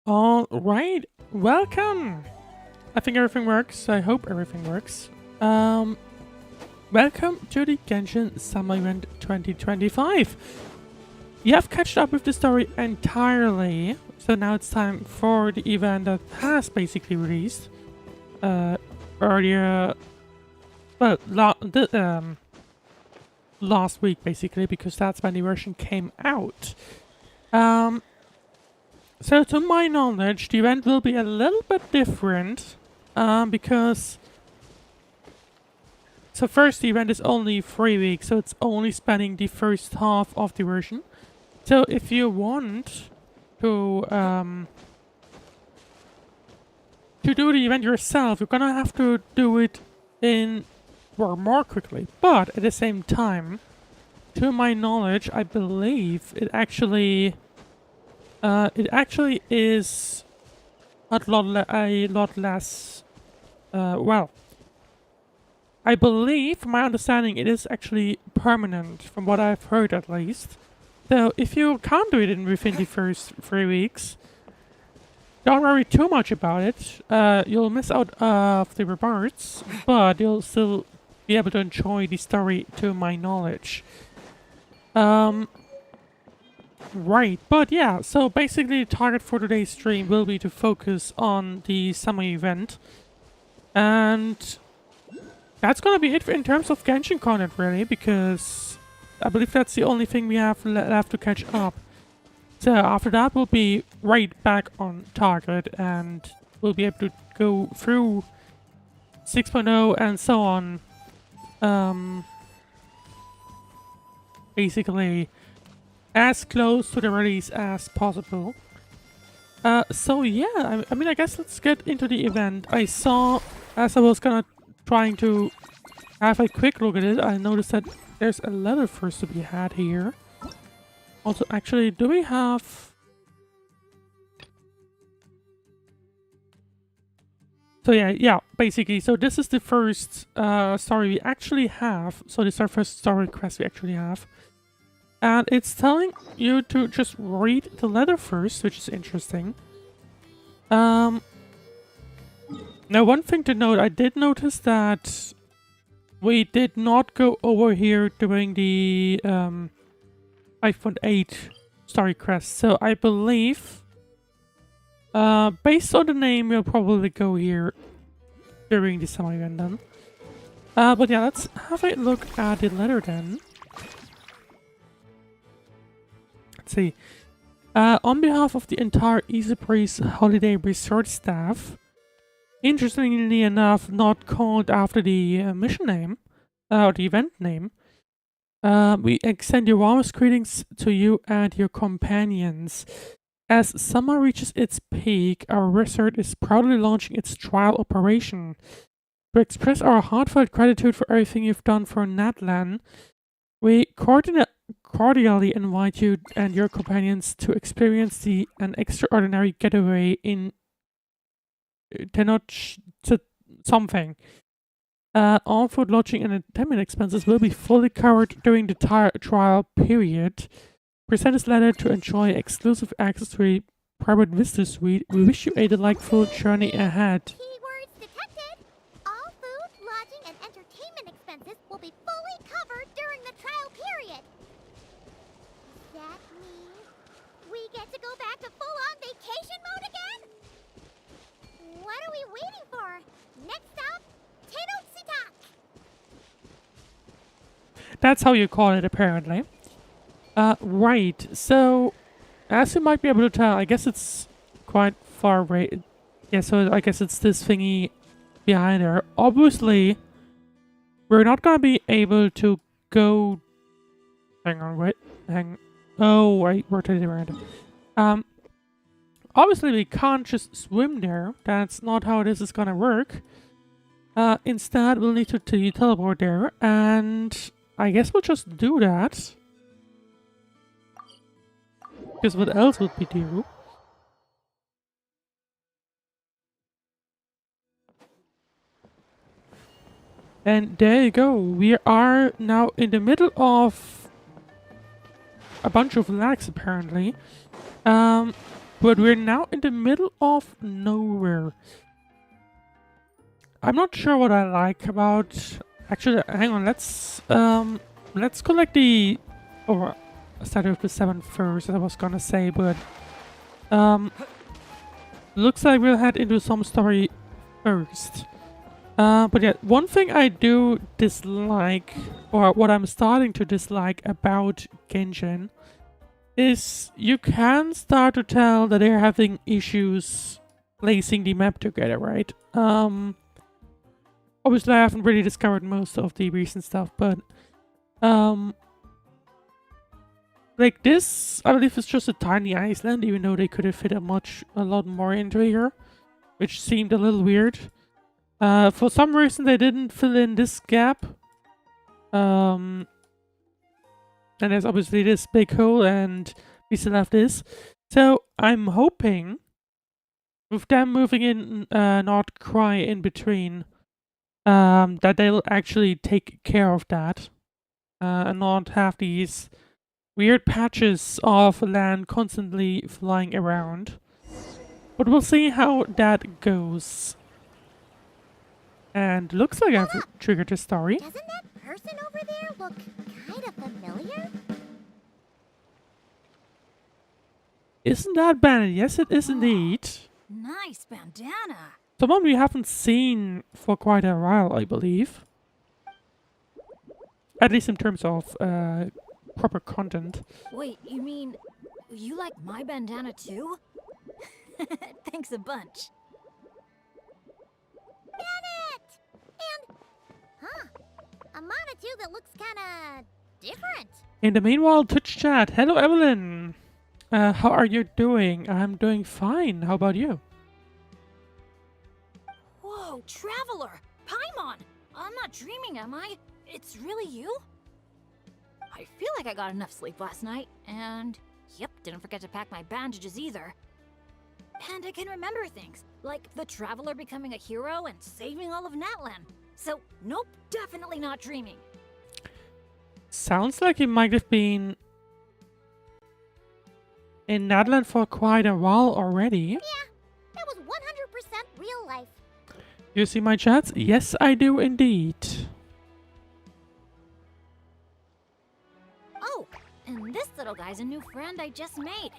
All right, welcome. I think everything works. I hope everything works. Welcome to the Genshin Summer Event 2025. You have catched up with the story entirely, so now it's time for the event that has basically released earlier. Well, last week basically, because that's when the version came out. So to my knowledge, the event will be a little bit different, because So first, the event is only 3 weeks, so it's only spanning the first half of the version. So if you want to do the event yourself, you're gonna have to do it in more quickly. But at the same time, to my knowledge, I believe it actually is a lot less. Well, I believe, from my understanding, it is actually permanent, from what I've heard at least. So if you can't do it within the first 3 weeks, don't worry too much about it. You'll miss out of the rewards, but you'll still be able to enjoy the story, to my knowledge. Right, but yeah, so basically the target for today's stream will be to focus on the summer event. And that's gonna be it in terms of Genshin content, really, because I believe that's the only thing we have left to catch up. So after that, we'll be right back on target, and we'll be able to go through 6.0 and so on. Basically, as close to the release as possible. So yeah, I mean, I guess let's get into the event. I saw, as I was trying to have a quick look at it, I noticed that there's a letter first to be had here. Also, actually, do we have... So yeah, basically, so this is the first story we actually have. So this is our first story quest we actually have. And it's telling you to just read the letter first, which is interesting. Now, one thing to note, I did notice that we did not go over here during the 5.8 story quest. So I believe, based on the name, we'll probably go here during the summer event then. But yeah, let's have a look at the letter then. Let's see. On behalf of the entire Easy Breeze Holiday Resort staff, interestingly enough, not called after the mission name, or the event name, we extend your warmest greetings to you and your companions. As summer reaches its peak, our resort is proudly launching its trial operation. To express our heartfelt gratitude for everything you've done for Natlan, we cordially invite you and your companions to experience an extraordinary getaway in Tenoch something. All food, lodging, and entertainment expenses will be fully covered during the trial period. Present this letter to enjoy exclusive access to a private visitor suite. We wish you a delightful journey ahead. Keywords detected. All food, lodging, and entertainment expenses will be fully covered during the trial period. That means we get to go back to full-on vacation mode again? What are we waiting for? Next stop, Tenochtitlan. That's how you call it, apparently. Right, so, as you might be able to tell, I guess it's quite far away. Yeah, so I guess it's this thingy behind there. Obviously, we're not gonna be able to go... Hang on, wait, Oh, wait, we're totally random. Obviously we can't just swim there. That's not how this is gonna work. Instead, we'll need to teleport there, and I guess we'll just do that. Because what else would we do? And there you go. We are now in the middle of a bunch of lags, apparently. But we're now in the middle of nowhere. I'm not sure what I like about... Actually, hang on. Let's collect the... Oh, start with the 7 first, I was gonna say, but... Looks like we'll head into some story first. But yeah, one thing I do dislike, or what I'm starting to dislike about Genshin, is you can start to tell that they're having issues placing the map together, right? obviously I haven't really discovered most of the recent stuff, but like this, I believe it's just a tiny island, even though they could have fit a lot more into here, which seemed a little weird. For some reason they didn't fill in this gap. And there's obviously this big hole, and we still have this. So I'm hoping with them moving in, not cry in between, that they'll actually take care of that, and not have these weird patches of land constantly flying around. But we'll see how that goes. And looks like I've triggered a story. Doesn't that person over there look kind of familiar? Isn't that Bennett? Yes, it is indeed. Nice bandana. Someone we haven't seen for quite a while, I believe. At least in terms of proper content. Wait, you mean you like my bandana too? Thanks a bunch. Bennett! And, a Manitou that looks kinda different. In the meanwhile, Twitch chat. Hello, Evelyn. How are you doing? I'm doing fine. How about you? Whoa, Traveler! Paimon! I'm not dreaming, am I? It's really you? I feel like I got enough sleep last night, and yep, didn't forget to pack my bandages either. And I can remember things, like the Traveler becoming a hero and saving all of Natlan. So, nope, definitely not dreaming. Sounds like you might have been in Natlan for quite a while already. Yeah, that was 100% real life. You see my chats? Yes, I do indeed. Oh, and this little guy's a new friend I just made.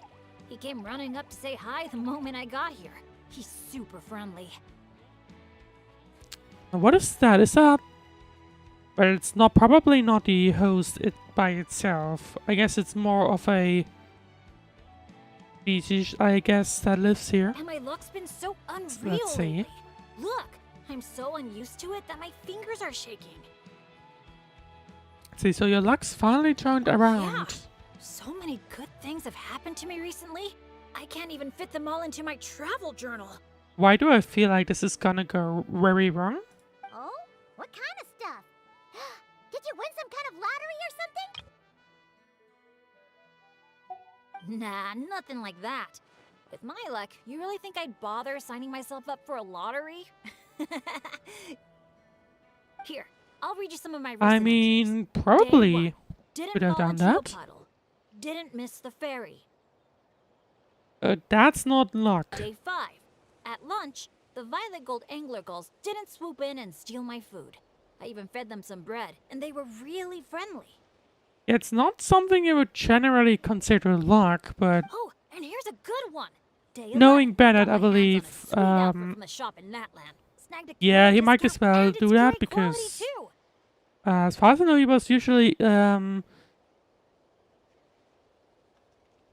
He came running up to say hi the moment I got here. He's super friendly. What is that? Is that... Well, it's not probably not the host by itself. I guess it's more of a species, I guess, that lives here. And my luck's been so unreal Let's see. lately. Look, I'm so unused to it that my fingers are shaking. See, so your luck's finally turned around. Yeah. So many good things have happened to me recently. I can't even fit them all into my travel journal. Why do I feel like this is gonna go very wrong? Oh? What kind of stuff? Did you win some kind of lottery or something? Nah, nothing like that. With my luck, you really think I'd bother signing myself up for a lottery? Here, I'll read you some of my recent I entries. mean, Day probably 1. Didn't could have fall done into that. a puddle. Didn't miss the ferry. That's not luck. Day 5. At lunch, the violet gold angler gulls didn't swoop in and steal my food. I even fed them some bread, and they were really friendly. It's not something you would generally consider luck, but Oh, and here's a good one. Day knowing 11, Bennett, got I my hands on a believe, sweet outfit from the shop in Natlan. Snagged a yeah, he cute might discount, as well and do it's that great quality, because too. as far as I know, he was usually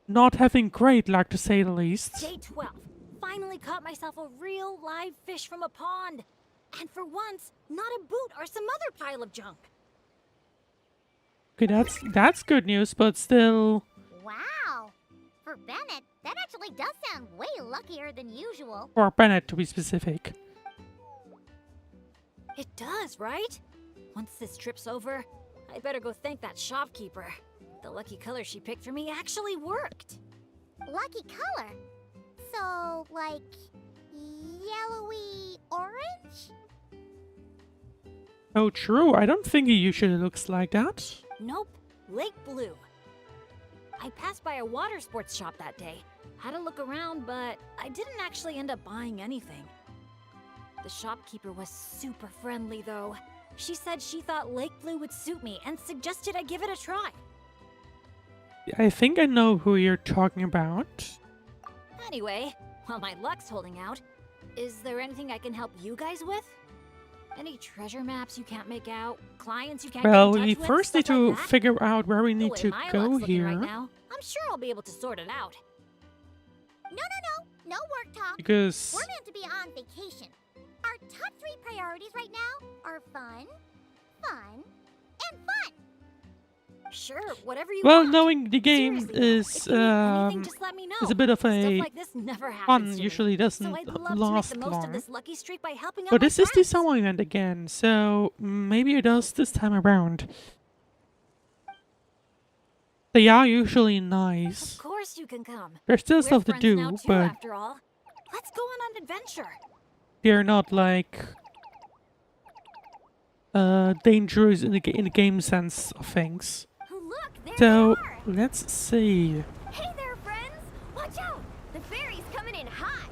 not having great luck, to say the least. Day 12. Finally caught myself a real live fish from a pond. And for once, not a boot or some other pile of junk. Okay, that's good news, but still, Wow. For Bennett, that actually does sound way luckier than usual. for Bennett to be specific. It does, right? Once this trip's over, I better go thank that shopkeeper. The lucky color she picked for me actually worked. Lucky color. So, like, yellowy orange? Oh, true. I don't think he usually looks like that. Nope, lake blue. I passed by a water sports shop that day. Had a look around, but I didn't actually end up buying anything. The shopkeeper was super friendly, though. She said she thought lake blue would suit me and suggested I give it a try. I think I know who you're talking about. Anyway, while my luck's holding out, is there anything I can help you guys with? Any treasure maps you can't make out? Clients you can't Well, get in we touch with? first need Stuff to like that? figure out where we The need way to my go luck's looking here. right now, I'm sure I'll be able to sort it out. No work talk. Because We're meant to be on vacation. Our Our top 3 priorities right now are fun, fun, and fun. Sure, whatever you Well, want. knowing the game Seriously, though, is if you need anything, just let me know. is a bit of Stuff a like this never happens fun. to me. Usually doesn't So I'd love last to make the most of long. this lucky streak by helping out But my this is the friends. summer event again, so maybe it does this time around. They are usually nice. Of course you can come. There's still We're stuff to friends now do, too, but after all. Let's go on an adventure. they're not like dangerous in the game sense of things. Look, there So they are. let's see. Hey there, friends. Watch out. The fairy's coming in hot.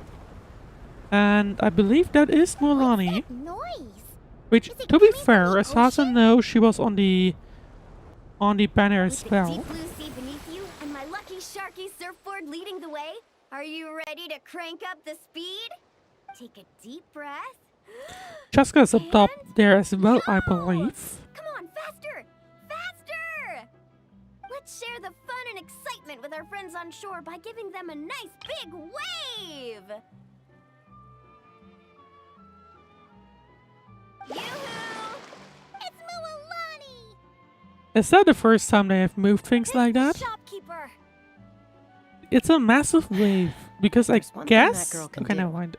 And I believe that is Mualani, Noise. which, Is it to be coming from fair, the as far as I ocean? know, she was on the banner as With the well. deep blue sea beneath you and my lucky sharky surfboard leading the way, are you ready to crank up the speed? Take a deep breath. Chasca is up top there as well, I Go! believe. Come on, faster! Faster! Let's share the fun and excitement with our friends on shore by giving them a nice big wave! Yoo-hoo! It's Mualani! Is that the first time they have moved things like that? Shopkeeper. It's a massive wave, because I There's one thing that guess... girl can Okay, do. never mind.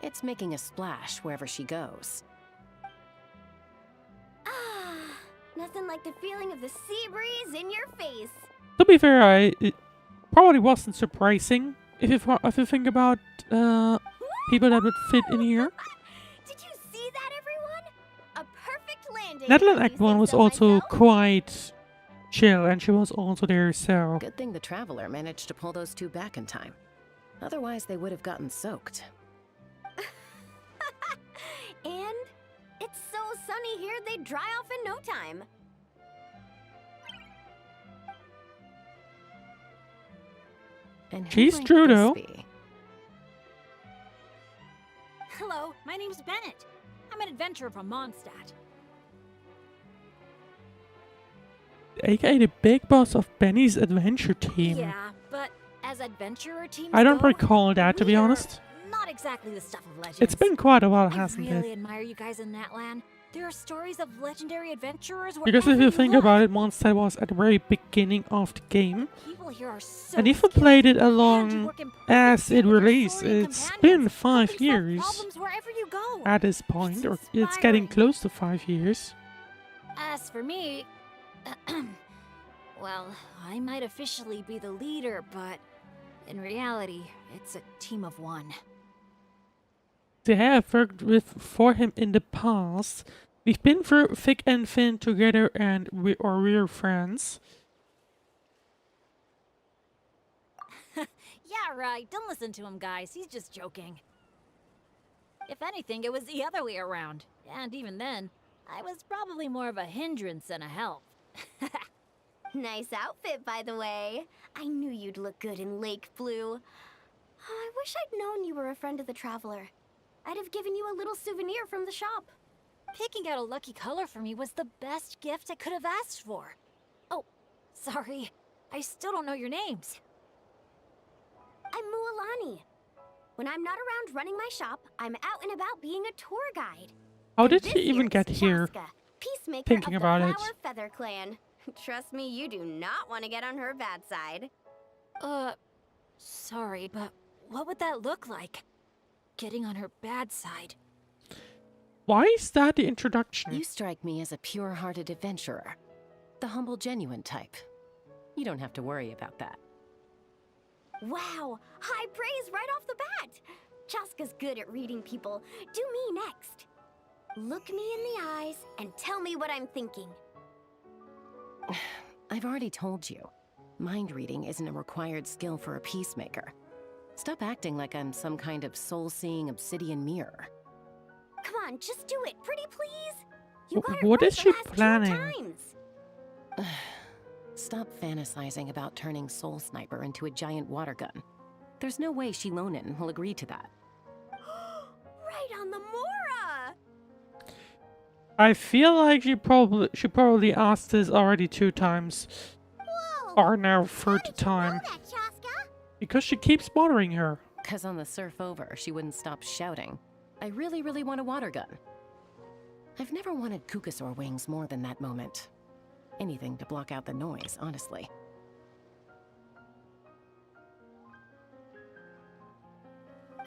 It's making a splash wherever she goes. Ah, nothing like the feeling of the sea breeze in your face. To be fair, it probably wasn't surprising if you think about people that would fit in here. Did you see that, everyone? A perfect landing. Natlan if Act you say 1 was so also myself. quite chill, and she was also there, so... Good thing the Traveler managed to pull those two back in time. Otherwise, they would have gotten soaked. And it's so sunny here, they'd dry off in no time. And who She's might true, this though. be? Hello, my name's Bennett. I'm an adventurer from Mondstadt. AKA the big boss of Benny's adventure team. Yeah, but as adventurer teams I don't go, recall that, to be we're honest. Not exactly the stuff of legends. It's been quite a while, I hasn't really it? admire you guys in Natlan. There are stories of legendary adventurers Because if wherever you think look. about it, Mondstadt was at the very beginning of the game. People here are so And if you skilled, played it and you along work in perfect as sync it with your released, saurian it's companions, been helping 5 solve years problems wherever you go. at this point, or it's inspiring. getting close to 5 years. As for me, well, I might officially be the leader, but in reality, it's a team of one. They have worked for him in the past. We've been through thick and thin together, and we're friends. Yeah, right. Don't listen to him, guys. He's just joking. If anything, it was the other way around. And even then, I was probably more of a hindrance than a help. Nice outfit, by the way. I knew you'd look good in lake blue. I wish I'd known you were a friend of the Traveler. I'd have given you a little souvenir from the shop. Picking out a lucky color for me was the best gift I could have asked for. Oh, sorry. I still don't know your names. I'm Mualani. When I'm not around running my shop, I'm out and about being a tour guide. How And did this she even year's get here? Chasca, peacemaker Thinking of about the it. Flower Feather Clan. Trust me, you do not want to get on her bad side. Sorry, but what would that look like? Getting on her bad side. Why is that the introduction? You strike me as a pure-hearted adventurer. The humble, genuine type. You don't have to worry about that. Wow, high praise right off the bat. Chasca's good at reading people. Do me next. Look me in the eyes and tell me what I'm thinking. I've already told you. Mind reading isn't a required skill for a peacemaker. Stop acting like I'm some kind of soul-seeing obsidian mirror. Come on, just do it, pretty please. You got it What right is the she last 2 planning? times. Stop fantasizing about turning Soul Sniper into a giant water gun. There's no way Shilonin will agree to that. Right on the Mora. I feel like she probably asked this already 2 times, Whoa. or now How 3rd did you time, know that, Chasca? because she keeps bothering her. 'Cause on the surf over, she wouldn't stop shouting. I really want a water gun. I've never wanted Kukasaur wings more than that moment. Anything to block out the noise, honestly.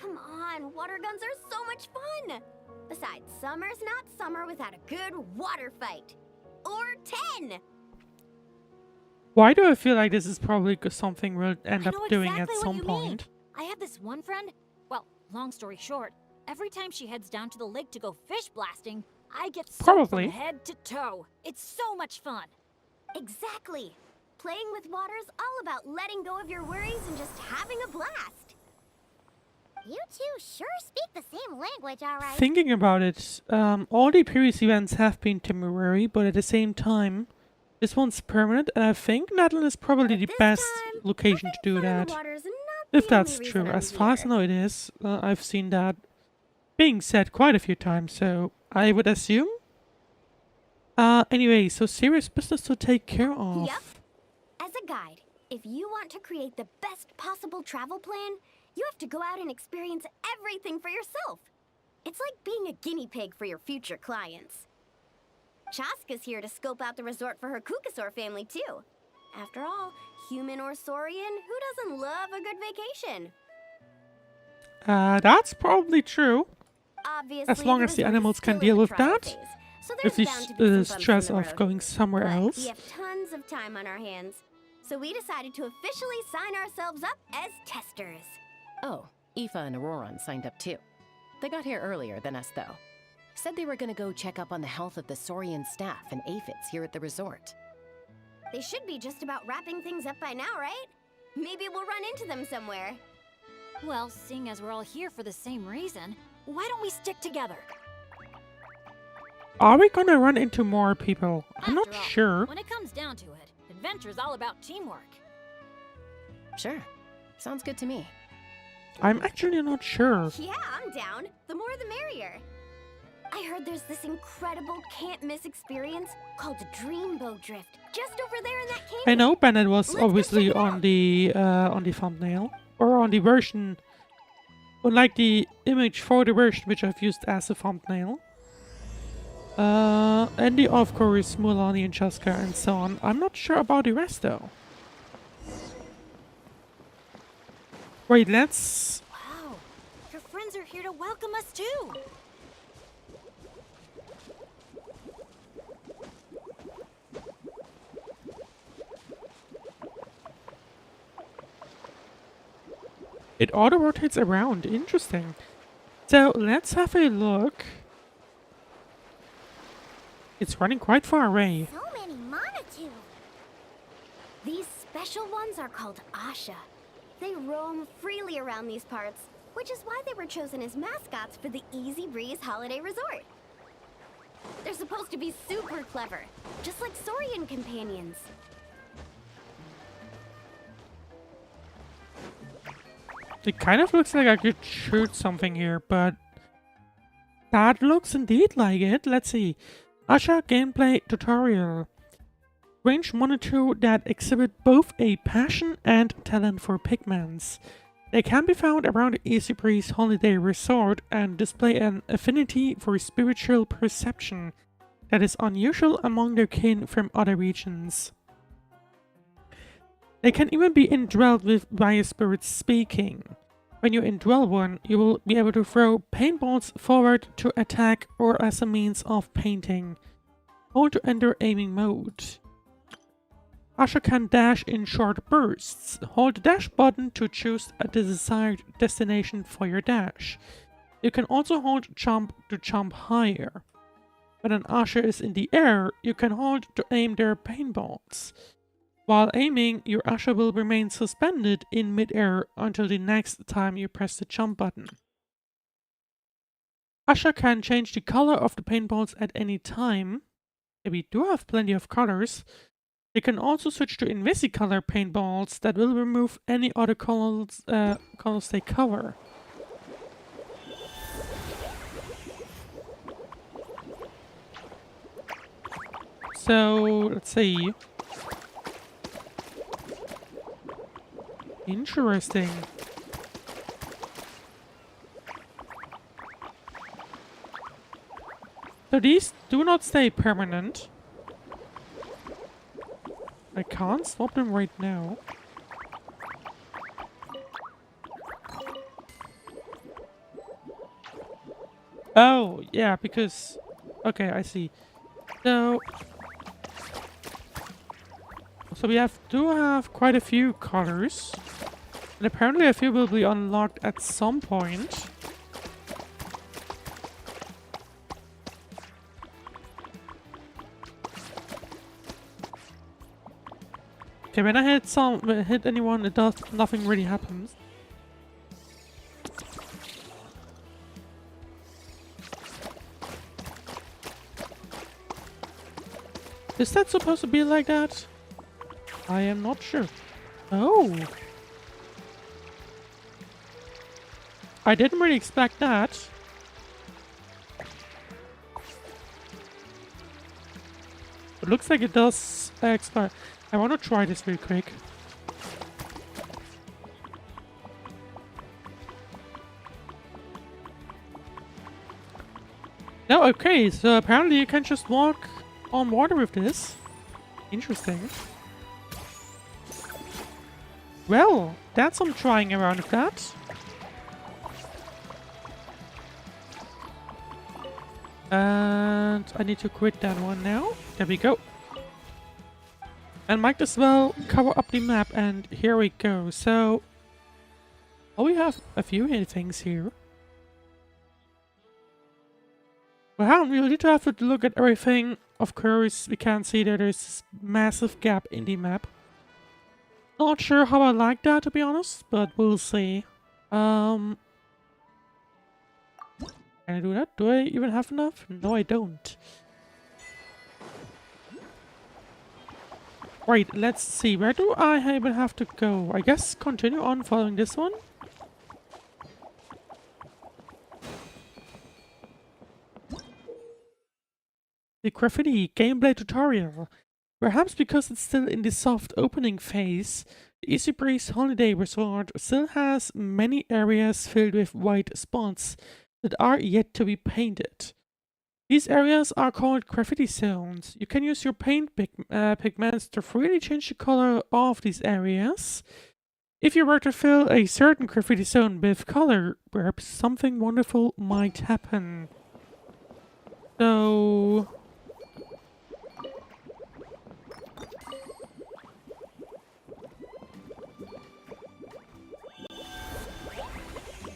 Come on, water guns are so much fun! Besides, summer's not summer without a good water fight. Or 10! Why do I feel like this is probably something we'll end I up know doing exactly at what some you point? mean. I have this one friend. Well, long story short, every time she heads down to the lake to go fish blasting, I get soaked Probably. from head to toe. It's so much fun. Exactly. Playing with water's all about letting go of your worries and just having a blast. You two sure speak the same language, alright? Thinking about it, all the previous events have been temporary, but at the same time, this one's permanent, and I think Natlan is probably the This best time, location to do having fun in that. the water's not If the that's only true. reason I'm As far as I here. know it is, I've seen that being said quite a few times, so I would assume. Anyway, so serious business to take care of. Yep. As a guide, if you want to create the best possible travel plan, you have to go out and experience everything for yourself. It's like being a guinea pig for your future clients. Chasca's here to scope out the resort for her Kukasaur family, too. After all, human or Saurian, who doesn't love a good vacation? That's probably true. Obviously, As long as the resort is animals can still in deal the with trial that. phase, so With there's the bound to be some bumps stress in the of road. going somewhere But else. we have tons of time on our hands, so we decided to officially sign ourselves up as testers. Oh, Aoife and Auroron signed up too. They got here earlier than us, though. Said they were gonna go check up on the health of the Saurian staff and aphids here at the resort. They should be just about wrapping things up by now, right? Maybe we'll run into them somewhere. Well, seeing as we're all here for the same reason, why don't we stick together? Are we gonna run into more people? I'm not After all, sure. When it comes down to it, adventure's all about teamwork. Sure. Sounds good to me. I'm actually not sure. Yeah, I'm down. The more the merrier. I heard there's this incredible can't-miss experience called Dreamboat Drift, just over there in that canyon. I know Bennett was Let's go obviously check it on out. the thumbnail, or on the version, unlike the image for the version which I've used as a thumbnail. And the of course Mualani and Chasca and so on. I'm not sure about the rest though. Wait, let's. Wow, your friends are here to welcome us too. It auto rotates around. Interesting. So let's have a look. It's running quite far away. So many Monatu. These special ones are called Asha. They roam freely around these parts, which is why they were chosen as mascots for the Easy Breeze Holiday Resort. They're supposed to be super clever, just like Saurian companions. It kind of looks like I could shoot something here, but that looks indeed like it. Let's see. Asha gameplay tutorial. Range monitor that exhibit both a passion and talent for pigments. They can be found around the Easy Breeze Holiday Resort and display an affinity for spiritual perception that is unusual among their kin from other regions. They can even be indwelled with via spirits speaking. When you indwell one, you will be able to throw paintballs forward to attack or as a means of painting. Hold to enter aiming mode. Asha can dash in short bursts. Hold the dash button to choose the desired destination for your dash. You can also hold jump to jump higher. When an Asha is in the air, you can hold to aim their paintballs. While aiming, your Asha will remain suspended in mid-air until the next time you press the jump button. Asha can change the color of the paintballs at any time. We do have plenty of colors. They can also switch to invisicolor paintballs that will remove any other colors they cover. So, let's see. Interesting. So these do not stay permanent. I can't swap them right now. Oh, yeah, because... Okay, I see. So we do have quite a few colors. And apparently a few will be unlocked at some point. Okay, when I hit anyone, it does nothing really happens. Is that supposed to be like that? I am not sure. Oh! I didn't really expect that. It looks like it does expire. I want to try this real quick. No, okay, so apparently you can just walk on water with this. Interesting. Well, that's some trying around with that. And I need to quit that one now. There we go. And might as well cover up the map, and here we go. So, we have a few things here. Well, we need to have to look at everything. Of course, we can see that there's this massive gap in the map. Not sure how I like that, to be honest, but we'll see. Can I do that? Do I even have enough? No, I don't. Right, let's see. Where do I even have to go? I guess continue on following this one. The graffiti gameplay tutorial. Perhaps because it's still in the soft opening phase, the Easy Breeze Holiday Resort still has many areas filled with white spots that are yet to be painted. These areas are called graffiti zones. You can use your paint pigments to freely change the color of these areas. If you were to fill a certain graffiti zone with color, perhaps something wonderful might happen. So...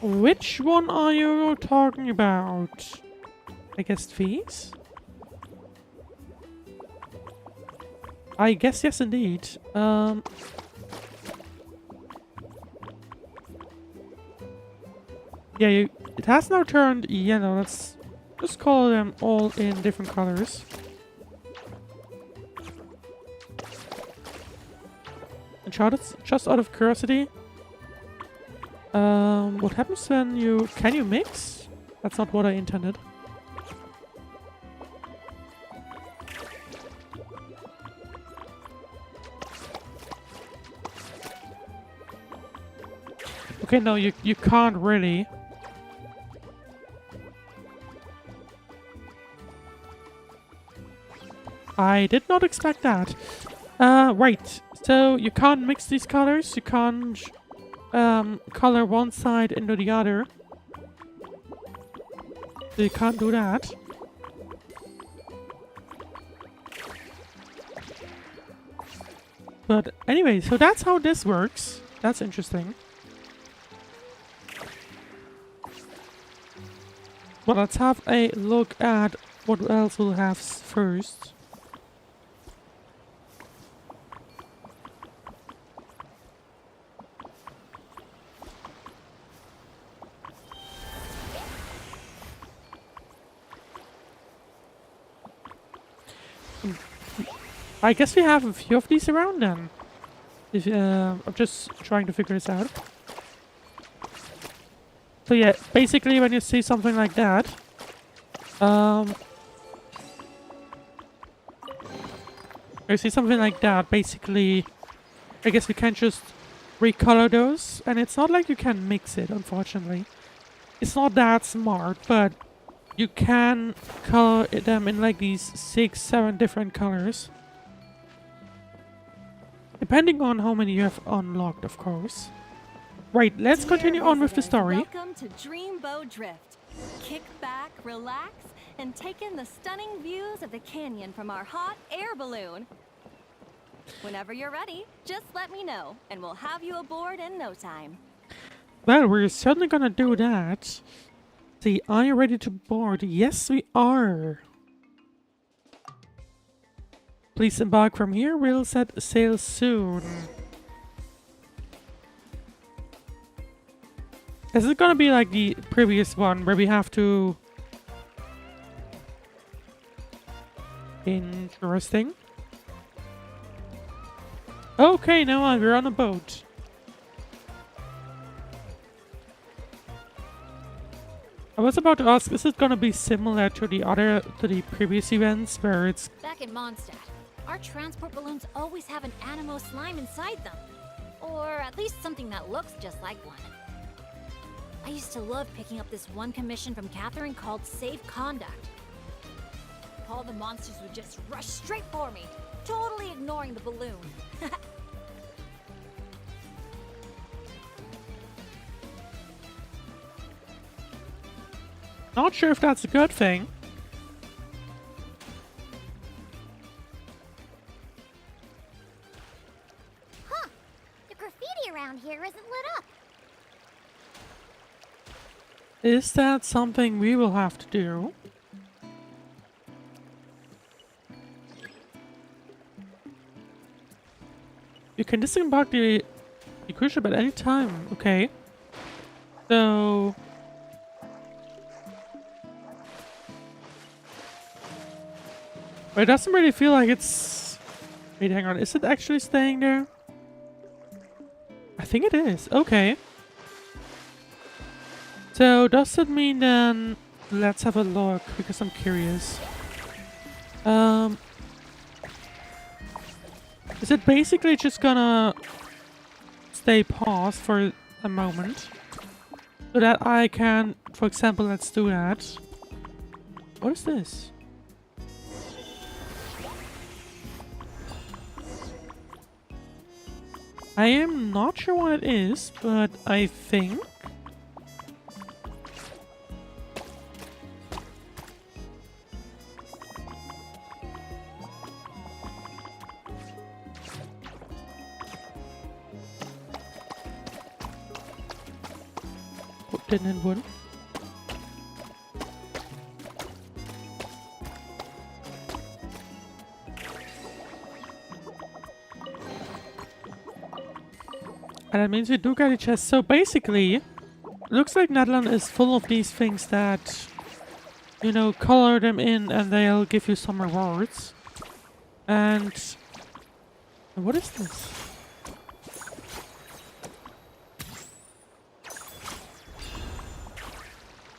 which one are you talking about? I guess these? I guess yes indeed. Yeah, it has now turned yellow. Let's just call them all in different colors. And just out of curiosity, what happens when you... Can you mix? That's not what I intended. Okay, no, you can't really. I did not expect that. Right. So you can't mix these colors. You can't color one side into the other. So you can't do that. But anyway, so that's how this works. That's interesting. Well, let's have a look at what else we'll have first. I guess we have a few of these around then. If, I'm just trying to figure this out. So yeah, basically when you see something like that, basically, I guess we can just recolor those, and it's not like you can mix it, unfortunately. It's not that smart, but you can color them in like these 6, 7 different colors. Depending on how many you have unlocked, of course. Right, let's continue on with the story. Welcome to Dreamboat Drift. Kick back, relax, and take in the stunning views of the canyon from our hot air balloon. Whenever you're ready, just let me know, and we'll have you aboard in no time. Well, we're certainly gonna do that. See, are you ready to board? Yes, we are. Please embark from here. We'll set sail soon. Is it gonna be like the previous one where we have to... Interesting. Okay, now we're on a boat. I was about to ask, is it gonna be similar to the previous events where it's... Back in Mondstadt, our transport balloons always have an animo slime inside them. Or at least something that looks just like one. I used to love picking up this one commission from Catherine called Safe Conduct. All the monsters would just rush straight for me, totally ignoring the balloon. Not sure if that's a good thing. Huh. The graffiti around here isn't lit up. Is that something we will have to do? You can disembark the cruise ship at any time. Okay. So... But it doesn't really feel like it's... Wait, hang on. Is it actually staying there? I think it is. Okay. So, does it mean then... Let's have a look, because I'm curious. Is it basically just gonna... stay paused for a moment? So that I can... For example, let's do that. What is this? I am not sure what it is, but I think... Oh, didn't hit one. And that means we do get a chest. So basically, looks like Natlan is full of these things that, you know, color them in and they'll give you some rewards. And what is this?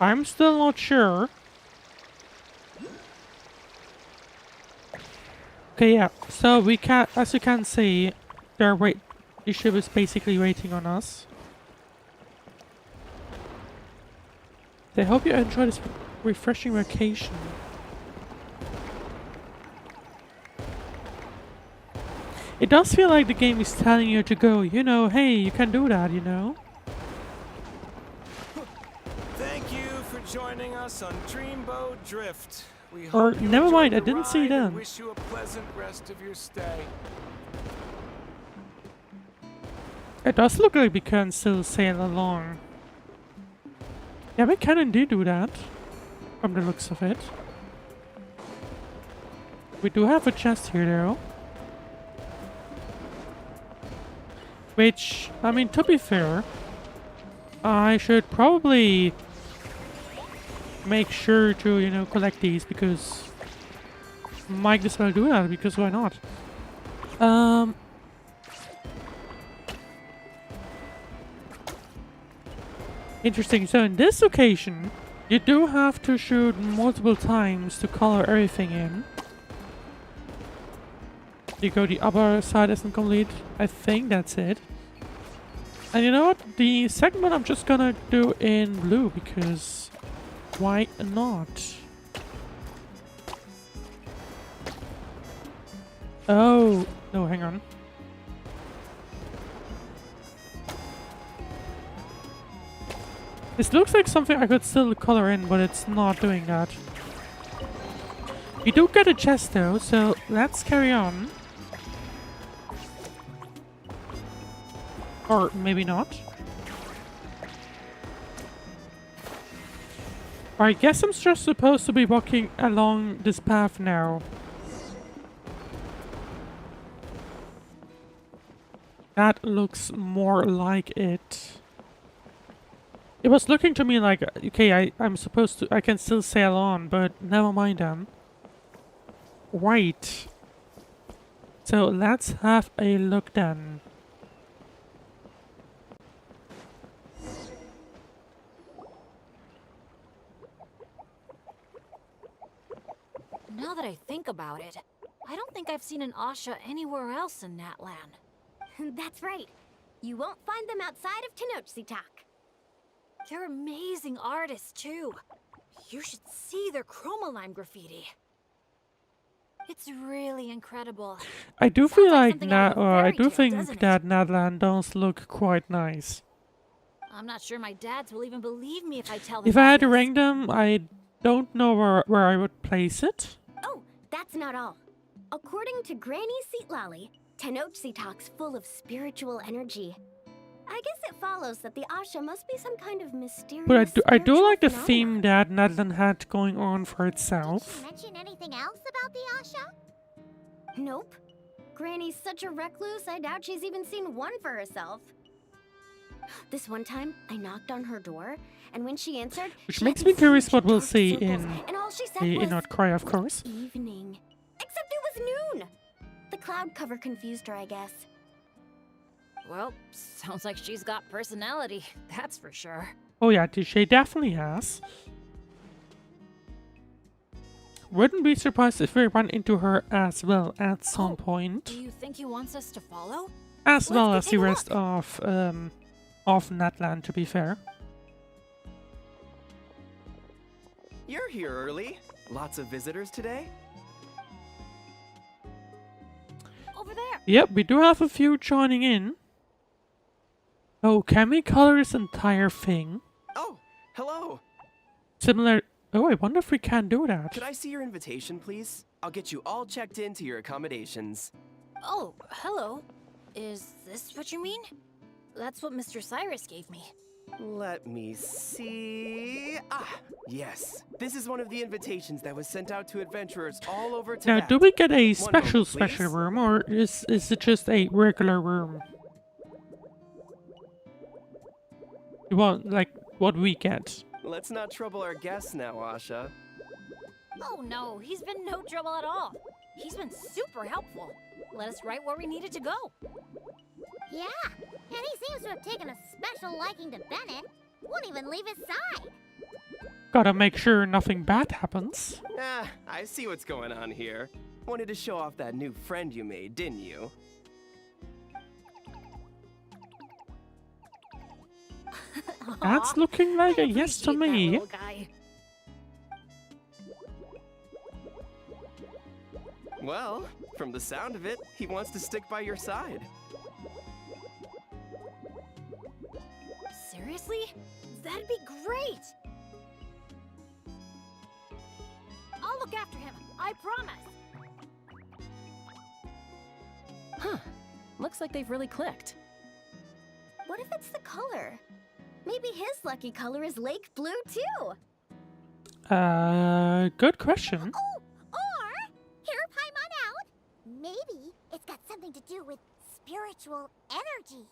I'm still not sure. Okay, yeah. So we can, as you can see, the ship is basically waiting on us. I hope you enjoy this refreshing vacation. It does feel like the game is telling you to go, you know, hey, you can do that, you know? Thank you for joining us on Dreamboat Drift. We Or, hope you never enjoy mind, I the didn't see ride and them. wish you a pleasant rest of your stay. It does look like we can still sail along. Yeah, we can indeed do that. From the looks of it. We do have a chest here though. Which, I mean, to be fair, I should probably make sure to, you know, collect these because might as well do that because why not? Interesting. So in this occasion, you do have to shoot multiple times to color everything in. You go the upper side isn't complete. I think that's it. And you know what? The second one I'm just gonna do in blue because why not? Oh, no, hang on. This looks like something I could still color in, but it's not doing that. We do get a chest though, so let's carry on. Or maybe not. I guess I'm just supposed to be walking along this path now. That looks more like it. It was looking to me like, okay, I'm supposed to, I can still sail on, but never mind then. Right. So let's have a look then. Now that I think about it, I don't think I've seen an Asha anywhere else in Natlan. That's right. You won't find them outside of Tenochtitlan. They're amazing artists, too. You should see their chromolime graffiti. It's really incredible. I do Sounds feel like like something out of a I fairy do tale, think doesn't it? that Natlan does look quite nice. I'm not sure my dads will even believe me if I tell them If I had to this. rank them, I don't know where I would place it. Oh, that's not all. According to Granny Seatlally, Tenochtitlan's full of spiritual energy. I guess it follows that the Asha must be some kind of mysterious. But I do spiritual like the phenomenon. theme that Natlan had going on for Did itself. she mention anything else about the Asha? Nope. Granny's such a recluse, I doubt she's even seen one for herself. This one time, I knocked on her door, and when she answered, Which she makes had me these curious huge what we'll dark see circles, in and all she said the was, Not Cry, of course. evening. Except it was noon. The cloud cover confused her, I guess. Well, sounds like she's got personality, that's for sure. Oh yeah, she definitely has. Wouldn't be surprised if we run into her as well at some Do point. you think he wants us to follow? As let's well go as take the a rest of Natlan, to be fair. You're here early. Lots of visitors today? Over there. Yep, we do have a few joining in. Oh, can we color this entire thing? Oh, hello. Similar... Oh, I wonder if we can do that. Could I see your invitation, please? I'll get you all checked into your accommodations. Oh, hello. Is this what you mean? That's what Mr. Cyrus gave me. Let me see. Ah, yes. This is one of the invitations that was sent out to adventurers all over Now, Tibet. do we get a One special moment, special please. room, or is it just a regular room? You want, like, what we get? Let's not trouble our guests now, Asha. Oh no, he's been no trouble at all. He's been super helpful. Let us right where we needed to go. Yeah, and he seems to have taken a special liking to Bennett. Won't even leave his side. Gotta make sure nothing bad happens. Ah, I see what's going on here. Wanted to show off that new friend you made, didn't you? That's Aw, looking like I a yes to appreciate that me. little guy. Well, from the sound of it, he wants to stick by your side. Seriously? That'd be great! I'll look after him, I promise! Huh. Looks like they've really clicked. What if it's the color? Maybe his lucky color is lake blue too. Good question. Oh, or hear Paimon out. Maybe it's got something to do with spiritual energy.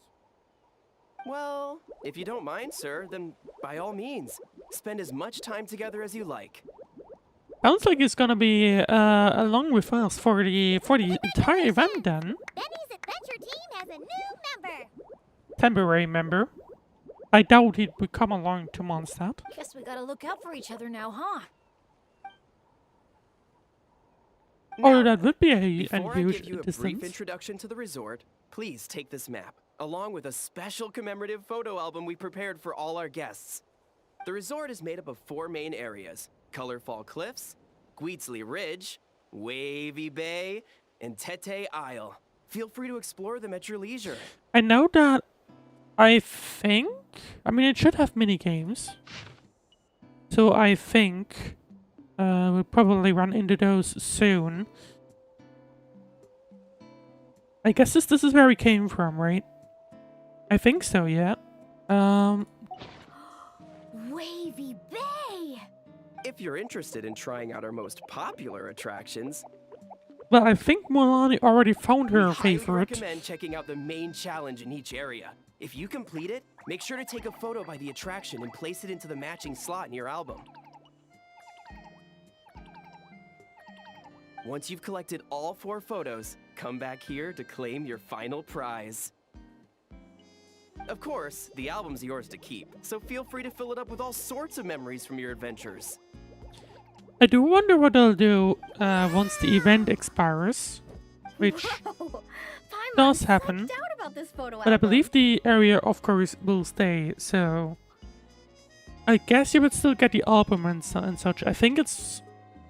Well, if you don't mind, sir, then by all means, spend as much time together as you like. Sounds like it's gonna be along with us for the entire event then. Benny's adventure team has a new member. Temporary member. I doubt he'd come along to Mondstadt. Guess we gotta look out for each other now, huh? Or that would be a Before I huge give you a brief distance. introduction to the resort, please take this map, along with a special commemorative photo album we prepared for all our guests. The resort is made up of 4 main areas: Colorful Cliffs, Gweetsley Ridge, Wavey Bay, and Tete Isle. Feel free to explore them at your leisure. I know that. I think. I mean, it should have mini games. So I think we'll probably run into those soon. I guess this is where we came from, right? I think so, yeah. Wavey Bay! If you're interested in trying out our most popular attractions, Well, I think Mualani already found her we highly favorite. recommend checking out the main challenge in each area. If you complete it, make sure to take a photo by the attraction and place it into the matching slot in your album. Once you've collected all 4 photos, come back here to claim your final prize. Of course, the album's yours to keep, so feel free to fill it up with all sorts of memories from your adventures. I do wonder what they'll do once the event expires, which Whoa! does Paimon's happen. psyched out about this photo But I album. believe the area, of course, will stay, so I guess you would still get the album and such. I think it's,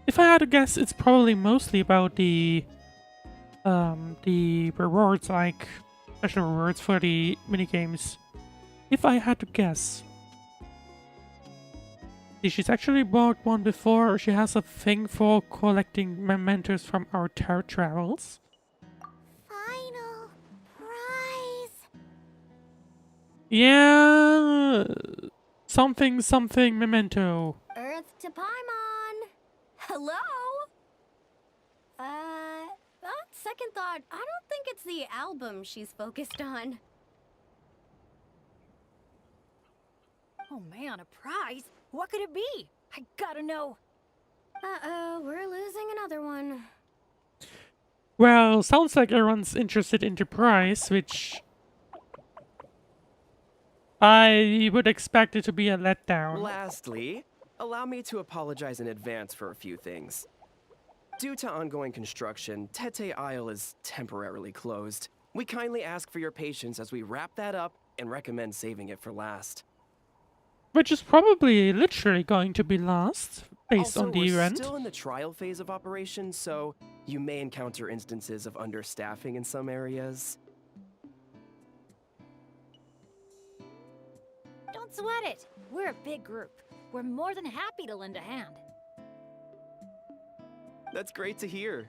if I had to guess, it's probably mostly about the rewards, like special rewards for the minigames. If I had to guess. See, she's actually bought one before. She has a thing for collecting mementos from our travels. Final prize. Yeah, something memento. Earth to Paimon! Hello? On second thought, I don't think it's the album she's focused on. Oh man, a prize? What could it be? I gotta know. Uh-oh, we're losing another one. Well, sounds like everyone's interested in the prize, which I would expect it to be a letdown. Lastly, allow me to apologize in advance for a few things. Due to ongoing construction, Tete Isle is temporarily closed. We kindly ask for your patience as we wrap that up and recommend saving it for last. Which is probably literally going to be last, based Also, on the we're event. still in the trial phase of operation, so you may encounter instances of understaffing in some areas. Don't sweat it. We're a big group. We're more than happy to lend a hand. That's great to hear.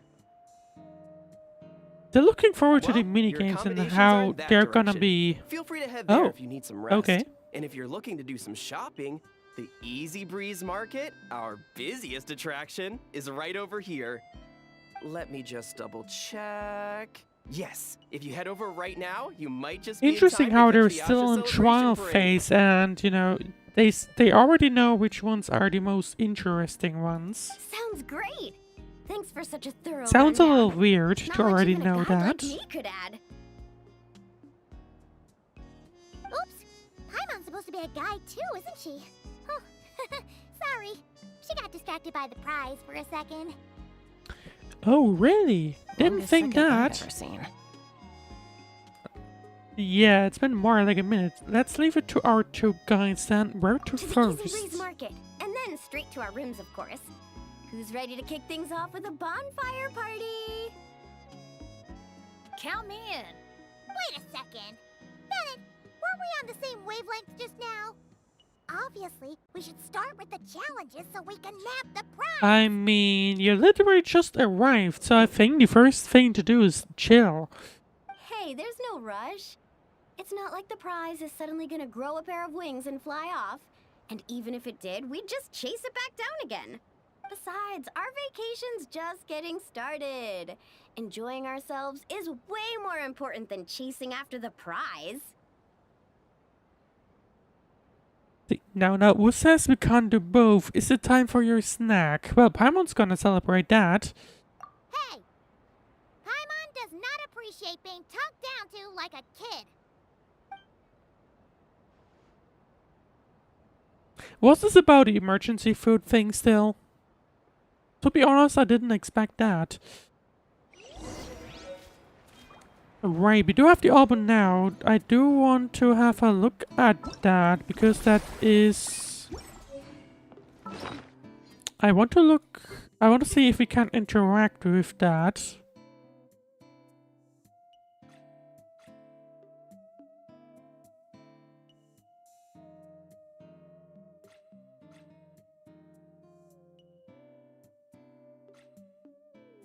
They're looking forward to the Well, mini your games and accommodations are how in that they're gonna direction. be. Feel free to head there Oh, if you need some rest. okay. And if you're looking to do some shopping, the Easy Breeze Market, our busiest attraction, is right over here. Let me just double check. Yes, if you head over right now, you might just be in Interesting time to how catch they're the still in Asha trial Celebration Parade. phase, and you know they already know which ones are the most interesting ones. Sounds great! Thanks for such a thorough Sounds a rundown. little weird to Knowledge already even a know guide that. like me could add. Oops. Paimon's supposed to be a guide too, isn't she? Oh, sorry. She got distracted by the prize for a second. Oh, really? Didn't Longest think second I've that. ever seen. Yeah, it's been more like a minute. Let's leave it to our two guides then. Where to To the Easy Breeze first? Market, and then straight to our rooms, of course. Who's ready to kick things off with a bonfire party? Count me in. Wait a second. Bennett, weren't we on the same wavelength just now? Obviously, we should start with the challenges so we can map the prize. I mean, you literally just arrived, so I think the first thing to do is chill. Hey, there's no rush. It's not like the prize is suddenly gonna grow a pair of wings and fly off. And even if it did, we'd just chase it back down again. Besides, our vacation's just getting started. Enjoying ourselves is way more important than chasing after the prize. Now, who says we can't do both? Is it time for your snack? Well, Paimon's gonna celebrate that. Hey! Paimon does not appreciate being talked down to like a kid. Was this about the emergency food thing still? To be honest, I didn't expect that. Right, we do have the album now. I do want to have a look at that, because that is... I want to see if we can interact with that.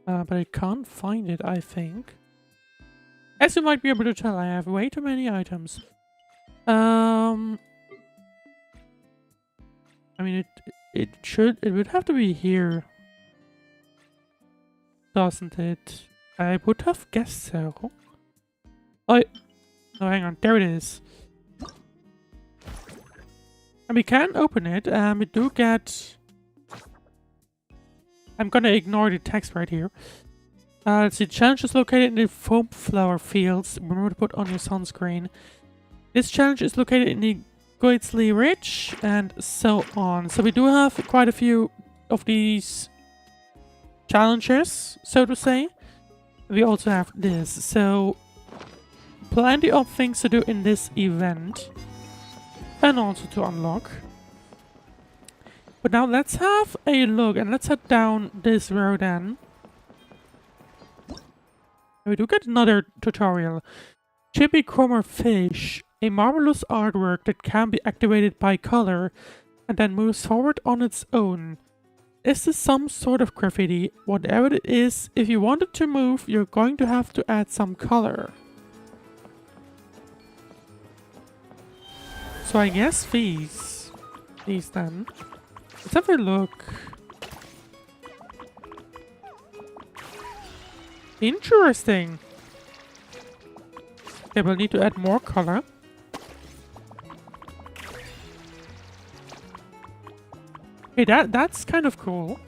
But I can't find it, I think. As you might be able to tell, I have way too many items. I mean, it would have to be here. Doesn't it? I would have guessed so. Oh, hang on. There it is. And we can open it, and we do get... I'm gonna ignore the text right here. Let's see. Challenge is located in the foam flower fields. Remember to put on your sunscreen. This challenge is located in the Goitsley Ridge, and so on. So we do have quite a few of these challenges, so to say. We also have this, so plenty of things to do in this event, and also to unlock. But now let's have a look, and let's head down this road then. We do get another tutorial. Chippy Cromer Fish, a marvelous artwork that can be activated by color and then moves forward on its own. Is this some sort of graffiti? Whatever it is, if you want it to move, you're going to have to add some color. So I guess these then. Let's have a look. Interesting. Okay, we'll need to add more color. Okay, that's kind of cool.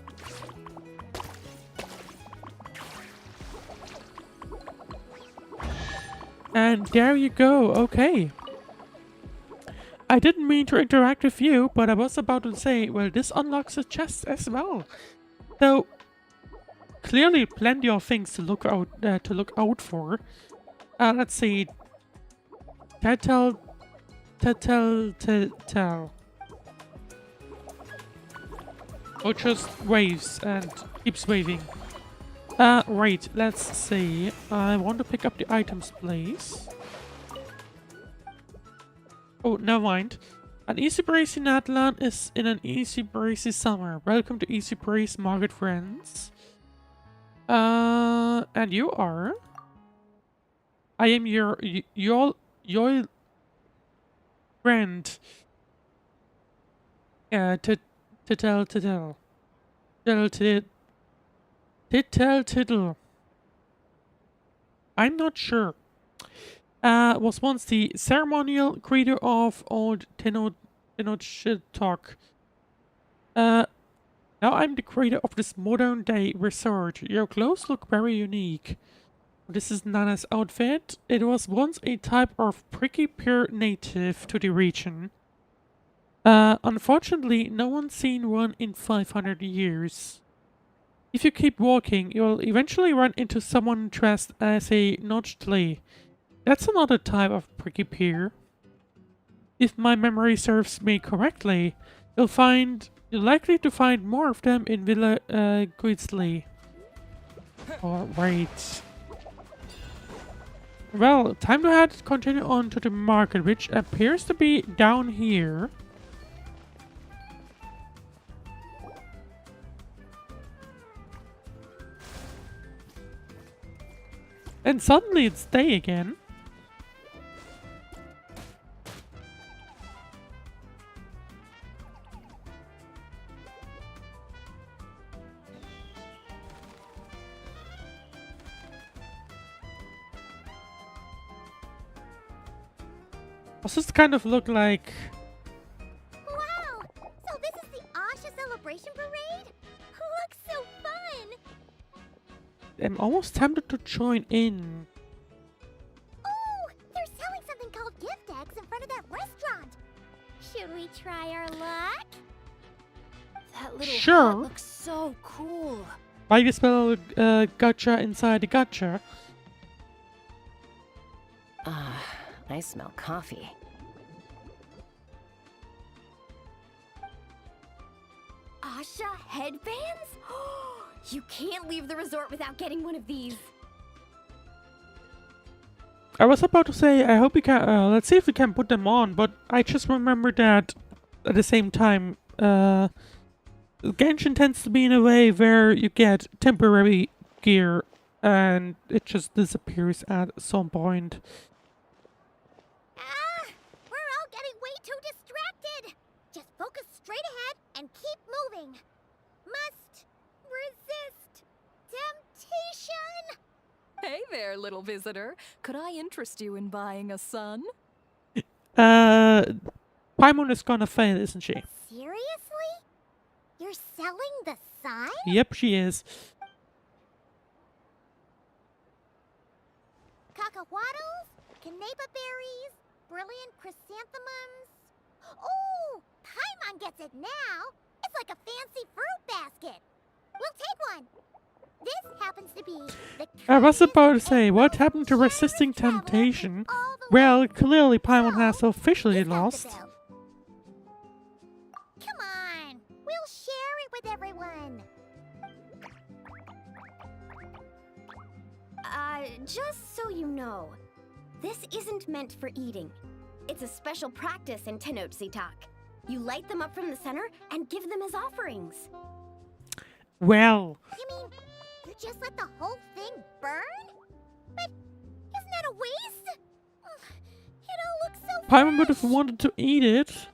And there you go. Okay. I didn't mean to interact with you, but I was about to say, well, this unlocks a chest as well. So clearly, plenty of things to look out for. Let's see. Tell. Or just waves and keeps waving. Right, let's see. I want to pick up the items, please. Oh, never mind. An easy breezy Natlan is in an easy breezy summer. Welcome to Easy Breeze Market, friends. And you are? I am your friend. Tittle. I'm not sure. Was once the ceremonial creator of old Tenochtitlan. Now I'm the creator of this modern day resort. Your clothes look very unique. This is Nana's outfit. It was once a type of prickly pear native to the region. Unfortunately, no one's seen one in 500 years. If you keep walking, you'll eventually run into someone dressed as a Notchtley. That's another type of prickly pear. If my memory serves me correctly, you're likely to find more of them in Villa Guisley. Alright. Well, time to continue on to the market, which appears to be down here. And suddenly it's day again. Does this kind of look like... Wow! So this is the Asha Celebration Parade? Looks so fun! I'm almost tempted to join in. Oh! They're selling something called gift eggs in front of that restaurant! Should we try our luck? That little Sure. hut looks so cool. Why you spell gotcha inside the gotcha? I smell coffee. Asha headbands? You can't leave the resort without getting one of these. I was about to say, I hope we can, let's see if we can put them on, but I just remember that at the same time, Genshin tends to be in a way where you get temporary gear and it just disappears at some point. Ah! We're all getting way too distracted! Just focus straight ahead and keep moving. Must resist temptation! Hey there, little visitor. Could I interest you in buying a sun? Paimon is gonna fail, isn't she? Seriously? You're selling the sign? Yep, she is. Cacahuatls, canapa berries, brilliant chrysanthemums. Oh, Paimon gets it now. It's like a fancy fruit basket. We'll take one. This happens to be the I was kindest about to say, and what most happened to generous resisting traveler in temptation? all the Well, world. clearly Paimon So, has officially who's got the lost. bill? Come on, we'll share it with everyone. Just so you know, this isn't meant for eating. It's a special practice in Tenochtitlan. You light them up from the center and give them as offerings. Well, You mean you just let the whole thing burn? But isn't that a waste? Ugh, it all looks so Paimon would have fresh. wanted to eat it.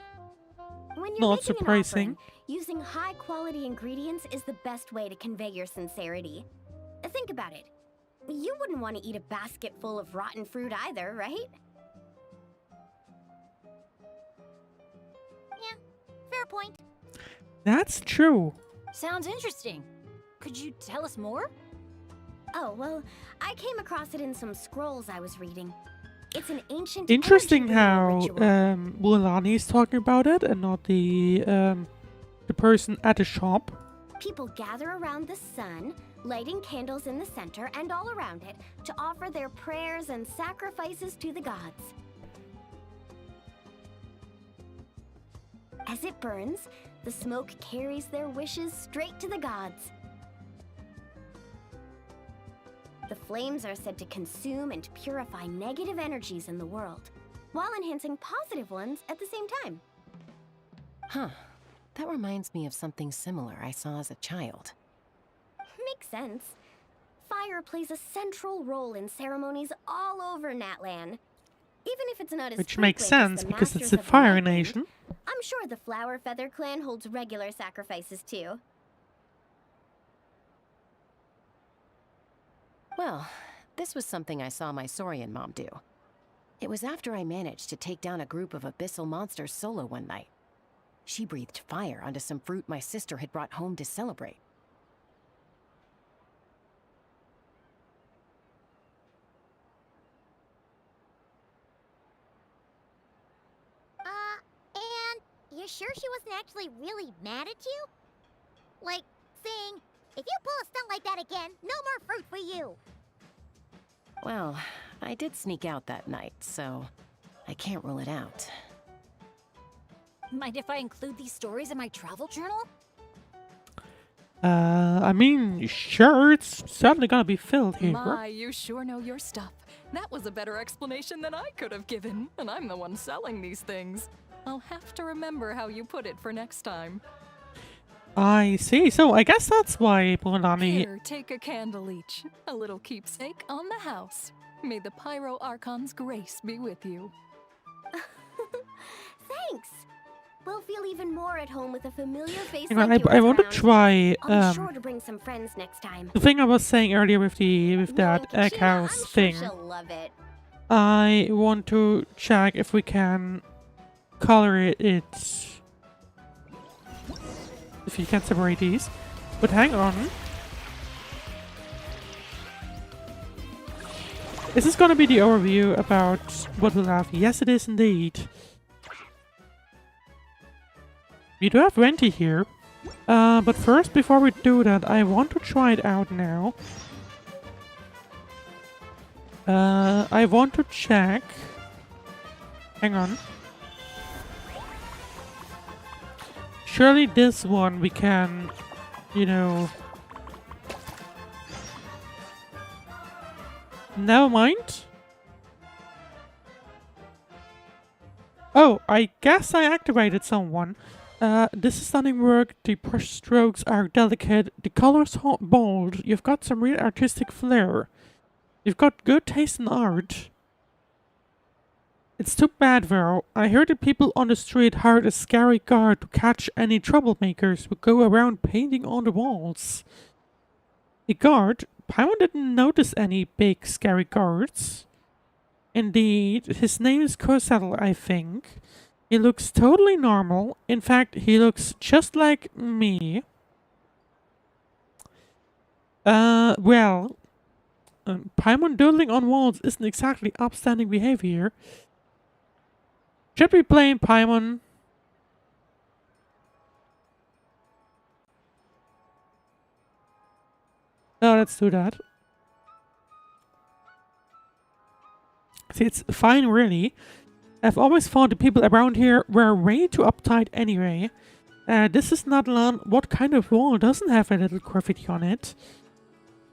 When you're Not making an surprising. offering, using high-quality ingredients is the best way to convey your sincerity. Think about it. You wouldn't want to eat a basket full of rotten fruit either, right? Yeah, fair point. That's true. Sounds interesting. Could you tell us more? Oh, well, I came across it in some scrolls I was reading. It's an ancient Interesting energy how renewal ritual. Mualani is talking about it and not the person at the shop. People gather around the sun, lighting candles in the center and all around it to offer their prayers and sacrifices to the gods. As it burns, the smoke carries their wishes straight to the gods. The flames are said to consume and purify negative energies in the world, while enhancing positive ones at the same time. Huh. That reminds me of something similar I saw as a child. Makes sense. Fire plays a central role in ceremonies all over Natlan. Even if it's not as Which makes frequent as sense the because it's Masters a of the fire Lightning, nation. I'm sure the Flower Feather clan holds regular sacrifices too. Well, this was something I saw my Saurian mom do. It was after I managed to take down a group of abyssal monsters solo one night. She breathed fire onto some fruit my sister had brought home to celebrate. And you're sure she wasn't actually really mad at you? Like, saying, if you pull a stunt like that again, no more fruit for you. Well, I did sneak out that night, so I can't rule it out. Mind if I include these stories in my travel journal? I mean, sure, it's certainly gonna be filled here. My, you sure know your stuff. That was a better explanation than I could have given, and I'm the one selling these things. I'll have to remember how you put it for next time. I see. So I guess that's why Mualani. Here, take a candle each. A little keepsake on the house. May the Pyro Archon's grace be with you. Thanks! We'll feel even more at home with a familiar face Hang on, like yours I want to around. try I'll be sure to bring some friends next time. the thing I was saying earlier with that Knowing egg Kachina, house I'm thing. Sure she'll love it. I want to check if we can color it. If you can separate these. But hang on. Is this gonna be the overview about what we'll have? Yes, it is indeed. We do have Venti here. But first, before we do that, I want to try it out now. I want to check. Hang on. Surely this one we can, you know... Never mind. Oh, I guess I activated someone. This is stunning work. The brush strokes are delicate. The colors bold. You've got some real artistic flair. You've got good taste in art. It's too bad though. I heard that people on the street hired a scary guard to catch any troublemakers who go around painting on the walls. A guard? Paimon didn't notice any big scary guards. Indeed, his name is Korsel, I think. He looks totally normal. In fact, he looks just like me. Well, Paimon doodling on walls isn't exactly upstanding behavior. Should we blame Paimon? No, let's do that. See, it's fine, really. I've always thought the people around here were way too uptight anyway. This is Natlan. What kind of wall doesn't have a little graffiti on it?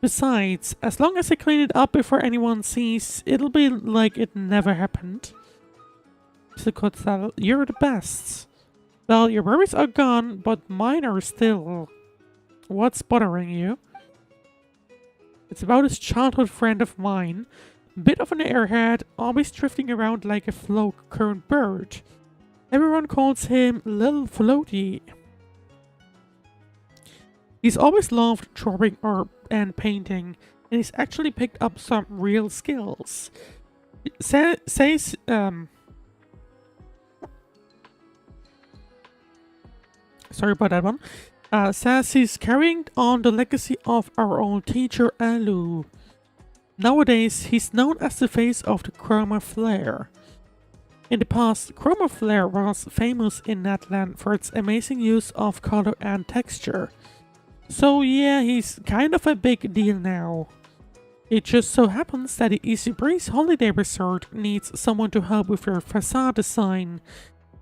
Besides, as long as I clean it up before anyone sees, it'll be like it never happened. Mr. Kotsal, you're the best. Well, your worries are gone, but mine are still. What's bothering you? It's about this childhood friend of mine. Bit of an airhead, always drifting around like a float-current bird. Everyone calls him Lil Floaty. He's always loved drawing and painting, and he's actually picked up some real skills. Sorry about that one. Says he's carrying on the legacy of our old teacher Alu. Nowadays, he's known as the face of the Chroma Flare. In the past, Chroma Flare was famous in Natlan for its amazing use of color and texture. So yeah, he's kind of a big deal now. It just so happens that the Easy Breeze Holiday Resort needs someone to help with their facade design.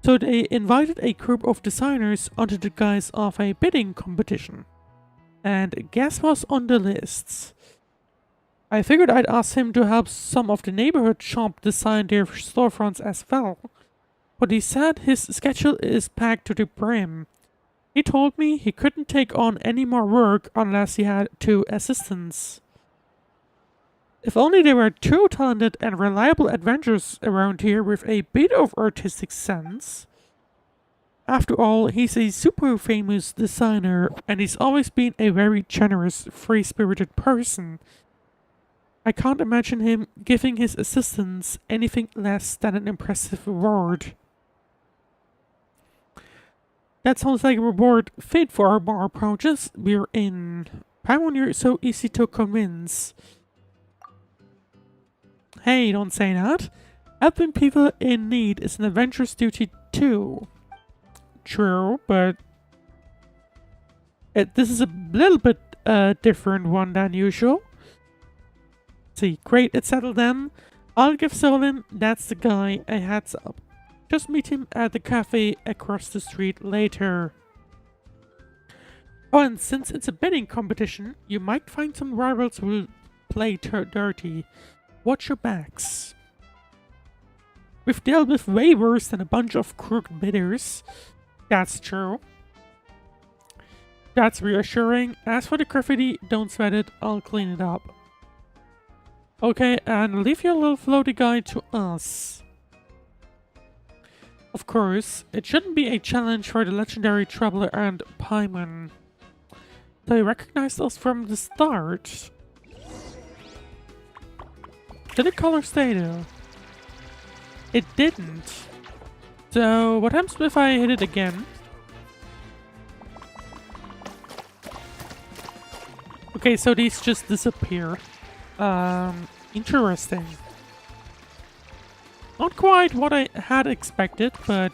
So they invited a group of designers under the guise of a bidding competition. And guess what's on the lists? I figured I'd ask him to help some of the neighborhood shop design their storefronts as well. But he said his schedule is packed to the brim. He told me he couldn't take on any more work unless he had 2 assistants. If only there were 2 talented and reliable adventurers around here with a bit of artistic sense. After all, he's a super famous designer and he's always been a very generous, free-spirited person. I can't imagine him giving his assistants anything less than an impressive reward. That sounds like a reward fit for our bar approaches. We're in. Paimon, you're so easy to convince. Hey, don't say that. Helping people in need is an adventurous duty too. True, but this is a little bit different one than usual. See, great, it's settled then. I'll give Solin, that's the guy, a heads up. Just meet him at the cafe across the street later. Oh, and since it's a bidding competition, you might find some rivals who will play dirty. Watch your backs. We've dealt with way worse than a bunch of crooked bidders. That's true. That's reassuring. As for the graffiti, don't sweat it, I'll clean it up. Okay, and leave your little floaty guy to us. Of course, it shouldn't be a challenge for the legendary Traveler and Paimon. They recognized us from the start. Did the color stay though? It didn't. So, what happens if I hit it again? Okay, so these just disappear. Interesting. Not quite what I had expected, but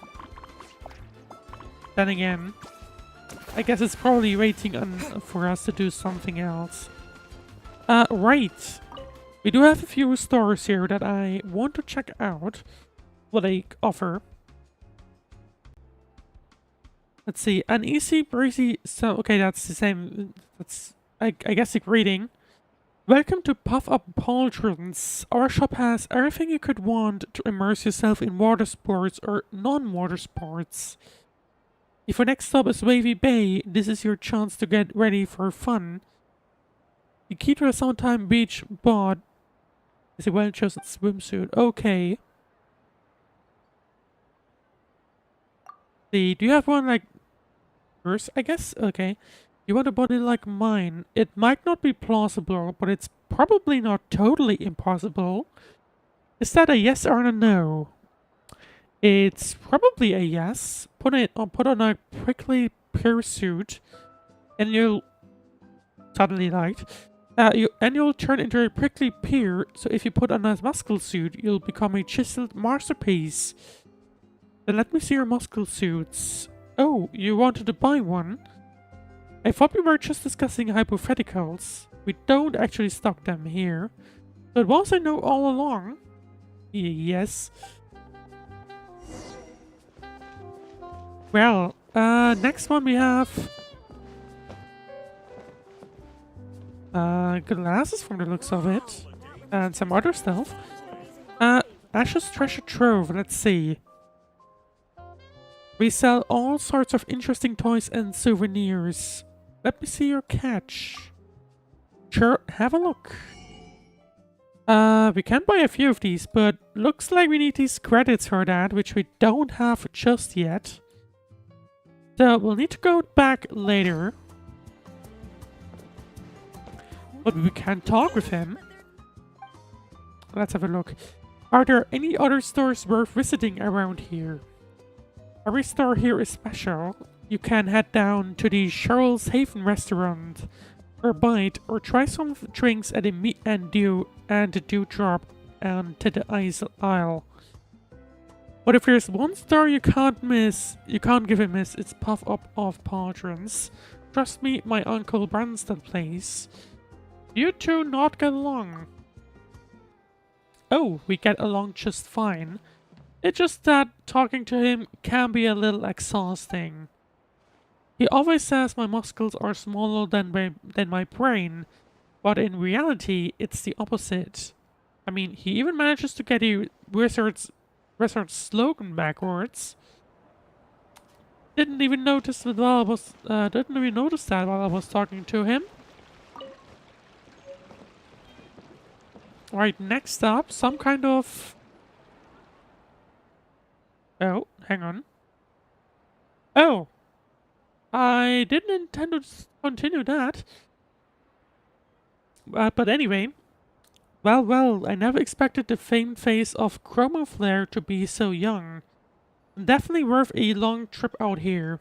then again, I guess it's probably waiting for us to do something else. Right. We do have a few stores here that I want to check out what they offer. Let's see, an easy breezy, so okay, that's the same, that's, I guess, a greeting. Welcome to Puff Up Pauldrons. Our shop has everything you could want to immerse yourself in water sports or non-water sports. If your next stop is Wavey Bay, this is your chance to get ready for fun. The key to a summertime beach bod is a well-chosen swimsuit. Okay. Do you have one like yours, I guess? Okay. You want a body like mine. It might not be plausible, but it's probably not totally impossible. Is that a yes or a no? It's probably a yes. Put on a prickly pear suit, and you'll suddenly you'll turn into a prickly pear. So if you put on a muscle suit, you'll become a chiseled masterpiece. Then let me see your muscle suits. Oh, you wanted to buy one? I thought we were just discussing hypotheticals. We don't actually stock them here. So it was a no all along. Yes. Well, next one we have glasses from the looks of it. And some other stuff. Ash's treasure trove, let's see. We sell all sorts of interesting toys and souvenirs. Let me see your catch. Sure, have a look. We can buy a few of these, but looks like we need these credits for that, which we don't have just yet. So we'll need to go back later. But we can talk with him. Let's have a look. Are there any other stores worth visiting around here? Every store here is special. You can head down to the Cheryl's Haven restaurant, or bite, or try some drinks at the Meat and Dew and the Dewdrop and to the Ice Isle. But if there's one store you can't give a miss, it's Puff Up of Patrons. Trust me, my uncle runs that place. You two not get along. Oh, we get along just fine. It's just that talking to him can be a little exhausting. He always says my muscles are smaller than my brain, but in reality, it's the opposite. I mean, he even manages to get a wizard's slogan backwards. Didn't even notice that while I was talking to him. Right, next up, some kind of. Oh, hang on. Oh! I didn't intend to continue that. But anyway. Well, I never expected the famed face of Chroma Flare to be so young. Definitely worth a long trip out here.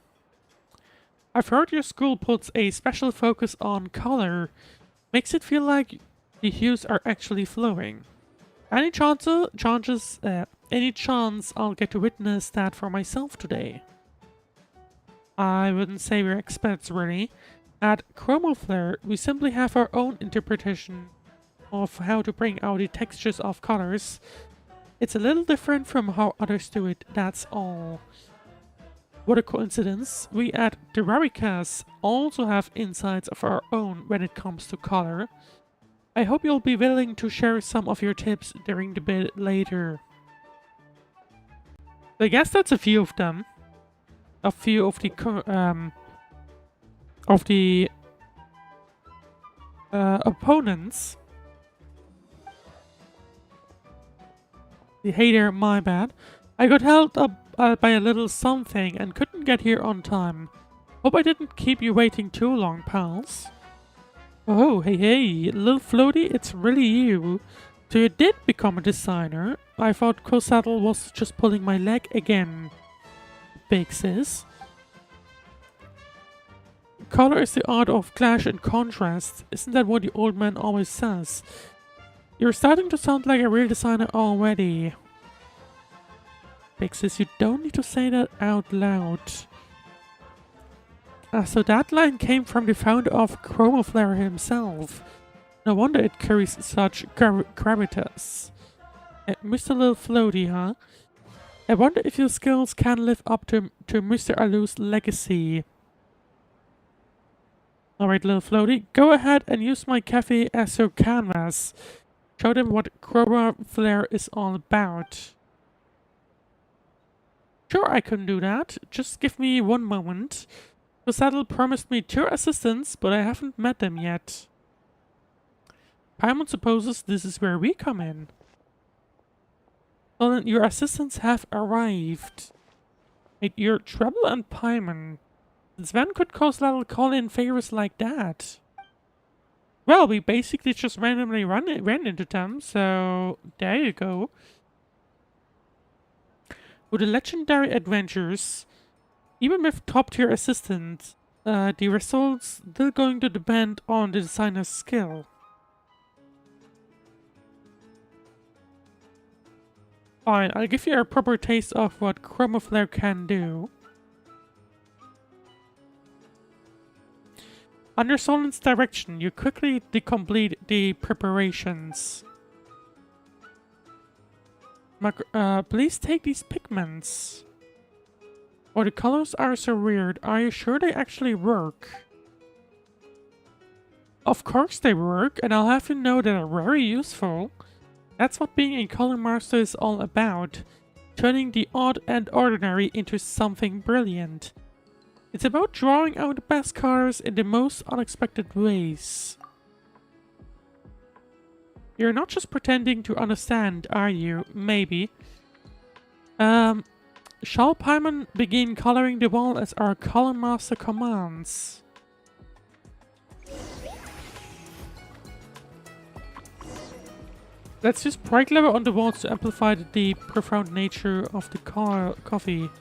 I've heard your school puts a special focus on color. Makes it feel like the hues are actually flowing. Any chance I'll get to witness that for myself today? I wouldn't say we're experts really. At Chroma Flare, we simply have our own interpretation of how to bring out the textures of colors. It's a little different from how others do it, that's all. What a coincidence. We at Deraricas also have insights of our own when it comes to color. I hope you'll be willing to share some of your tips during the bit later. I guess that's a few of them. A few of the opponents. Hey there, my bad. I got held up by a little something and couldn't get here on time. Hope I didn't keep you waiting too long, pals. Oh, hey, little floaty, it's really you. So you did become a designer. I thought Cosaddle was just pulling my leg again. Big sis. Color is the art of clash and contrast. Isn't that what the old man always says? You're starting to sound like a real designer already. Big sis, you don't need to say that out loud. So that line came from the founder of Chroma Flare himself. No wonder it carries such gravitas. Mr. Little Floaty, huh? I wonder if your skills can live up to Mr. Alu's legacy. Alright, Little Floaty, go ahead and use my cafe as your canvas. Show them what Chroma Flare is all about. Sure, I can do that. Just give me one moment. The saddle promised me 2 assistants, but I haven't met them yet. Paimon supposes this is where we come in. Well, then your assistants have arrived. Wait, you're Treble and Paimon. Sven could cause little call-in favors like that. Well, we basically just randomly ran into them, so there you go. With the legendary adventures, even with top-tier assistants, the results still going to depend on the designer's skill. Fine, I'll give you a proper taste of what Chromoflare can do. Under Solon's direction, you quickly complete the preparations. Please take these pigments. Oh, the colors are so weird. Are you sure they actually work? Of course they work, and I'll have you know they're very useful. That's what being a color master is all about. Turning the odd and ordinary into something brilliant. It's about drawing out the best colors in the most unexpected ways. You're not just pretending to understand, are you? Maybe. Shall Paimon begin coloring the wall as our color master commands? Let's use bright level on the walls to amplify the profound nature of the coffee.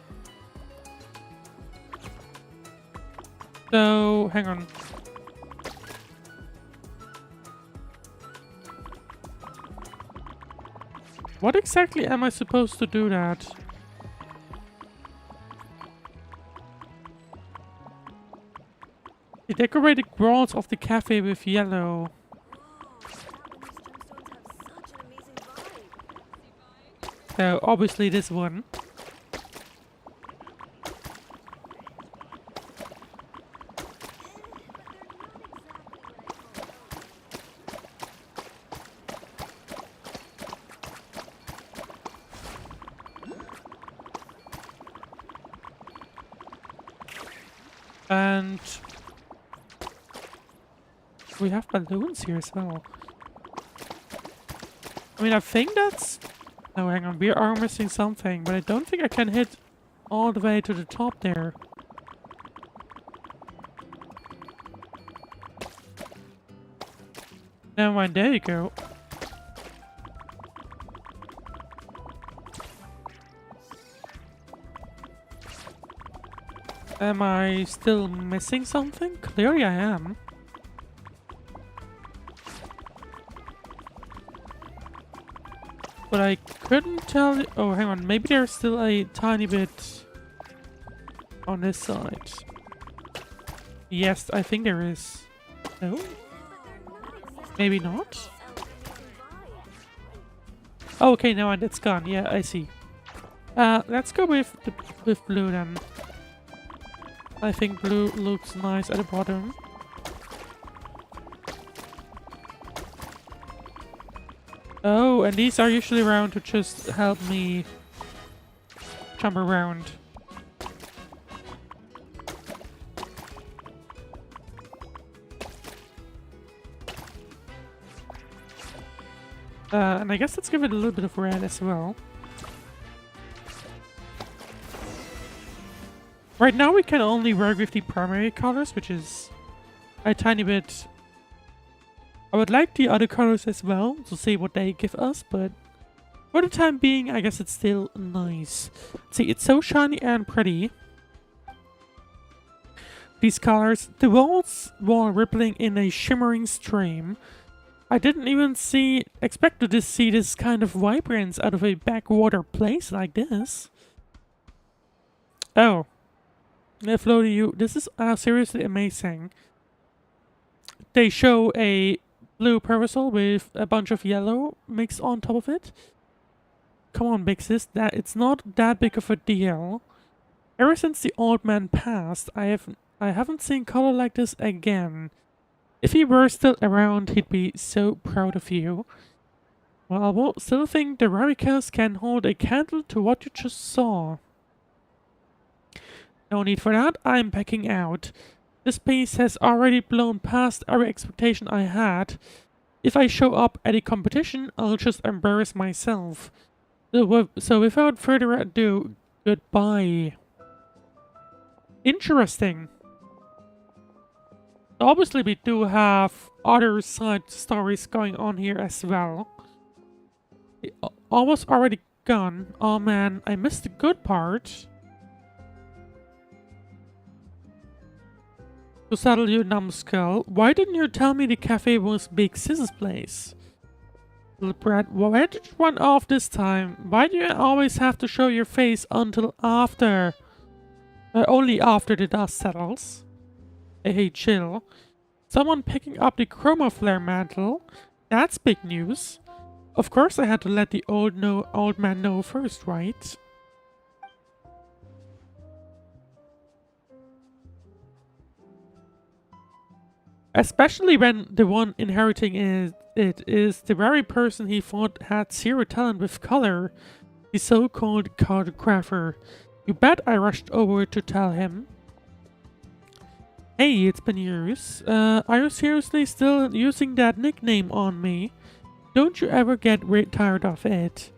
So, hang on. What exactly am I supposed to do that? The decorated walls of the cafe with yellow. So, obviously this one. And we have balloons here as well. I mean, I think that's... No, hang on, we are missing something, but I don't think I can hit all the way to the top there. Never mind, there you go. Am I still missing something? Clearly I am. But I couldn't tell... Oh, hang on. Maybe there's still a tiny bit on this side. Yes, I think there is. No? Maybe not? Oh, okay, now it's gone. Yeah, I see. Let's go with blue then. I think blue looks nice at the bottom. Oh, and these are usually around to just help me jump around. And I guess let's give it a little bit of red as well. Right now we can only work with the primary colors, which is a tiny bit... I would like the other colors as well, to see what they give us, but for the time being, I guess it's still nice. See, it's so shiny and pretty. These colors, the walls were rippling in a shimmering stream. I didn't even expect to see this kind of vibrance out of a backwater place like this. Oh. Floaty, you. This is seriously amazing. They show a blue parasol with a bunch of yellow mixed on top of it. Come on, Big Sis, it's not that big of a deal. Ever since the old man passed, I haven't seen color like this again. If he were still around, he'd be so proud of you. Well, I will still think the Raricas can hold a candle to what you just saw. No need for that, I'm packing out. This piece has already blown past every expectation I had. If I show up at a competition, I'll just embarrass myself. So without further ado, goodbye. Interesting. Obviously we do have other side stories going on here as well. Almost already gone. Oh man, I missed the good part. To settle you, numbskull, why didn't you tell me the cafe was Big Sis's place? Little brat, where did you run off this time? Why do you always have to show your face until after? Only after the dust settles. Hey, chill. Someone picking up the chroma flare mantle? That's big news. Of course I had to let the old man know first, right? Especially when the one inheriting it is the very person he thought had zero talent with color, the so-called cartographer. You bet I rushed over to tell him. Hey, it's been years. Are you seriously still using that nickname on me? Don't you ever get tired of it?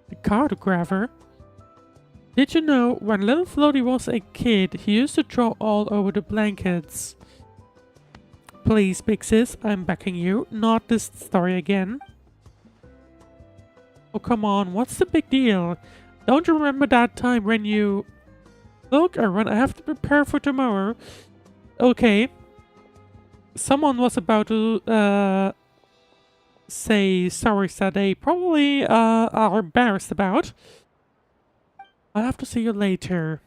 The cartographer? Did you know when little Floaty was a kid, he used to draw all over the blankets? Please, Big Sis, I'm backing you. Not this story again. Oh, come on, what's the big deal? Don't you remember that time when you... Look, everyone, I have to prepare for tomorrow. Okay. Someone was about to, say sorry that they probably, are embarrassed about. I'll have to see you later.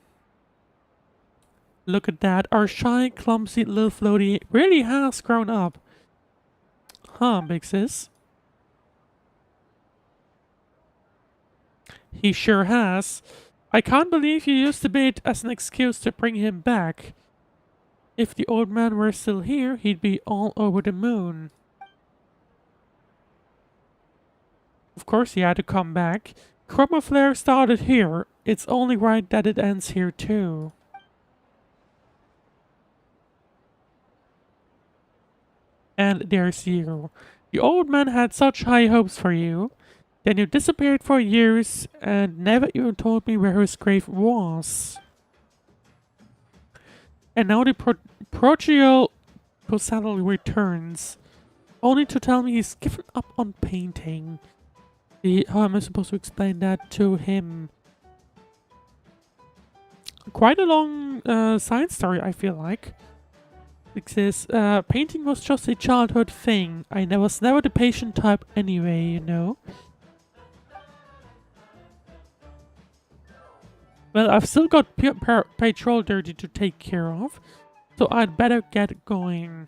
Look at that, our shy, clumsy little Floaty really has grown up. Huh, Big Sis? He sure has. I can't believe you used the bait as an excuse to bring him back. If the old man were still here, he'd be all over the moon. Of course he had to come back. Chroma Flare started here. It's only right that it ends here too. And there's you. The old man had such high hopes for you. Then you disappeared for years and never even told me where his grave was. And now the prodigal Posaddle returns, only to tell me he's given up on painting. How am I supposed to explain that to him? Quite a long side story, I feel like. Because painting was just a childhood thing. I was never the patient type anyway, you know. Well, I've still got patrol duty to take care of, so I'd better get going.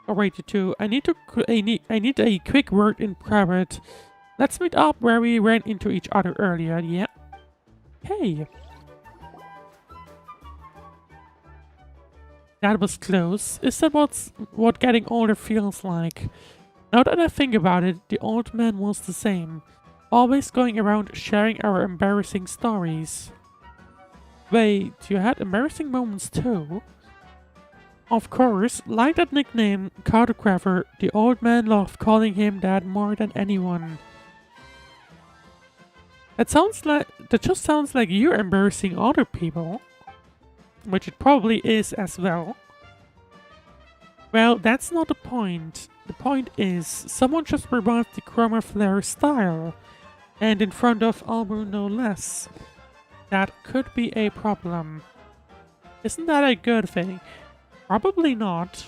Alrighty, too. I need a quick word in private. Let's meet up where we ran into each other earlier. Yeah. Hey. That was close. Is that what getting older feels like? Now that I think about it, the old man was the same. Always going around sharing our embarrassing stories. Wait, you had embarrassing moments too? Of course, like that nickname, Cartographer, the old man loved calling him that more than anyone. That just sounds like you're embarrassing other people. Which it probably is as well. Well, that's not the point. The point is, someone just revived the Chroma Flare style. And in front of Albu no less. That could be a problem. Isn't that a good thing? Probably not.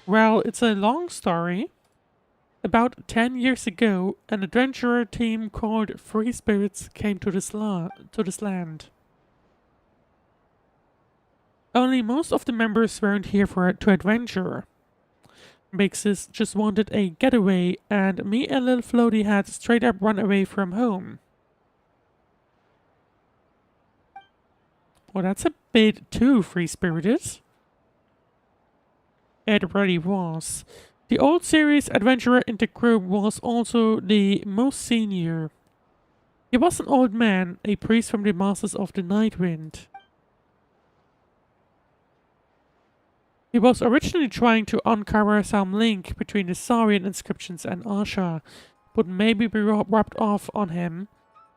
Well, it's a long story. About 10 years ago, an adventurer team called Free Spirits came to this land. Only most of the members weren't here to adventure. Big Sis just wanted a getaway, and me and Lil Floaty had straight up run away from home. Well, that's a bit too free-spirited. It really was. The old series adventurer in the group was also the most senior. He was an old man, a priest from the Masters of the Night Wind. He was originally trying to uncover some link between the Saurian inscriptions and Asha, but maybe we rubbed off on him.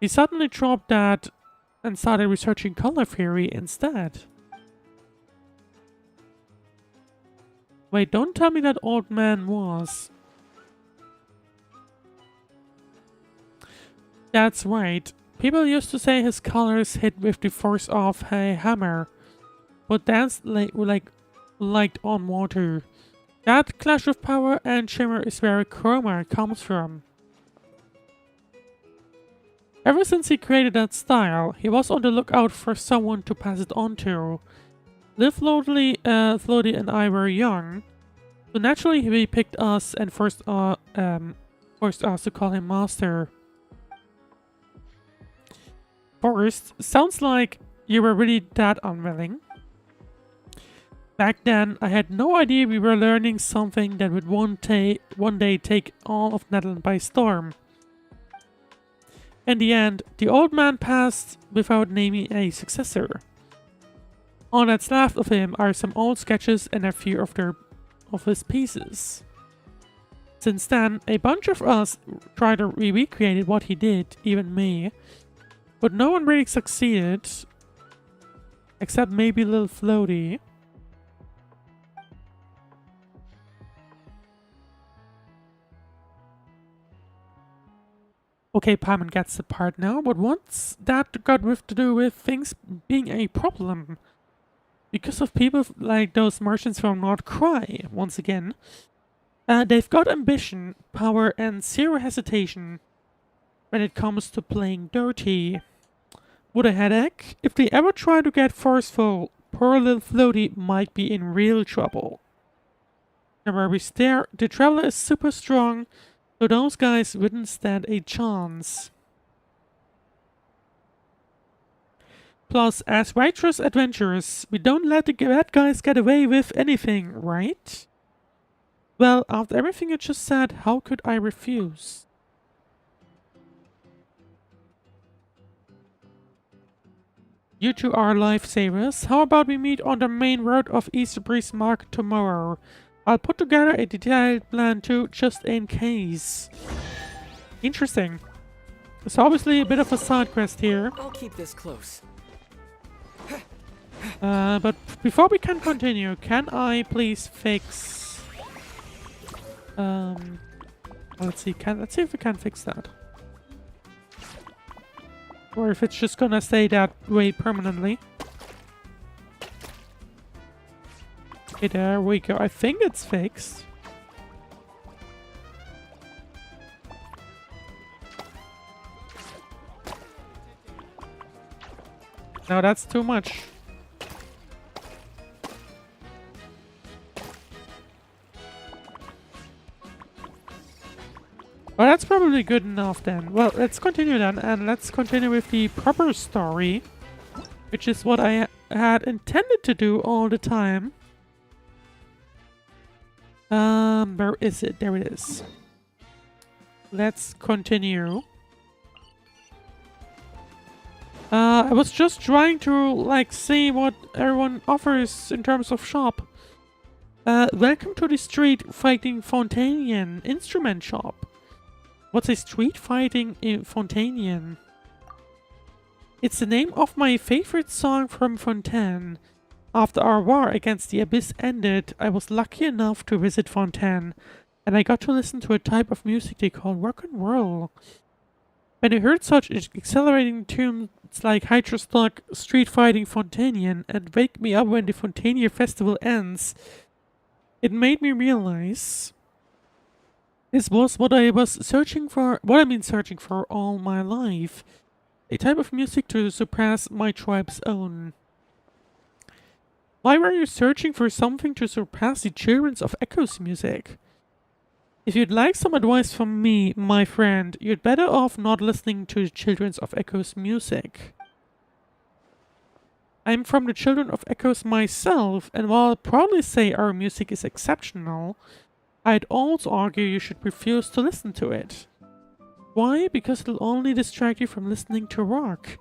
He suddenly dropped that and started researching color theory instead. Wait, don't tell me that old man was. That's right. People used to say his colors hit with the force of a hammer, but that's like light on water. That clash of power and shimmer is where chroma comes from. Ever since he created that style, he was on the lookout for someone to pass it on to. Liv, Floaty and I were young, so naturally he picked us and forced us to call him Master. Forced? Sounds like you were really that unwilling. Back then, I had no idea we were learning something that would one day take all of Natlan by storm. In the end, the old man passed without naming a successor. All that's left of him are some old sketches and a few of his pieces. Since then, a bunch of us tried to recreate what he did, even me, but no one really succeeded, except maybe Lil Floaty. Okay, Paimon gets the part now, but what's that got to do with things being a problem? Because of people like those merchants from North Cry, once again. They've got ambition, power, and zero hesitation when it comes to playing dirty. Would a headache? If they ever try to get forceful, poor little Floaty might be in real trouble. And where we stare, the Traveler is super strong, so those guys wouldn't stand a chance. Plus, as righteous adventurers, we don't let the bad guys get away with anything, right? Well, after everything you just said, how could I refuse? You two are lifesavers. How about we meet on the main road of East Breeze Market tomorrow? I'll put together a detailed plan too, just in case. Interesting. It's obviously a bit of a side quest here. I'll keep this close. But before we can continue, can I please fix... let's see if we can fix that. Or if it's just gonna stay that way permanently. Okay, there we go. I think it's fixed. No, that's too much. Well, that's probably good enough then. Well, let's continue then, and let's continue with the proper story, which is what I had intended to do all the time. Where is it? There it is. Let's continue. I was just trying to, like, see what everyone offers in terms of shop. Welcome to the Street Fighting Fontanian Instrument Shop. What's a Street Fighting Fontanian? It's the name of my favorite song from Fontaine. After our war against the Abyss ended, I was lucky enough to visit Fontaine, and I got to listen to a type of music they call rock and roll. When I heard such exhilarating tunes like Hydrostock, Street Fighting Fontanian, and Wake Me Up When the Fontania Festival Ends, it made me realize this was what I was searching for, what I've been searching for all my life. A type of music to surpass my tribe's own. Why were you searching for something to surpass the Children's of Echo's music? If you'd like some advice from me, my friend, you'd better off not listening to the Children's of Echo's music. I'm from the Children of Echoes myself, and while I'll probably say our music is exceptional, I'd also argue you should refuse to listen to it. Why? Because it'll only distract you from listening to rock.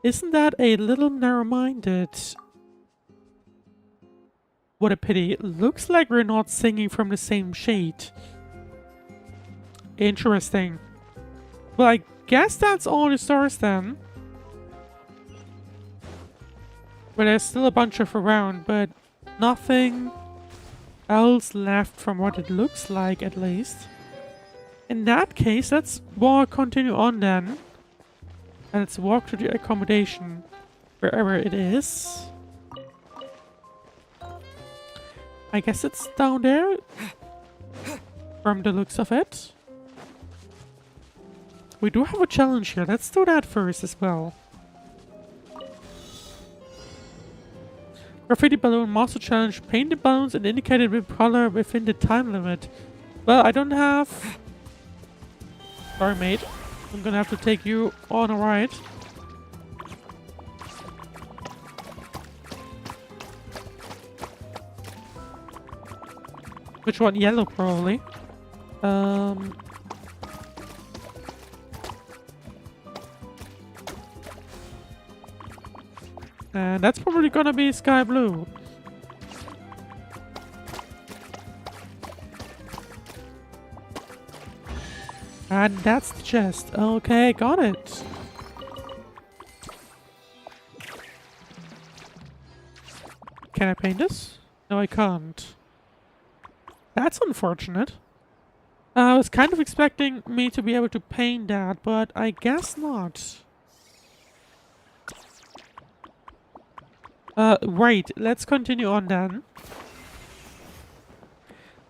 Isn't that a little narrow-minded? What a pity. It looks like we're not singing from the same shade. Interesting. Well, I guess that's all the stars then. But there's still a bunch of around, but nothing else left from what it looks like, at least. In that case, let's continue on then. And let's walk to the accommodation, wherever it is. I guess it's down there, from the looks of it. We do have a challenge here. Let's do that first as well. Graffiti balloon master challenge. Paint the balloons and indicate it with color within the time limit. Well, I don't have... Sorry, mate. I'm gonna have to take you on a ride. Which one? Yellow, probably. And that's probably gonna be sky blue. And that's the chest. Okay, got it. Can I paint this? No, I can't. That's unfortunate. I was kind of expecting me to be able to paint that, but I guess not. Right, let's continue on then.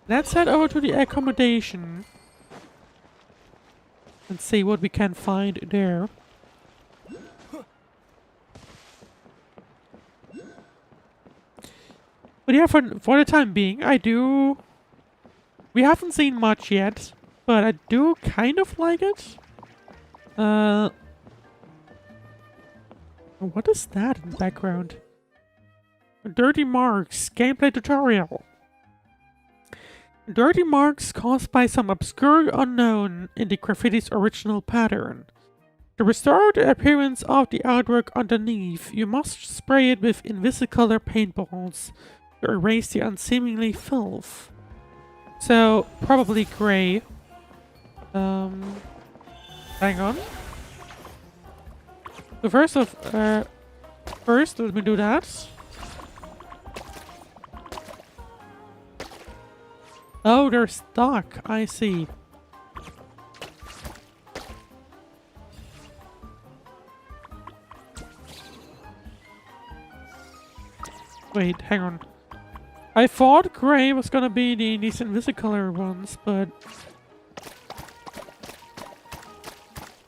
Let's head over to the accommodation and see what we can find there. But yeah, for the time being, we haven't seen much yet, but I do kind of like it. What is that in the background? Dirty marks, gameplay tutorial. Dirty marks caused by some obscure unknown in the graffiti's original pattern. To restore the appearance of the artwork underneath, you must spray it with Invisicolor paintballs to erase the unseemly filth. So, probably grey. Hang on. So first, let me do that. Oh, they're stuck. I see. Wait, hang on. I thought grey was gonna be these Invisicolor ones, but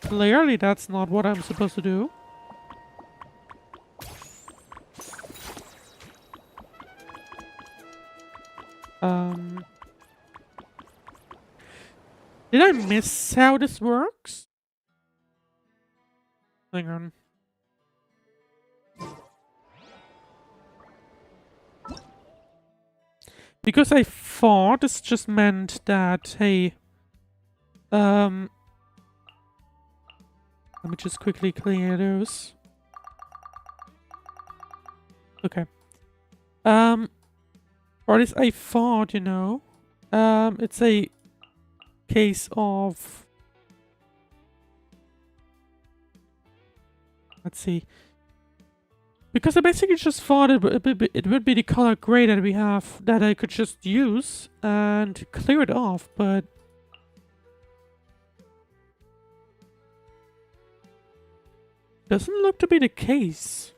clearly that's not what I'm supposed to do. Did I miss how this works? Hang on. Because I thought this just meant that, hey, let me just quickly clear those. Okay. Or at least I thought, you know, it's a case of, let's see, because I basically just thought it would be the color gray that we have, that I could just use and clear it off, but doesn't look to be the case.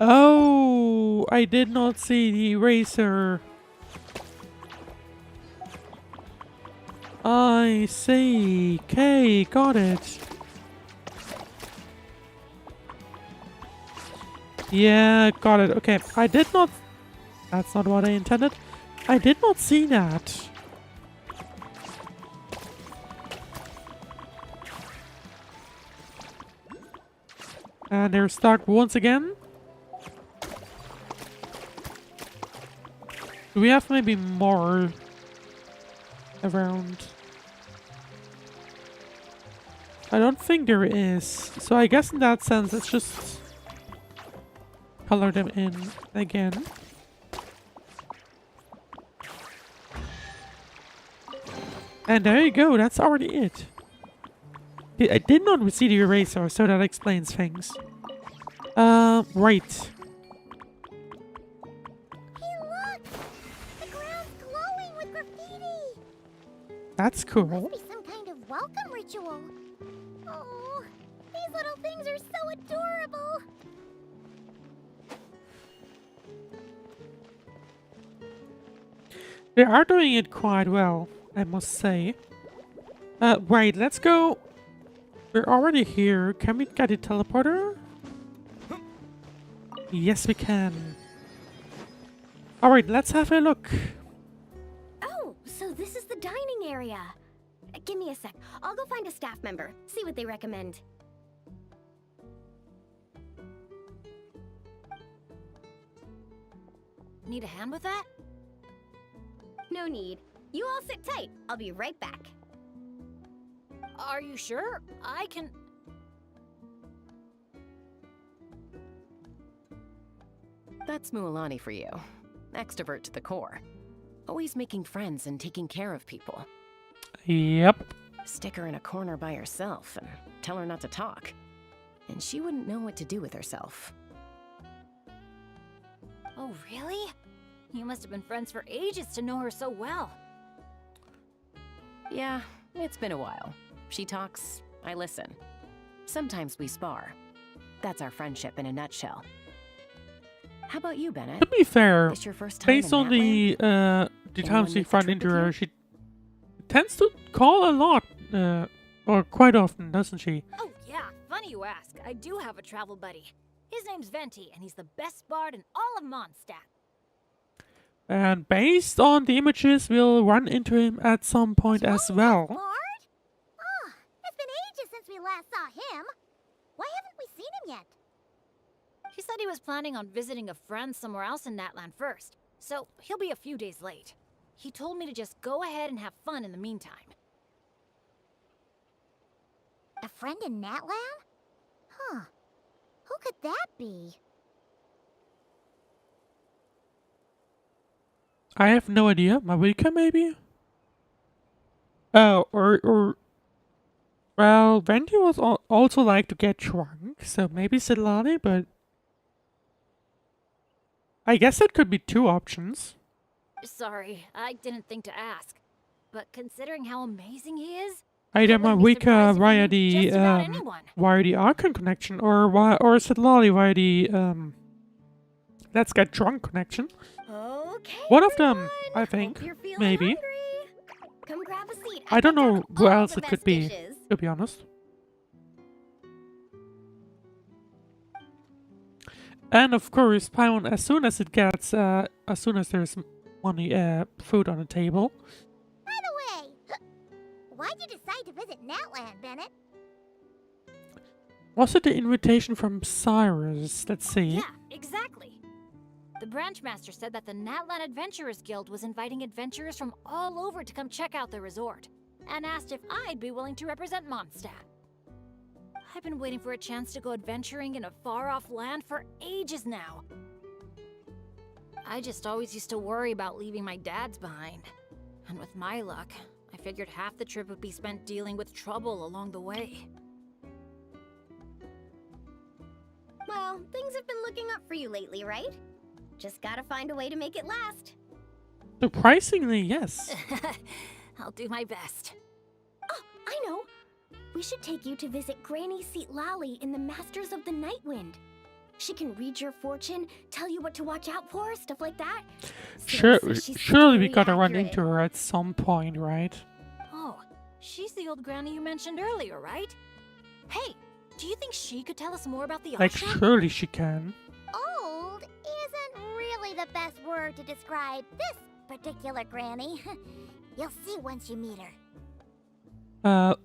Oh, I did not see the eraser. I see. Okay, got it. Yeah, got it. Okay, I did not... That's not what I intended. I did not see that. And they're stuck once again. Do we have maybe more around? I don't think there is. So I guess in that sense, let's just color them in again. And there you go, that's already it. I did not see the eraser, so that explains things. Right. Hey, look! The ground's glowing with graffiti! That's cool. Must be some kind of welcome ritual. Oh, these little things are so adorable! They are doing it quite well, I must say. Right, let's go. We're already here. Can we get a teleporter? Yes, we can. Alright, let's have a look. Oh, so this is the dining area. Give me a sec. I'll go find a staff member, see what they recommend. Need a hand with that? No need. You all sit tight. I'll be right back. Are you sure? I can... That's Mualani for you. Extrovert to the core. Always making friends and taking care of people. Yep. Stick her in a corner by herself and tell her not to talk. And she wouldn't know what to do with herself. Oh, really? You must have been friends for ages to know her so well. Yeah, it's been a while. She talks, I listen. Sometimes we spar. That's our friendship in a nutshell. How about you, Bennett? To be fair, This your first time based in on Natlan? the Anyone times we make the run trip into with her, you? she tends to call a lot, or quite often, doesn't she? Oh, yeah. Funny you ask. I do have a travel buddy. His name's Venti, and he's the best bard in all of Mondstadt. And based on the images, we'll run into him at some point as well. Bard? Ah, it's been ages since we last saw him. Why haven't we seen him yet? He said he was planning on visiting a friend somewhere else in Natlan first, so he'll be a few days late. He told me to just go ahead and have fun in the meantime. A friend in Natlan? Huh. Who could that be? I have no idea. Marika, maybe? Oh, or... Well, Venti was also like to get drunk, so maybe Silani, but... I guess that could be two options. Sorry, I didn't think to ask. But considering how amazing he is, Either I wouldn't be Marika surprised if via he knew the, just about anyone. via the Archon connection, or Silani via the, Let's Get Drunk connection. Okay. One of them, everyone. I think. Hope you're feeling Maybe. hungry. Come grab a seat. I don't put know down who all else the it could best be, dishes. to be honest. And of course, Paimon, as soon as it gets, as soon as there's money, food on the table. By the way, why'd you decide to visit Natlan, Bennett? Was it the invitation from Cyrus? Let's see. Yeah, exactly. The branch master said that the Natlan Adventurers Guild was inviting adventurers from all over to come check out the resort, and asked if I'd be willing to represent Mondstadt. I've been waiting for a chance to go adventuring in a far-off land for ages now. I just always used to worry about leaving my dad's behind. And with my luck, I figured half the trip would be spent dealing with trouble along the way. Well, things have been looking up for you lately, right? Just gotta find a way to make it last. Surprisingly, yes. I'll do my best. Oh, I know. We should take you to visit Granny Seat Lally in the Masters of the Nightwind. She can read your fortune, tell you what to watch out for, stuff like that. Sure, Seriously, she's surely we very gotta run accurate. into her at some point, right? Oh, she's the old granny you mentioned earlier, right? Hey, do you think she could tell us more about the Like, ashram? surely she can. Old isn't really the best word to describe this particular granny. You'll see once you meet her.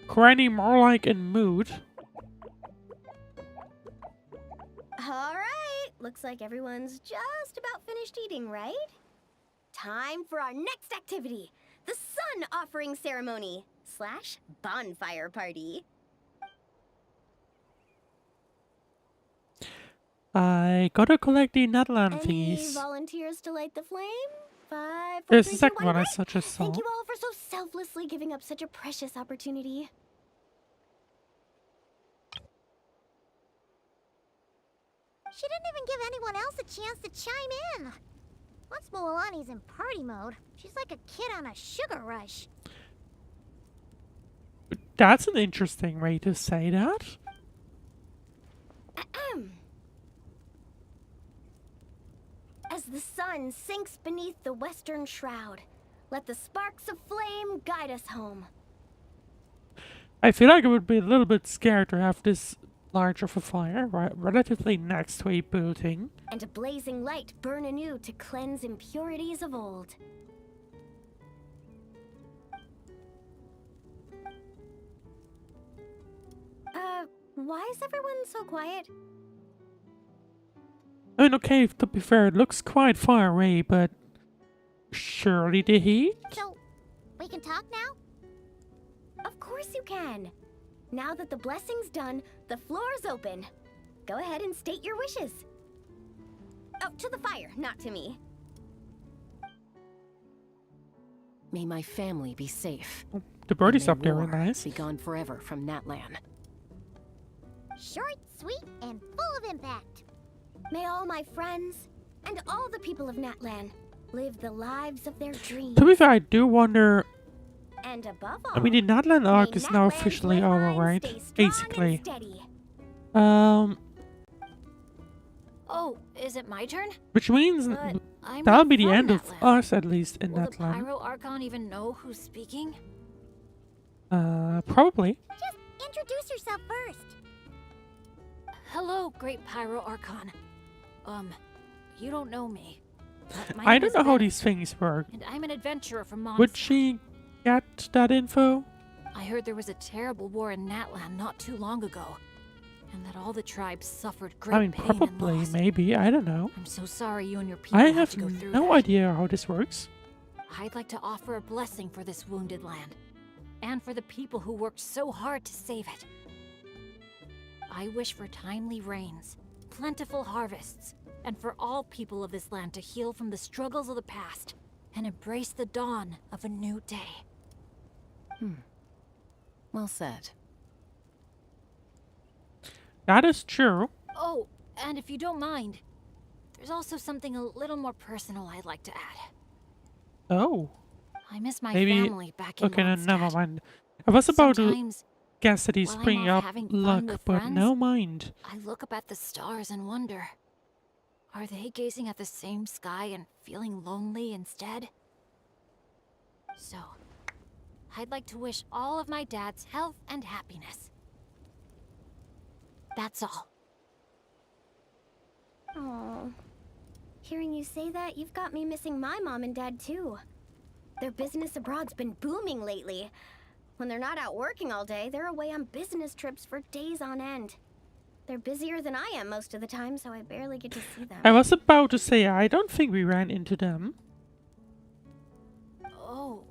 Granny more like in mood. All right. Looks like everyone's just about finished eating, right? Time for our next activity, the Sun Offering Ceremony / bonfire party. I gotta collect the Natlan Any thingies. volunteers to light the flame? 5, 4, There's 3, the 2, second 1, one I go! such a saw. Thank you all for so selflessly giving up such a precious opportunity. She didn't even give anyone else a chance to chime in. Once Mualani's in party mode, she's like a kid on a sugar rush. That's an interesting way to say that. As the sun sinks beneath the western shroud, let the sparks of flame guide us home. I feel like I would be a little bit scared to have this large of a fire relatively next to a building. And a blazing light burn anew to cleanse impurities of old. Why is everyone so quiet? I mean, okay, to be fair, it looks quite far away, but surely the heat? So, we can talk now? Of course you can. Now that the blessing's done, the floor's open. Go ahead and state your wishes. Oh, to the fire, not to me. May my family be safe. Oh, the birdies and up there may are war nice. be gone forever from Natlan. Short, sweet, and full of impact. May all my friends and all the people of Natlan live the lives of their dreams. To be fair, I do wonder. And above all, I mean, the Natlan arc may is now Natlan's officially bloodline over, right? stay strong Basically. and steady. Oh, is it my turn? Which means But I'm that'll not be the from end of Natlan. us, at least, in Will the Natlan. Pyro Archon even know who's speaking? Probably. Just introduce yourself first. Hello, Great Pyro Archon. You don't know me. but my I name don't is know how Bennett, these things work. And I'm an adventurer from Mondstadt. Would she get that info? I heard there was a terrible war in Natlan not too long ago, and that all the tribes suffered great I mean, pain probably, and loss. maybe. I don't know. I'm so sorry you and your people I had have to go through no that. idea how this works. I'd like to offer a blessing for this wounded land, and for the people who worked so hard to save it. I wish for timely rains, plentiful harvests, and for all people of this land to heal from the struggles of the past and embrace the dawn of a new day. Well said. That is true. Oh, and if you don't mind, there's also something a little more personal I'd like to add. Oh. I miss my Maybe. family back in Okay, no, never Mondstadt. mind. I was about to Sometimes guess that he's while I'm bringing off up having fun luck, with but friends, no mind. I look up at the stars and wonder, are they gazing at the same sky and feeling lonely instead? So, I'd like to wish all of my dad's health and happiness. That's all. Oh, hearing you say that, you've got me missing my mom and dad too. Their business abroad's been booming lately. When they're not out working all day, they're away on business trips for days on end. They're busier than I am most of the time, so I barely get to see them. I was about to say, I don't think we ran into them. Oh,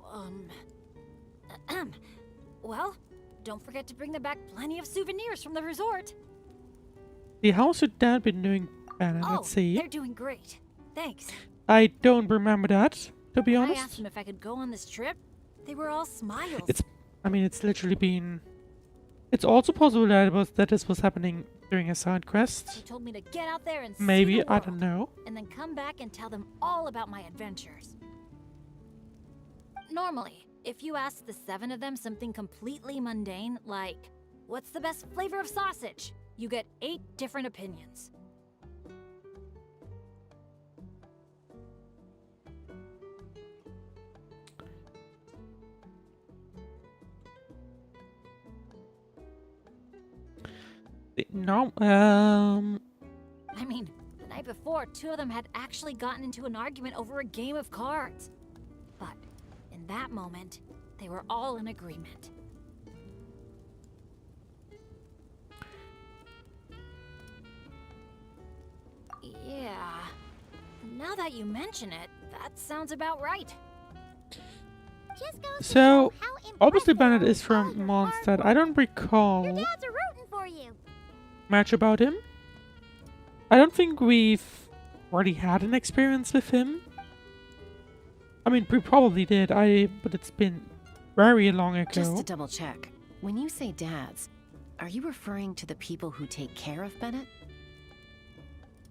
well, don't forget to bring them back plenty of souvenirs from the resort. How's your dad been doing, Bennett? Oh, Let's see. they're doing great. Thanks. I don't remember that, to be When I asked honest. them if I could go on this trip, they were all smiles. It's literally been... It's also possible that this was happening during a side They quest. told me to get out there and see Maybe, the I world, don't know. and then come back and tell them all about my adventures. Normally, if you ask the 7 of them something completely mundane, like, what's the best flavor of sausage? You get 8 different opinions. No, I mean, the night before, 2 of them had actually gotten into an argument over a game of cards. But in that moment, they were all in agreement. Yeah. Now that you mention it, That sounds about right. Just goes to So, show how obviously impressive Bennett is all from your Mondstadt. hard I don't work. recall Your dads are rooting for you. much about him. I don't think we've already had an experience with him. I mean, we probably did, but it's been very long ago. Just to double check, when you say dads, are you referring to the people who take care of Bennett?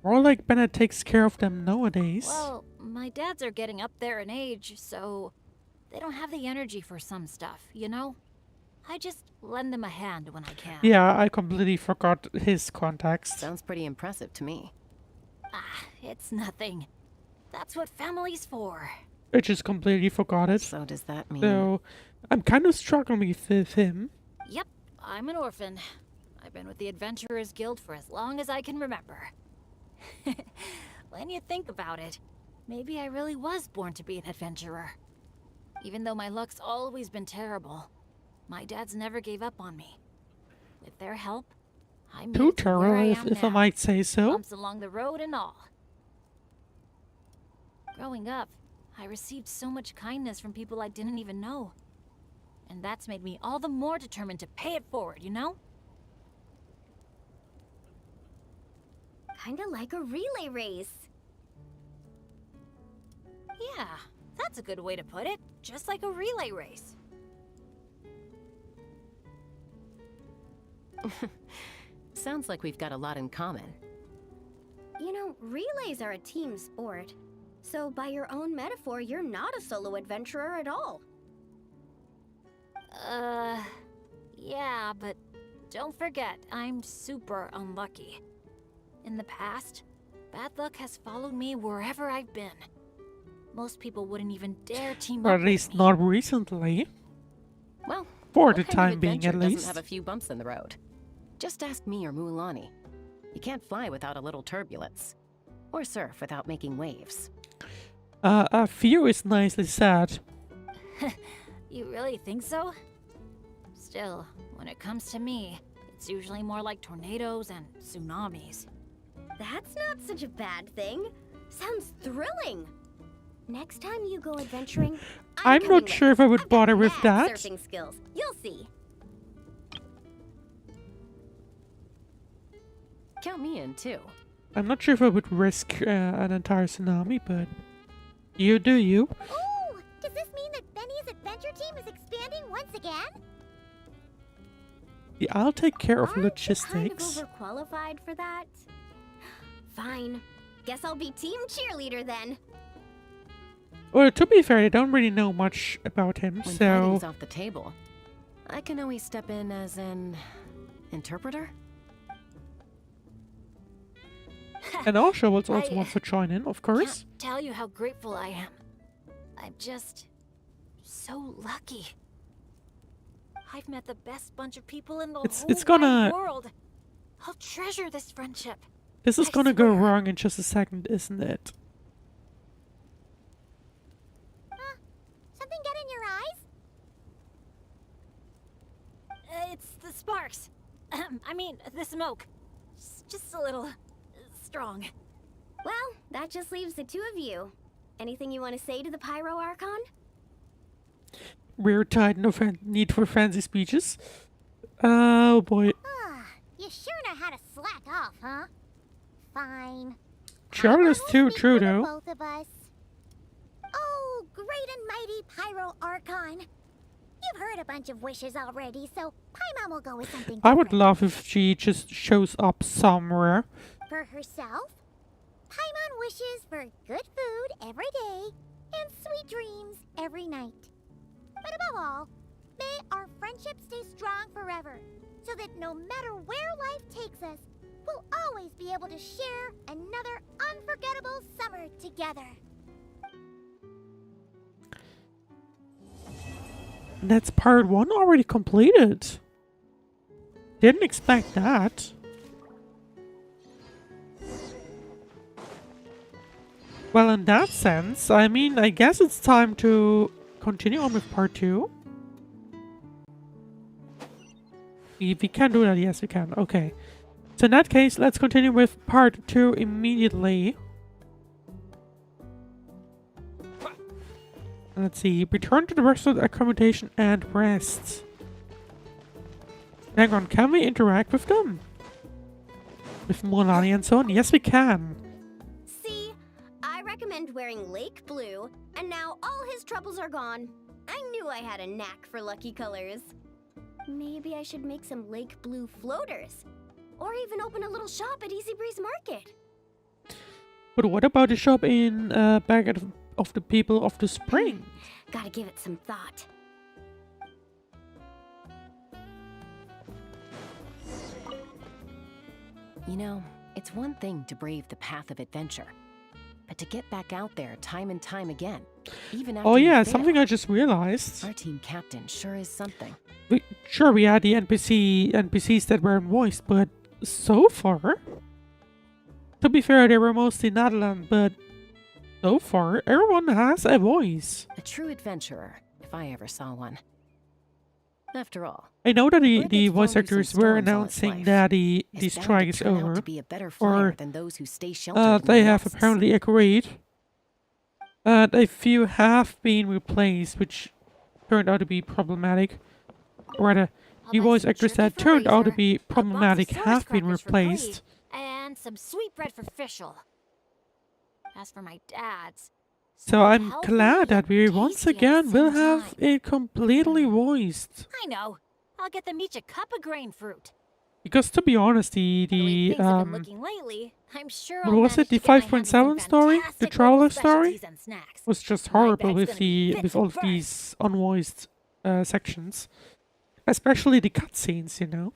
More like Bennett takes care of them nowadays. Well, my dads are getting up there in age, so they don't have the energy for some stuff, you know? I just lend them a hand when I can. Yeah, I completely forgot his context. Sounds pretty impressive to me. Ah, it's nothing. That's what family's for. I just completely forgot it. So does that mean... So, I'm kind of struggling with him. Yep, I'm an orphan. I've been with the Adventurers Guild for as long as I can remember. When you think about it, maybe I really was born to be an adventurer. Even though my luck's always been terrible, my dads never gave up on me. With their help, I made Too it to where I terrible, am if I now. might say so. Bumps along the road and all. Growing up, I received so much kindness from people I didn't even know. And that's made me all the more determined to pay it forward, you know? Kinda like a relay race. Yeah, that's a good way to put it. Just like a relay race. Sounds like we've got a lot in common. You know, relays are a team sport. So by your own metaphor, you're not a solo adventurer at all. Yeah, but don't forget, I'm super unlucky. In the past, bad luck has followed me wherever I've been. Most people wouldn't even dare team Or up at with least me. not recently. Well, For what the kind of time being, at adventure doesn't least. have a few bumps in the road? Just ask me or Mualani. You can't fly without a little turbulence. Or surf without making waves. Fear is nicely said. You really think so? Still, when it comes to me, it's usually more like tornadoes and tsunamis. That's not such a bad thing. Sounds thrilling. Next time you go adventuring, I'm coming not with. sure if I would I've got bother with mad that. Surfing skills. You'll see. Count me in, too. I'm not sure if I would risk an entire tsunami, but you do you. Ooh, does this mean that Benny's adventure team is expanding once again? Yeah, I'll take care of Aren't you logistics. kind of overqualified for that? Fine. Guess I'll be team cheerleader then. Well, to be fair, I don't really know much about him, When so... fighting's off the table, I can always step in as an... interpreter? And also also I- wants to join in, of course. Can't tell you how grateful I am. I'm just so lucky. I've met the best bunch of people in the It's whole gonna- wide world. I'll treasure this friendship. This is I gonna go swear. wrong in just a second, isn't it? Something get in your eyes? It's the sparks. I mean, the smoke. Just a little strong. Well, that just leaves the two of you. Anything you want to say to the Pyro Archon? We're tied, no need for fancy speeches. Oh boy. Ah, you sure know how to slack off, huh? Fine. Charles Paimon too, will speak true for the though. both of us. Oh, great and mighty Pyro Archon. You've heard a bunch of wishes already, so Paimon will go with something I would different. love if she just shows up somewhere. For herself, Paimon wishes for good food every day and sweet dreams every night. But above all, may our friendship stay strong forever, so that no matter where life takes us, we'll always be able to share another unforgettable summer together. That's part 1 already completed. Didn't expect that. Well, in that sense, I mean, I guess it's time to continue on with part 2. If we can do that, yes we can. Okay. So in that case, let's continue with part 2 immediately. Let's see. Return to the resort accommodation and rest. Hang on, can we interact with them? With Mualani and so on? Yes, we can. See, I recommend wearing lake blue, and now all his troubles are gone. I knew I had a knack for lucky colors. Maybe I should make some lake blue floaters. Or even open a little shop at Easy Breeze Market. But what about the shop in back of the people of the spring? Gotta give it some thought. You know, it's one thing to brave the path of adventure, but to get back out there time and time again, even after Oh you yeah, fail, something I just realized. our team captain sure is something. Sure, we had the NPCs that were voiced, but so far, to be fair, they were mostly Natlan, but so far, everyone has a voice. A true adventurer, if I ever saw one. After all, I know that Brett the gets voice thrown through actors some were storms all its announcing life. that the it's bound strike to is turn out over. to be a better flyer Or than those who stay sheltered in they the have nests. apparently agreed. A few have been replaced, which turned out to be problematic. Or rather, I'll the buy voice some actors jerky that for turned out to Razor, be a box of problematic Source have been crackers for replaced. Clee, and some sweet bread for Fischl. As for my dad's, So I'm healthy glad that yet we tasty once at the again will same have time. it completely voiced. I know. I'll get them each a cup of grain fruit. Because to be honest, The way the things have been looking lately, I'm sure what I'll was it, manage the to get my hands on some 5.7 story? The fantastic Traveler local story? specialties and snacks. was just My horrible bag's with gonna be fit with to all of burn. these unvoiced sections. Especially the cutscenes, you know.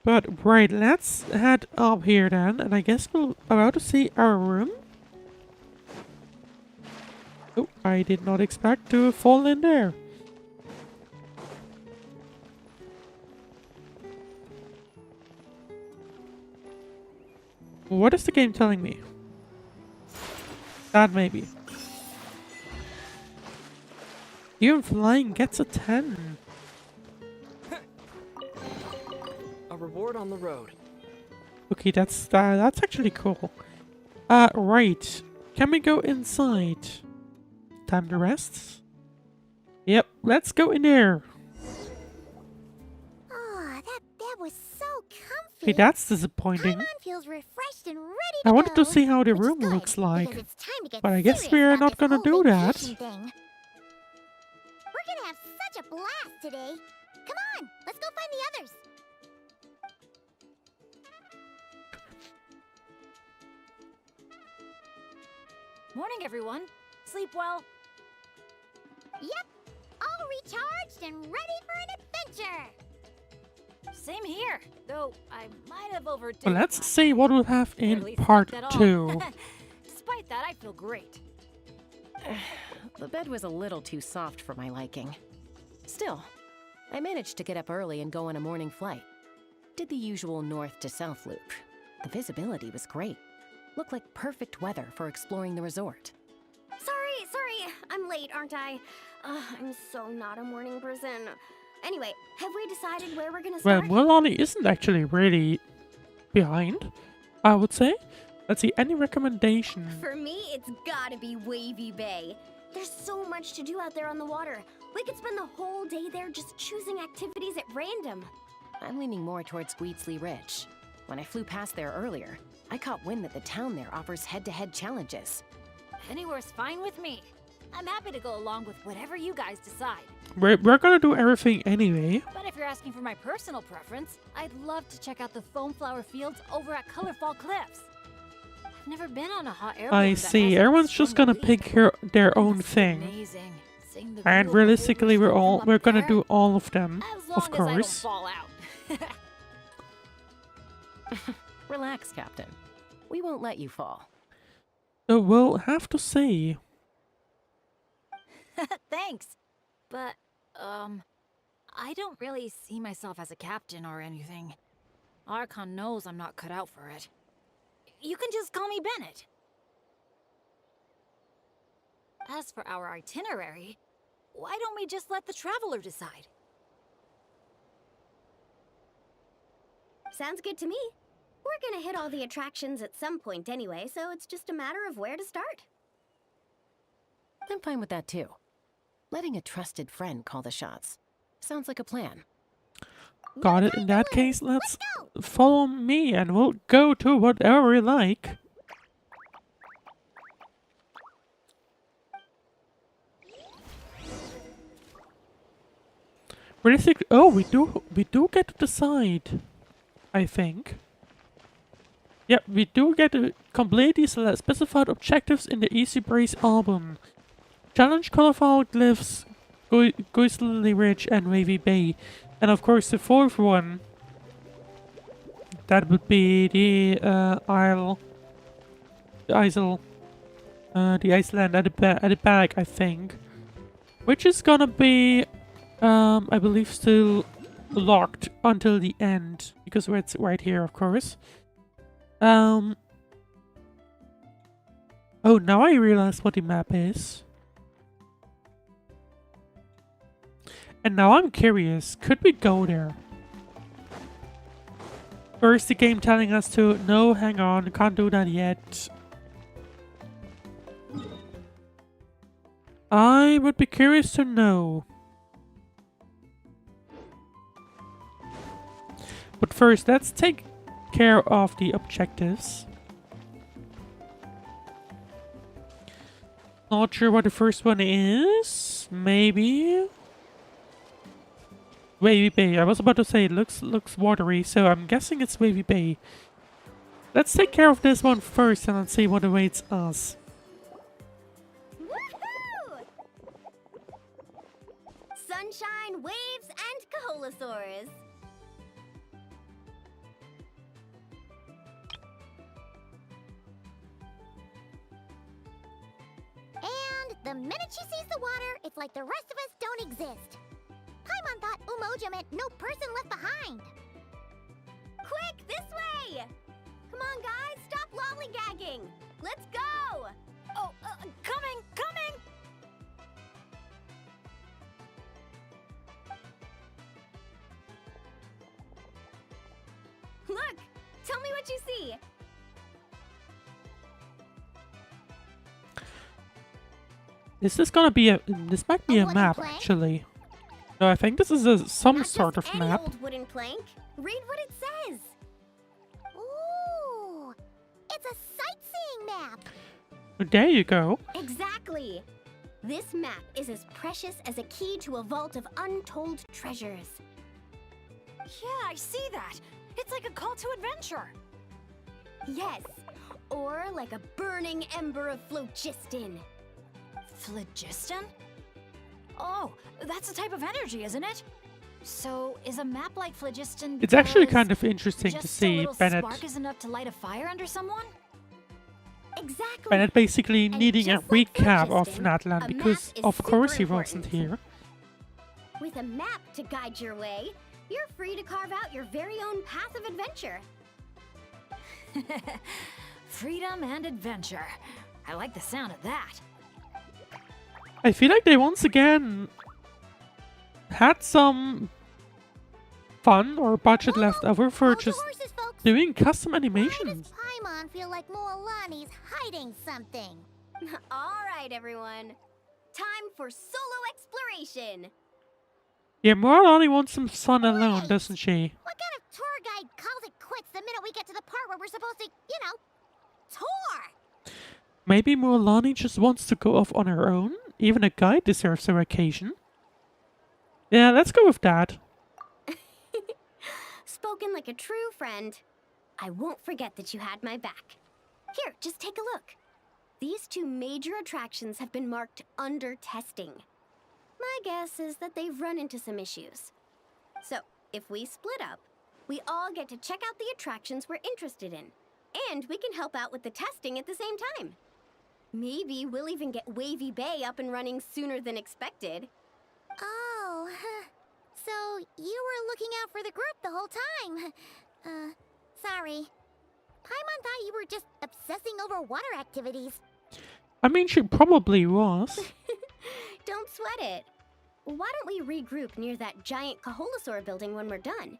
But right, let's head up here then, and I guess we're about to see our room. Oh, I did not expect to fall in there. What is the game telling me? That maybe. Even flying gets a 10. A reward on the road. Okay, that's actually cool. Right. Can we go inside? Time to rest? Yep, let's go in there. Oh, that bed was so comfy. Okay, that's disappointing. Paimon feels refreshed and ready I to wanted to go, see how the which is room good, looks like. because it's time to get But I guess serious we are about not this gonna whole do that. vacation thing. We're gonna have such a blast today. Come on, let's go find the others. Morning, everyone. Sleep well. Yep, all recharged and ready for an adventure. Same here, though I might have overdone. Well, let's see what we'll have Or at in least part slept at all. 2. Despite that, I feel great. The bed was a little too soft for my liking. Still, I managed to get up early and go on a morning flight. Did the usual north to south loop. The visibility was great. Looked like perfect weather for exploring the resort. Sorry, I'm late, aren't I? I'm so not a morning person. Anyway, have we decided where we're gonna Well, start? Mualani isn't actually really behind, I would say. Let's see, any recommendation? For me, it's gotta be Wavey Bay. There's so much to do out there on the water. We could spend the whole day there just choosing activities at random. I'm leaning more towards Gweedsley Ridge. When I flew past there earlier, I caught wind that the town there offers head-to-head challenges. Anywhere's fine with me. I'm happy to go along with whatever you guys decide. We're gonna do everything anyway. But if you're asking for my personal preference, I'd love to check out the foam flower fields over at Colorfall Cliffs. I've never been on a hot air balloon I that see. hasn't Everyone's just swum gonna a week. pick their own Must be thing. Amazing. Seeing the And beautiful realistically, rivers we're flow from we're up gonna there, do all of them, as long of as I don't course. fall out. Relax, Captain. We won't let you fall. So we'll have to see. Thanks. But, I don't really see myself as a captain or anything. Archon knows I'm not cut out for it. You can just call me Bennett. As for our itinerary, why don't we just let the traveler decide? Sounds good to me. We're gonna hit all the attractions at some point anyway, so it's just a matter of where to start. I'm fine with that too. Letting a trusted friend call the shots. Sounds like a plan. Got it. In that case, let's follow me and we'll go to whatever we like. Really think? Oh, we do get to decide. I think. Yep, we do get to complete these specified objectives in the Easy Breeze album. Challenge Colorful Glyphs, Goisley Ridge, and Wavey Bay. And of course the fourth one, that would be the the Iceland at the back, I think. Which is gonna be, I believe, still locked until the end, because it's right here, of course. Oh, now I realize what the map is. And now I'm curious, could we go there? Or is the game telling us to, no, hang on, can't do that yet. I would be curious to know. But first, let's take care of the objectives. Not sure what the first one is. Maybe Wavey Bay. I was about to say it looks watery, so I'm guessing it's Wavy Bay. Let's take care of this one first and then see what awaits us. Woohoo! Sunshine, waves, and Kaholasaurs. And the minute she sees the water, it's like the rest of us don't exist. Paimon thought Umoja meant no person left behind. Quick, this way! Come on, guys, stop lollygagging! Let's go! Oh, coming! Look! Tell me what you see! Is this gonna be a... This might be a wooden map, plank? actually. No, I think this is some Not sort just of any map. old wooden plank. Read what it says. Ooh, it's a sightseeing map. There you go. Exactly. This map is as precious as a key to a vault of untold treasures. Yeah, I see that. It's like a call to adventure. Yes, or like a burning ember of phlogiston. Phlogiston? Oh, that's a type of energy, isn't it? So, is a map like phlogiston? It's actually because kind of interesting to just a see little Bennett. spark is enough to light a fire under someone? Exactly. Bennett basically And needing a just like recap of phlogiston, Natlan a because map is of course he super wasn't important. here. With a map to guide your way, you're free to carve out your very own path of adventure. Freedom and adventure. I like the sound of that. I feel like they once again had some fun or budget left over for Hold your just horses, folks. doing custom Why animations. does Paimon feel like Mualani's hiding something? All right, everyone. Time for solo exploration. Yeah, Mualani wants some fun alone, Wait. doesn't she? What kind of tour guide calls it quits the minute we get to the part where we're supposed to, you know, tour? Maybe Mualani just wants to go off on her own? Even a guide deserves a vacation. Yeah, let's go with that. Spoken like a true friend. I won't forget that you had my back. Here, just take a look. These two major attractions have been marked under testing. My guess is that they've run into some issues. So, if we split up, we all get to check out the attractions we're interested in. And we can help out with the testing at the same time. Maybe we'll even get Wavy Bay up and running sooner than expected. Oh, so you were looking out for the group the whole time. Sorry. Paimon thought you were just obsessing over water activities. I mean, she probably was. Don't sweat it. Why don't we regroup near that giant Kaholasaur building when we're done?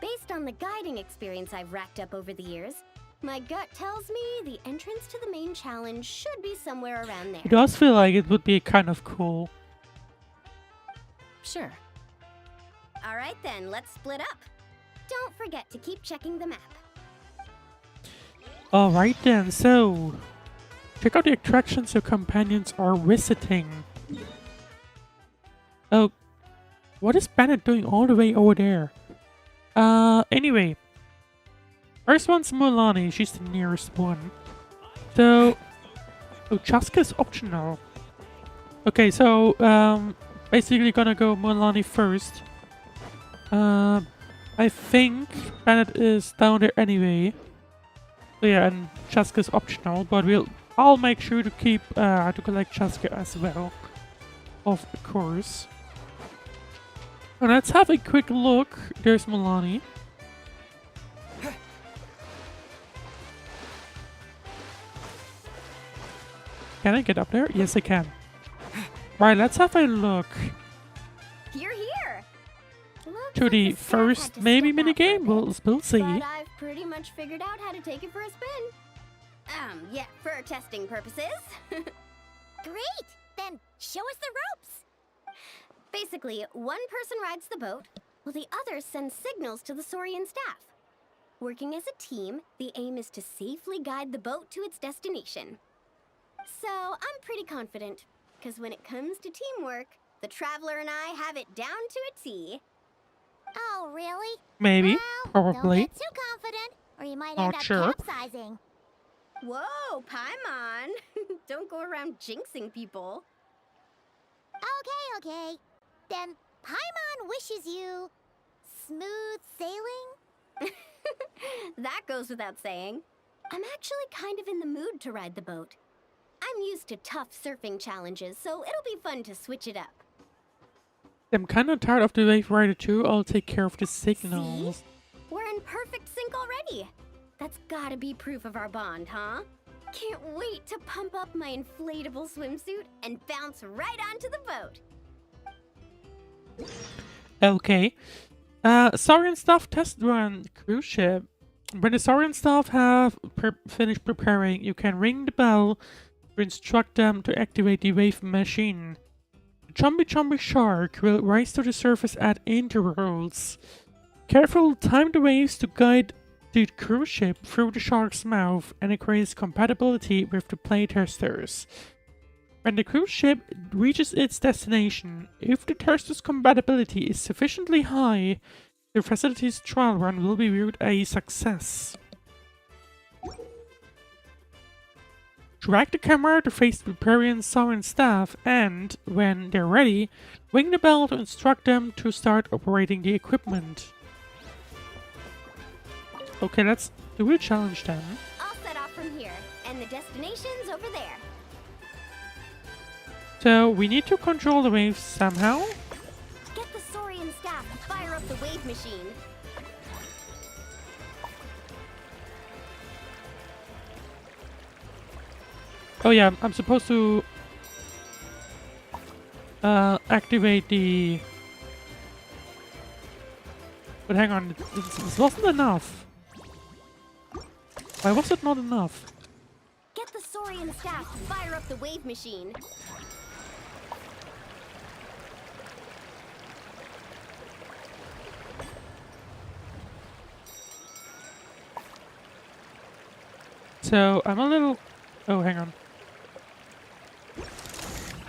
Based on the guiding experience I've racked up over the years, my gut tells me the entrance to the main challenge should be somewhere around there. It does feel like it would be kind of cool. Sure. All right then, let's split up. Don't forget to keep checking the map. Alright then, so check out the attractions your companions are visiting. Oh, what is Bennett doing all the way over there? Anyway. First one's Mualani, she's the nearest one. So, oh, Chasca is optional. Okay, so, basically gonna go Mualani first. I think Bennett is down there anyway. So yeah, and Chasca is optional, but I'll make sure to keep, to collect Chasca as well. Of course. And let's have a quick look. There's Mualani. Can I get up there? Yes, I can. Right, let's have a look You're here. Looks to like the staff first had to maybe step out minigame. for a bit, We'll see. But I've pretty much figured out how to take it for a spin. Yeah, for testing purposes. Great! Then show us the ropes! Basically, one person rides the boat, while the other sends signals to the Saurian staff. Working as a team, the aim is to safely guide the boat to its destination. So, I'm pretty confident, because when it comes to teamwork, the Traveler and I have it down to a T. Oh, really? Maybe. Well, Probably. don't get too confident, or you might Not end up sure. capsizing. Whoa, Paimon! Don't go around jinxing people. Okay. Then Paimon wishes you smooth sailing? That goes without saying. I'm actually kind of in the mood to ride the boat. I'm used to tough surfing challenges, so it'll be fun to switch it up. I'm kind of tired of the Wave Rider too. I'll take care of the signals. See? We're in perfect sync already. That's gotta be proof of our bond, huh? Can't wait to pump up my inflatable swimsuit and bounce right onto the boat. Okay. Saurian staff test run cruise ship. When the Saurian staff have finished preparing, you can ring the bell to instruct them to activate the wave machine. The Chumby shark will rise to the surface at intervals. Careful, time the waves to guide the cruise ship through the shark's mouth and increase compatibility with the playtesters. When the cruise ship reaches its destination, if the tester's compatibility is sufficiently high, the facility's trial run will be viewed a success. Drag the camera to face the Prairie Saurian staff and, when they're ready, ring the bell to instruct them to start operating the equipment. Okay, let's do a challenge then. I'll set off from here, and the destination's over there. So, we need to control the waves somehow. Get the Saurian staff to fire up the wave machine. Oh yeah, I'm supposed to activate the... But hang on, this wasn't enough. Why was it not enough? Get the Saurian staff to fire up the wave machine. So, I'm a little... Oh, hang on.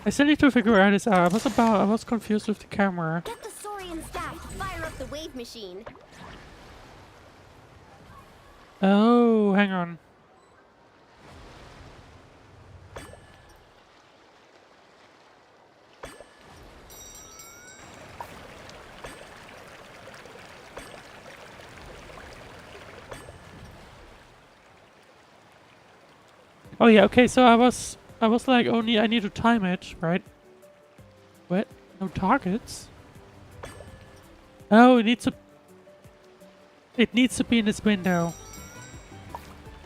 I still need to figure out this out. I was confused with the camera. Get the Saurian staff to fire up the wave machine. Oh, hang on. Oh yeah, okay, so I was like, only I need to time it, right? What? No targets? Oh, it needs to be in this window.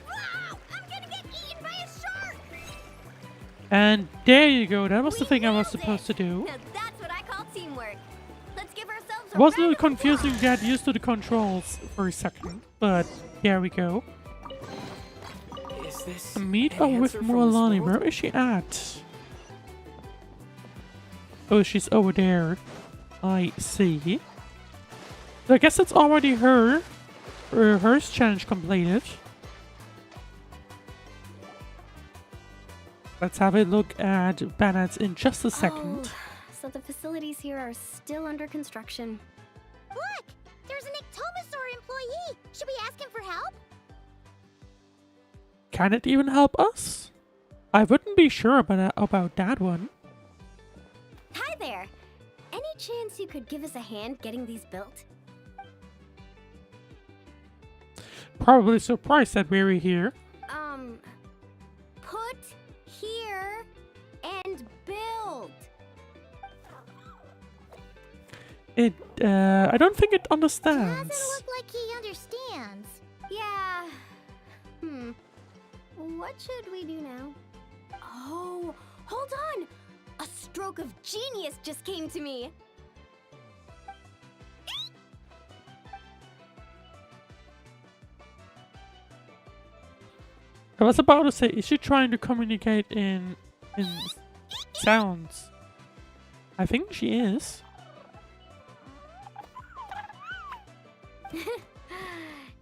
Wow! I'm gonna get eaten by a shark! And there you go, that was the We thing I was nailed it! supposed to do. Now that's what I call teamwork. Let's give ourselves so It was a little round of confusing to applause. get used to the controls for a second, but here we go. Is this Meet an up with answer from this Mualani. world? Where is she at? Oh, she's over there. I see. So I guess it's already her. Her challenge completed. Let's have a look at Bennett in just a second. Oh, so the facilities here are still under construction. Look, there's an Ectomosaur employee. Should we ask him for help? Can it even help us? I wouldn't be sure about that one. Hi there. Any chance you could give us a hand getting these built? Probably surprised that we're here. Put here and build. I don't think it Doesn't understands. look like he understands. Yeah. What should we do now? Oh, hold on. A stroke of genius just came to me. I was about to say, is she trying to communicate in sounds? I think she is.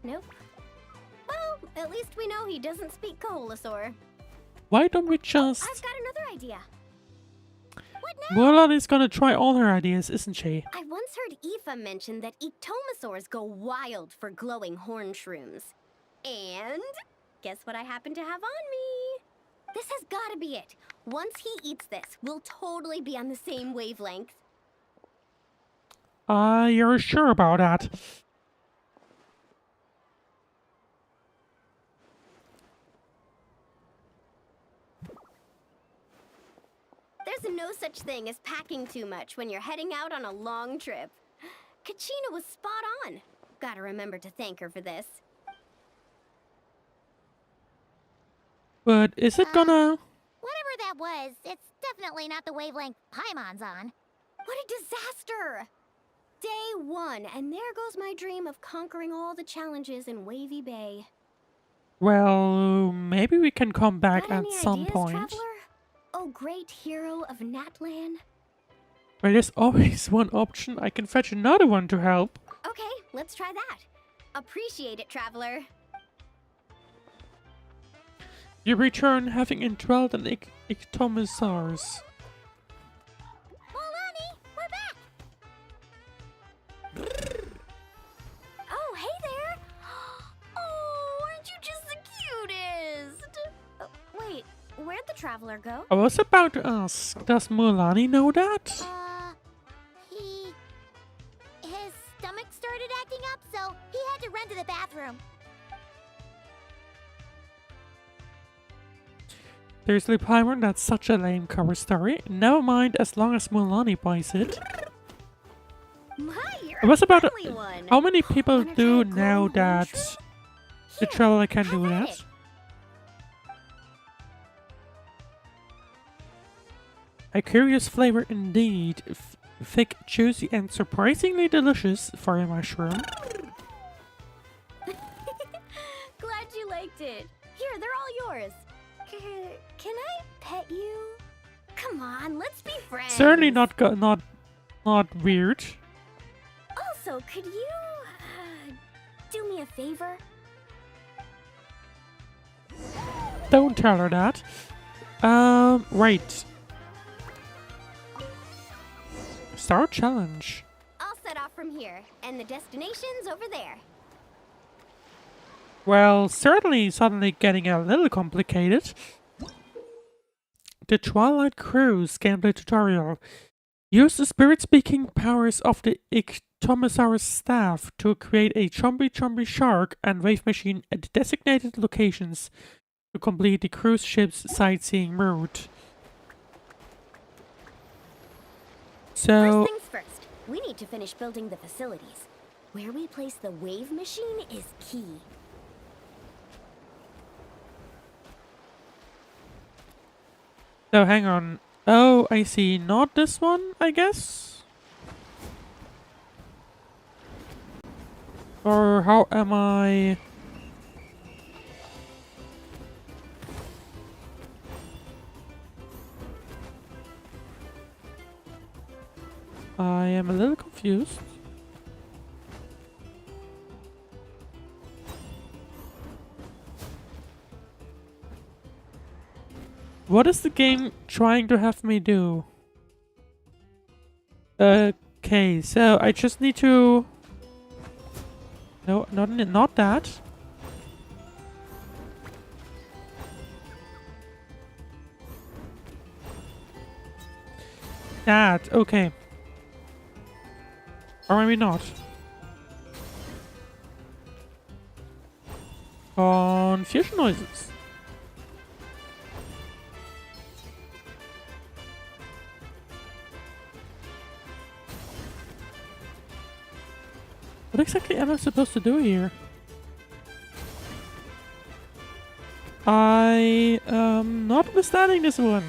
Nope. Well, at least we know he doesn't speak Koholosaur. Why don't we just... I've got another idea. Mualani's gonna try all her ideas, isn't she? I once heard Aoife mention that ectomosaurs go wild for glowing horn shrooms. And guess what I happen to have on me? This has gotta be it. Once he eats this, we'll totally be on the same wavelength. You're sure about that? There's no such thing as packing too much when you're heading out on a long trip. Kachina was spot on. Gotta remember to thank her for this. But is it gonna... Whatever that was, it's definitely not the wavelength Paimon's on. What a disaster! Day 1, and there goes my dream of conquering all the challenges in Wavey Bay. Well, maybe we can come back Got at any some ideas, point. Traveler? Oh, great hero of Natlan. Well, there's always one option. I can fetch another one to help. Okay, let's try that. Appreciate it, Traveler. You return having enthralled an Ectomosaurus. Mualani, we're back! Oh, hey there! Oh, aren't you just the cutest? Wait, where'd the Traveler go? I was about to ask, does Mualani know that? His stomach started acting up, so he had to run to the bathroom. Seriously, Paimon, that's such a lame cover story. Never mind, as long as Mualani buys it. My, you're I was a about to... friendly one. How many people Wanna do try a know glowing horn that shroom? the Here, Traveler can do have at that? it. A curious flavor indeed. Thick, juicy, and surprisingly delicious for a mushroom. Glad you liked it. Here, they're all yours. Can I pet you? Come on, let's be friends. Certainly not weird. Also, could you do me a favor? Don't tell her that. Right. Start challenge. I'll set off from here, and the destination's over there. Well, certainly suddenly getting a little complicated. The Twilight Cruise gameplay tutorial. Use the spirit-speaking powers of the Ectomosaurus staff to create a Chomby shark and wave machine at designated locations to complete the cruise ship's sightseeing route. So, First things first, we need to finish building the facilities. Where we place the wave machine is key. so hang on. Oh, I see. Not this one, I guess? Or how am I... I am a little confused. What is the game trying to have me do? Okay, so I just need to... No, not that. That, okay. Or maybe not. Confusion noises. What exactly am I supposed to do here? I am not understanding this one.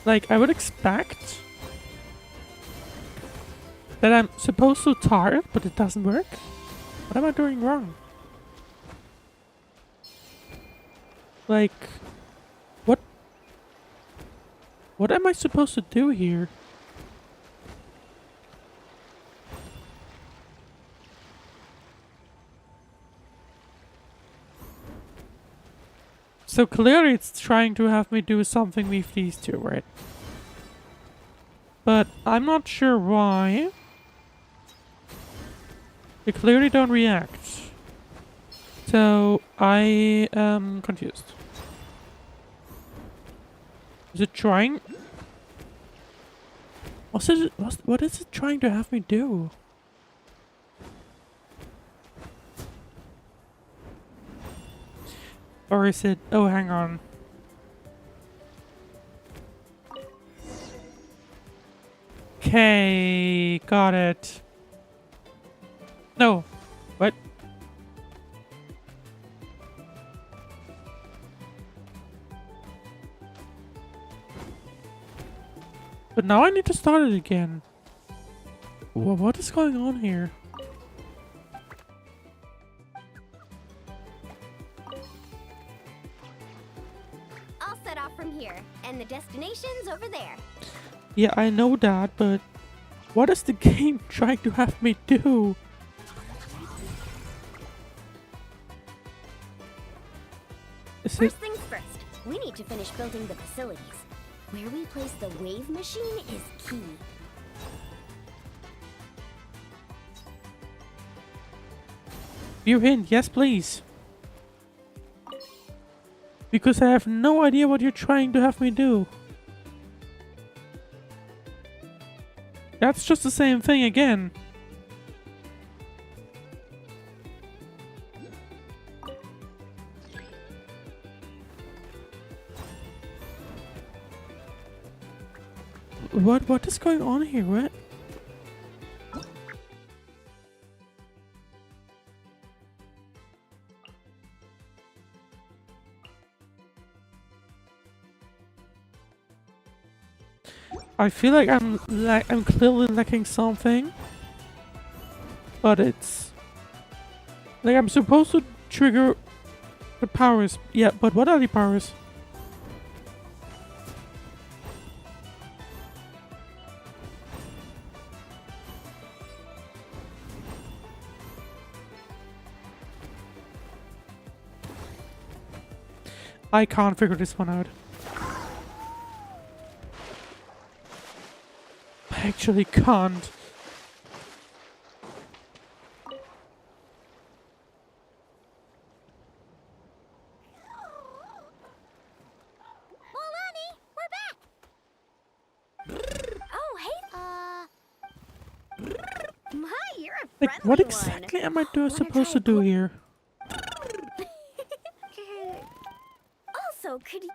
Like, I would expect that I'm supposed to target, but it doesn't work. What am I doing wrong? Like, what am I supposed to do here? So clearly it's trying to have me do something with these two, right? But I'm not sure why. They clearly don't react. So I am confused. Is it trying? What is it trying to have me do? Or is it... Oh, hang on. Okay, got it. No. What? But now I need to start it again. What is going on here? I'll set off from here, and the destination's over there. Yeah, I know that, but what is the game trying to have me do? First things first, we need to finish building the facilities. Where we place the wave machine is key. View hint, yes please. Because I have no idea what you're trying to have me do. That's just the same thing again. What is going on here? What? I feel like I'm clearly lacking something, but it's like I'm supposed to trigger the powers. Yeah, but what are the powers? I can't figure this one out. I actually can't. Mualani, we're back! Oh, hey! My, you're a Like, friendly what one. exactly am I Wanna supposed try to do here? Also, could you...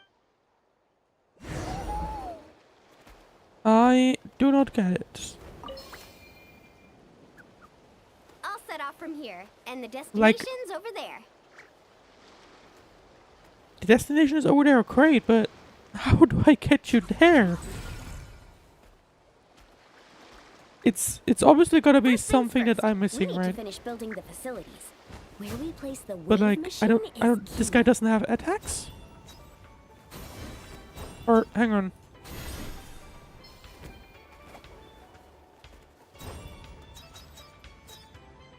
I do not get it. I'll set off from here, and the Like- destination's over there. The destination is over there, great, but how do I get you there? It's obviously gotta be First things something that first, I'm we missing, need to right? finish building the facilities. Where we place the But wave like, machine I don't. is This key. guy doesn't have attacks. Or hang on.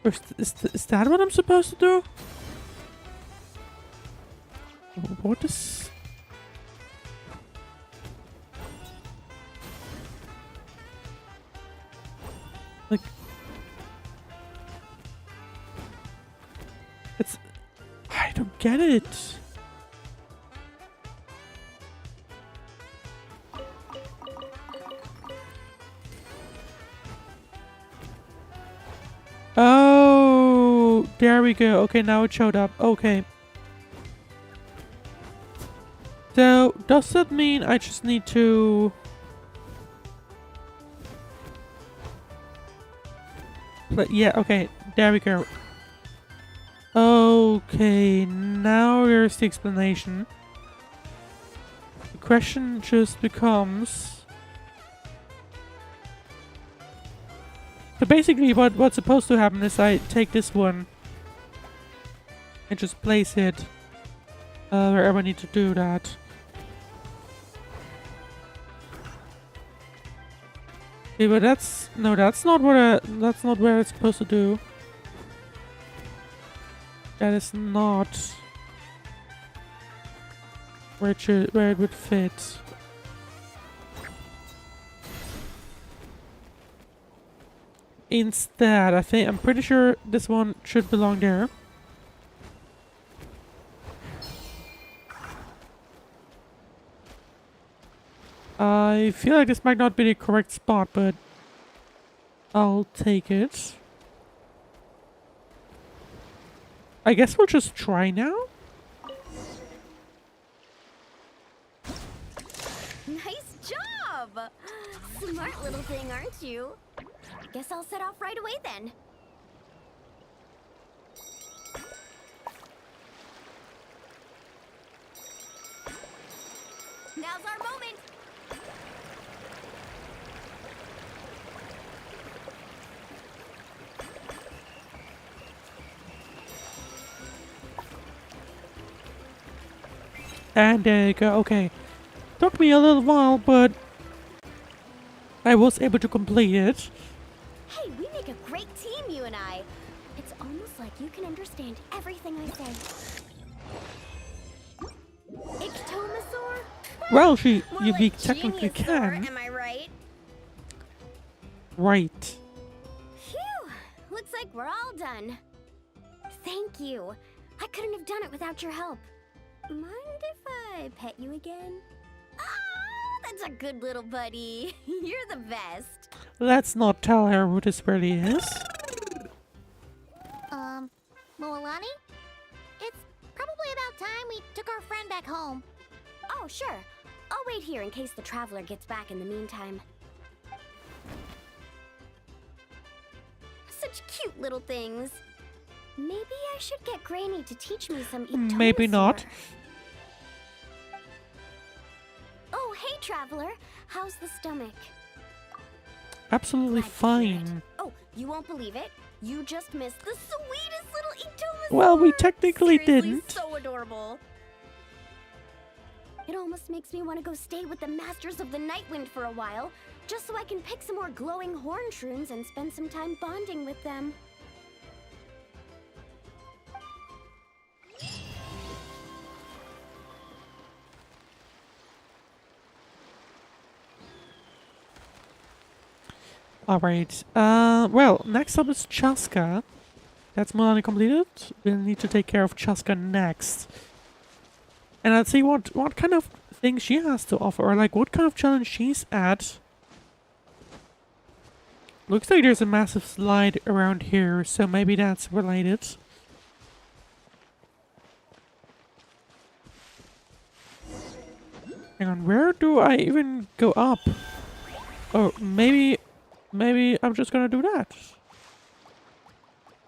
Or is that what I'm supposed to do? What is? Like, it's. I don't get it. Oh, there we go. Okay, now it showed up. Okay. So, does that mean I just need to... Yeah, okay. There we go. Okay, now there's the explanation. The question just becomes... So basically what's supposed to happen is I take this one and just place it wherever I need to do that. Okay, but that's not where it's supposed to do. That is not where it would fit. Instead, I'm pretty sure this one should belong there. I feel like this might not be the correct spot, but I'll take it. I guess we'll just try now. Nice job! Smart little thing, aren't you? Guess I'll set off right away then. Now's our moment! And there you go. Okay. Took me a little while, but I was able to complete it. Hey, we make a great team, you and I. It's almost like you can understand everything I say. Ictomasaur? Well, More you like technically Geniusaur, can. am I right? Right. Phew! Looks like we're all done. Thank you. I couldn't have done it without your help. Mind if I pet you again? Ah, that's a good little buddy. You're the best. Let's not tell her who this really is. Mualani? It's probably about time we took our friend back home. Oh, sure. I'll wait here in case the traveler gets back in the meantime. Such cute little things. Maybe I should get Granny to teach me some Ictomasaur. Maybe not. Oh, hey, traveler. How's the stomach? Absolutely Glad to hear it. fine. Oh, you won't believe it. You just missed the sweetest little Ictomasaur. Well, we technically Seriously, didn't. So adorable. It almost makes me want to go stay with the Masters of the Nightwind for a while, just so I can pick some more glowing horn shrooms and spend some time bonding with them. Alright. Well, next up is Chasca. That's Mualani completed. We'll need to take care of Chasca next. And let's see what kind of things she has to offer, or like what kind of challenge she's at. Looks like there's a massive slide around here, so maybe that's related. Hang on, where do I even go up? Oh, maybe I'm just gonna do that.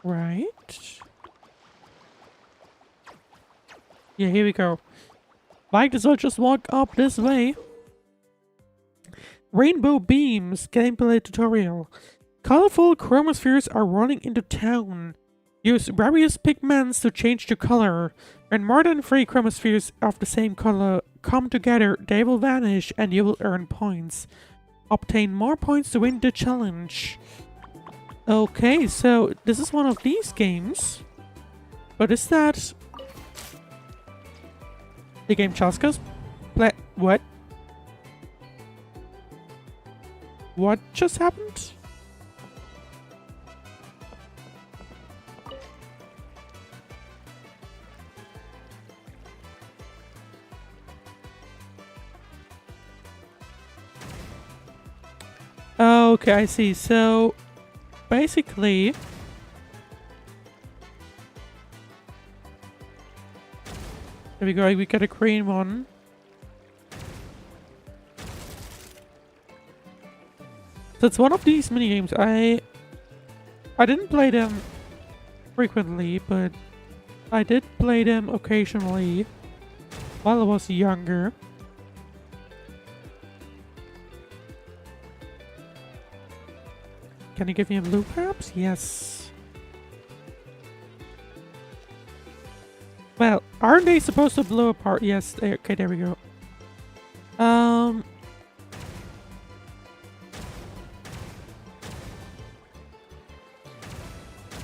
Right. Yeah, here we go. Might as well just walk up this way. Rainbow Beams gameplay tutorial. Colorful chromospheres are running into town. Use various pigments to change the color. When more than 3 chromospheres of the same color come together, they will vanish and you will earn points. Obtain more points to win the challenge. Okay, so this is one of these games. But is that the game Chasca's play? What? What just happened? Okay, I see. So basically, there we go. We get a green one. So it's one of these mini games. I didn't play them frequently, but I did play them occasionally while I was younger. Can you give me a blue perhaps? Yes. Well, aren't they supposed to blow apart? Yes. Okay, there we go.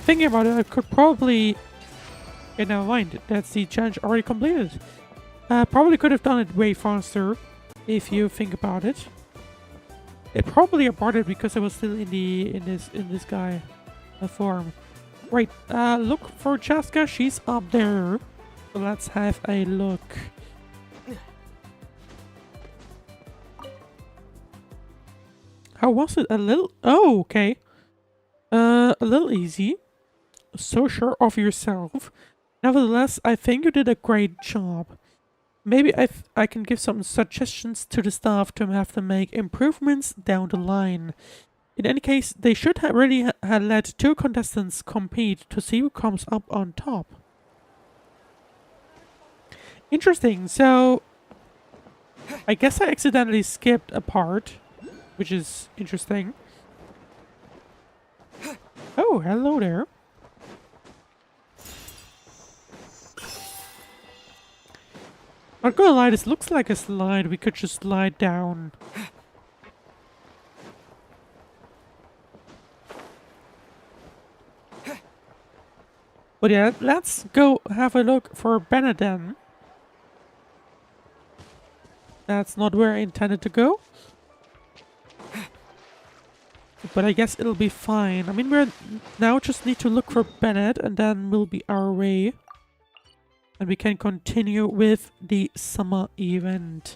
Thinking about it, I could probably... Okay, never mind. That's the challenge already completed. Probably could have done it way faster, if you think about it. It probably aborted because I was still in this guy form. Right, look for Chasca. She's up there. So let's have a look. How was it? A little... Oh, okay. A little easy. So sure of yourself. Nevertheless, I think you did a great job. Maybe I can give some suggestions to the staff to have them make improvements down the line. In any case, they should have really let 2 contestants compete to see who comes up on top. Interesting, so I guess I accidentally skipped a part, which is interesting. Oh, hello there. Not gonna lie, this looks like a slide. We could just slide down. But yeah, let's go have a look for Bennett then. That's not where I intended to go. But I guess it'll be fine. I mean, we're now just need to look for Bennett and then we'll be our way. And we can continue with the summer event.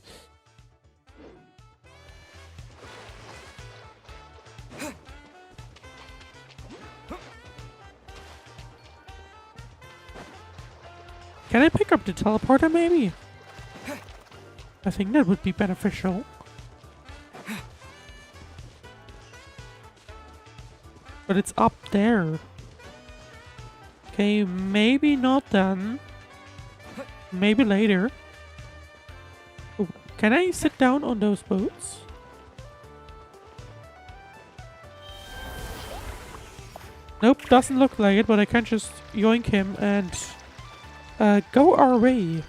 Can I pick up the teleporter maybe? I think that would be beneficial. But it's up there. Okay, maybe not then. Maybe later. Oh, can I sit down on those boats? Nope, doesn't look like it, but I can just yoink him and go our way.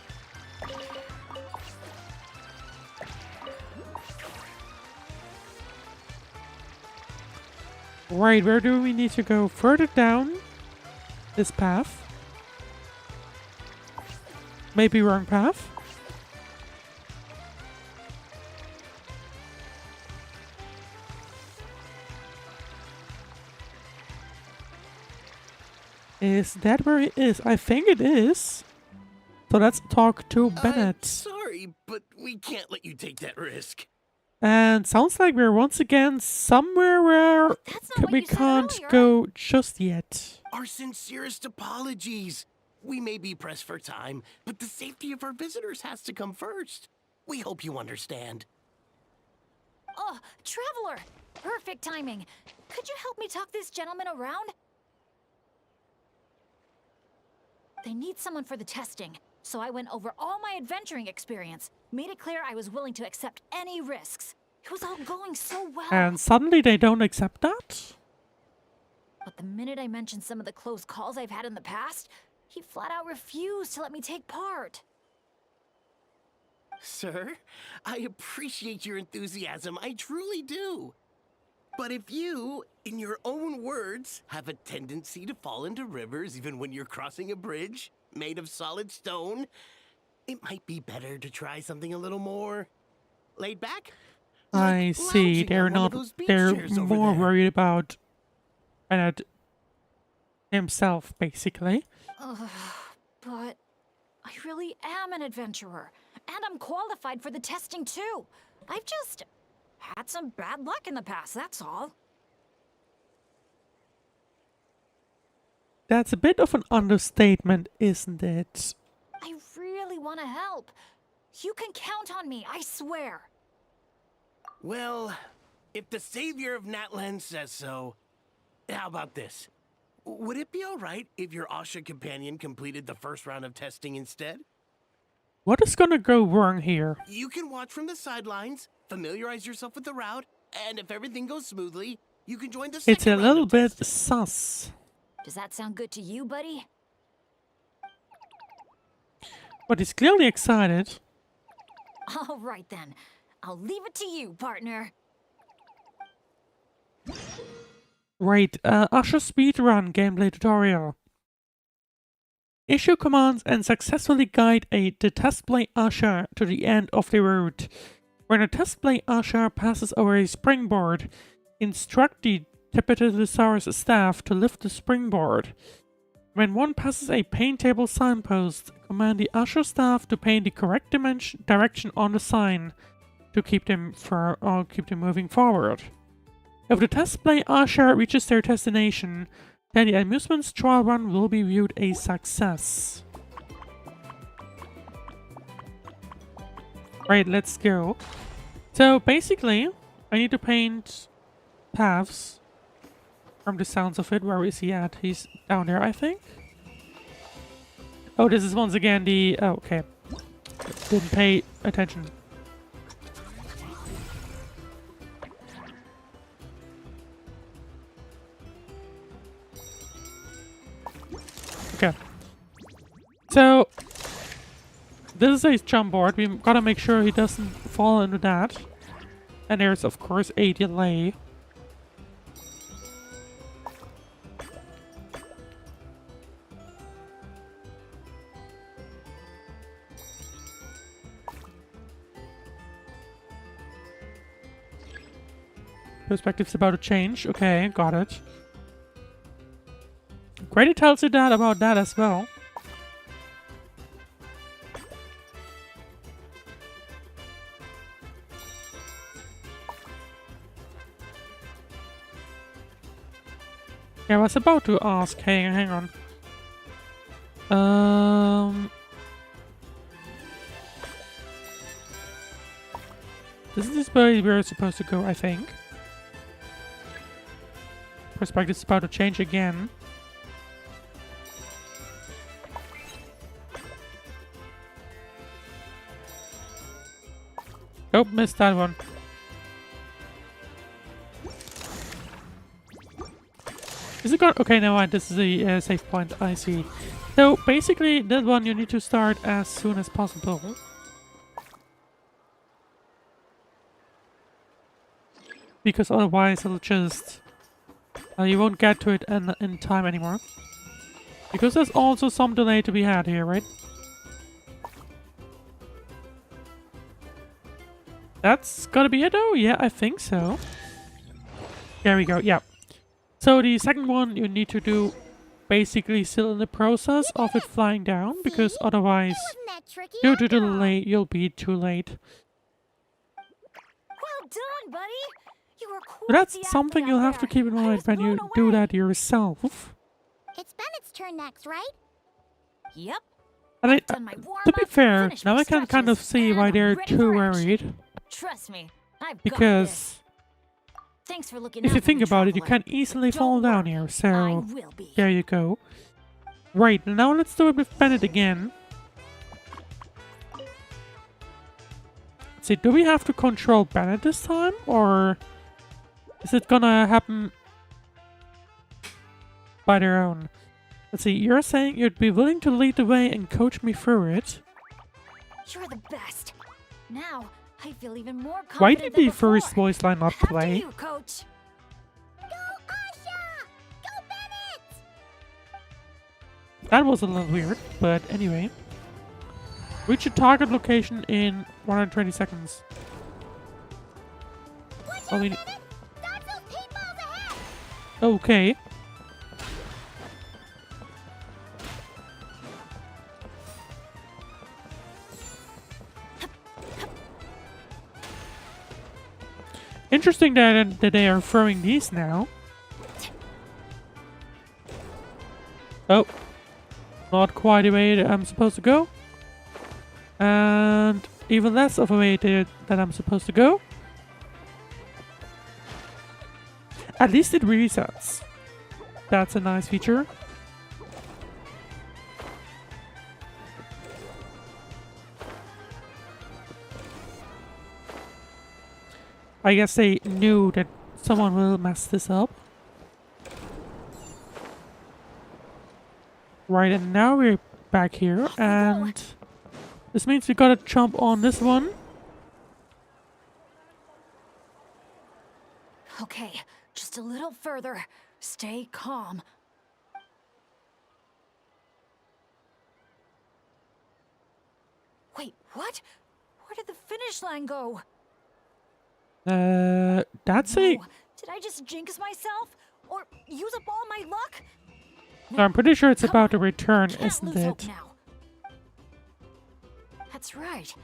Right, where do we need to go? Further down this path. Maybe wrong path. Is that where it is? I think it is. So let's talk to Bennett. Sorry, but we can't let you take that risk. And sounds like we're once again somewhere where That's not what we you said can't earlier. go just yet. Our sincerest apologies. We may be pressed for time, but the safety of our visitors has to come first. We hope you understand. Oh, Traveler! Perfect timing. Could you help me talk this gentleman around? They need someone for the testing, so I went over all my adventuring experience, made it clear I was willing to accept any risks. It was all going so well. And suddenly they don't accept that? But the minute I mentioned some of the close calls I've had in the past, he flat out refused to let me take part. Sir, I appreciate your enthusiasm, I truly do. But if you, in your own words, have a tendency to fall into rivers even when you're crossing a bridge made of solid stone, it might be better to try something a little more laid back. I Like see. lounging They're on one of not. those beach They're chairs over more there. worried about Bennett himself, basically. But I really am an adventurer, and I'm qualified for the testing too. I've just had some bad luck in the past, that's all. That's a bit of an understatement, isn't it? I really want to help. You can count on me, I swear. Well, if the savior of Natlan says so, how about this? Would it be alright if your Asha companion completed the first round of testing instead? What is gonna go wrong here? You can watch from the sidelines, familiarize yourself with the route, and if everything goes smoothly, you can join the second It's a round little of bit testing. sus. Does that sound good to you, buddy? But he's clearly excited. All right then. I'll leave it to you, partner. Right, Usher speedrun gameplay tutorial. Issue commands and successfully guide the test play Usher to the end of the route. When a test play Usher passes over a springboard, instruct the Tepetidosaurus staff to lift the springboard. When one passes a paint table signpost, command the Usher staff to paint the correct direction on the sign to keep them moving forward. If the test play Usher reaches their destination, then the amusement's trial run will be viewed a success. Right, let's go. So basically, I need to paint paths. From the sounds of it, where is he at? He's down there, I think. Oh, this is once again the... Oh, okay. Didn't pay attention. Okay. So, this is a jump board. We gotta make sure he doesn't fall into that. And there's, of course, a delay. Perspective's about to change. Okay, got it. Grady tells you that about that as well. Yeah, I was about to ask. Hey, hang on. This is where we're supposed to go, I think. Perspective's about to change again. Oh, missed that one. Is it gone? Okay, never mind. This is a save point. I see. So basically, that one you need to start as soon as possible. Because otherwise it'll just... you won't get to it in time anymore. Because there's also some delay to be had here, right? That's gotta be it though? Yeah, I think so. There we go, yeah. So the second one you need to do basically still in the process of it flying down, because otherwise, Wasn't that tricky due to after the all? delay, you'll be too late. Well done, buddy! You were quite So that's the something athlete you'll out have to there. keep in I mind was when you blown do away. that yourself. It's Bennett's turn next, right? Yep. And Done my to be warm-up, fair, finished now my I can kind of stretches, see and why I'm they're ready too for action. worried. Trust me, I've got this. Because Thanks for looking if out you for think me, about it, you traveler. can easily Don't fall down worry, here. I So will be. there you go. Right, now let's do it with Bennett again. Let's see, do we have to control Bennett this time? Or is it gonna happen by their own? Let's see, you're saying you'd be willing to lead the way and coach me through it. You're the best. Now, I feel even more confident Why did than the before. first voice line not After play? you, coach. Go, Asha! Go, Bennett! That was a little weird, but anyway. Reach your target location in 120 seconds. Watch Oh, out, we- Bennett! Dodge those paintballs ahead! Okay. Interesting that they are throwing these now. Oh. Not quite the way that I'm supposed to go. And even less of a way that I'm supposed to go. At least it resets. That's a nice feature. I guess they knew that someone will mess this up. Right, and now we're back here, and this means we gotta jump on this one. Okay, just a little further. Stay calm. Wait, what? Where did the finish line go? That's a... No, did I just jinx myself? Or use up all my luck? No, I'm pretty sure it's Come about on, to return, can't isn't lose hope it? now. That's right.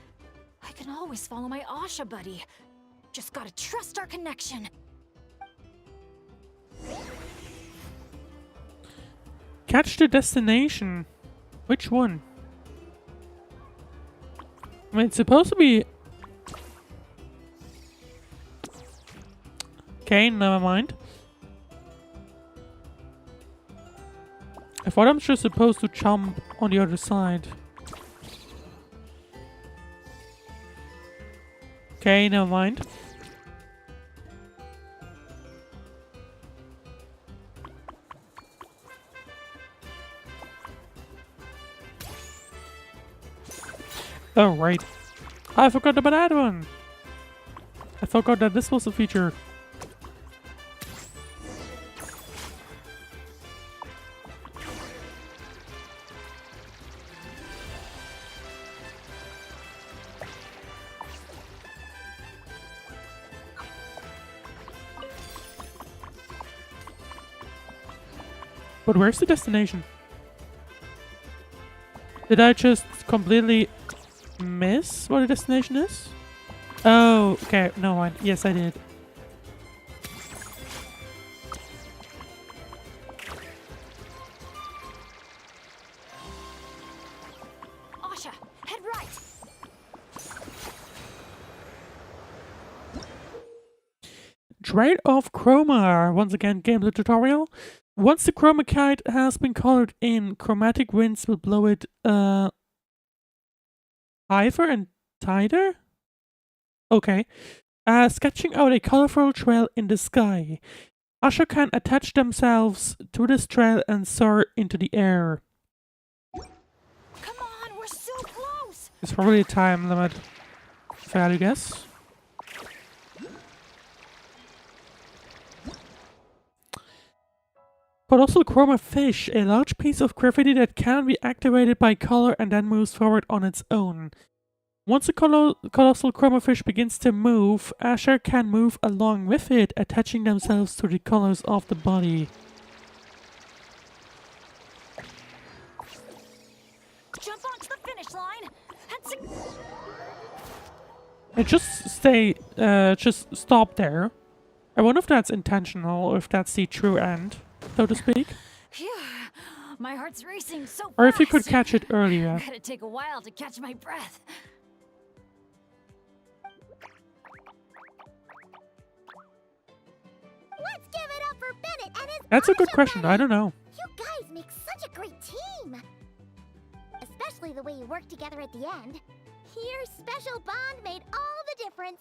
I can always follow my Asha buddy. Just gotta trust our connection. Catch the destination. Which one? I mean, it's supposed to be... Okay, never mind. I thought I'm just supposed to jump on the other side. Okay, never mind. Oh, right. I forgot about that one. I forgot that this was a feature. But where's the destination? Did I just completely miss what the destination is? Oh, okay. No mind. Yes, I did. Asha, head right. Trade off chroma. Once again, gameplay tutorial. Once the chroma kite has been colored in, chromatic winds will blow it higher and tighter? Okay. Sketching out a colorful trail in the sky. Asha can attach themselves to this trail and soar into the air. Come on, we're so close. It's probably a time limit. Fair to guess. Colossal chroma fish, a large piece of graffiti that can be activated by color and then moves forward on its own. Once the colossal chroma fish begins to move, Asha can move along with it, attaching themselves to the colors of the body. Jump onto the finish line. And just stop there. I wonder if that's intentional or if that's the true end, so to speak. Phew, my heart's racing so fast. Or if you could catch it earlier. Gotta take a while to catch my breath. Let's give it up for Bennett and his That's a good Asha question. buddy. I don't know. You guys make such a great team. Especially the way you work together at the end. Your special bond made all the difference.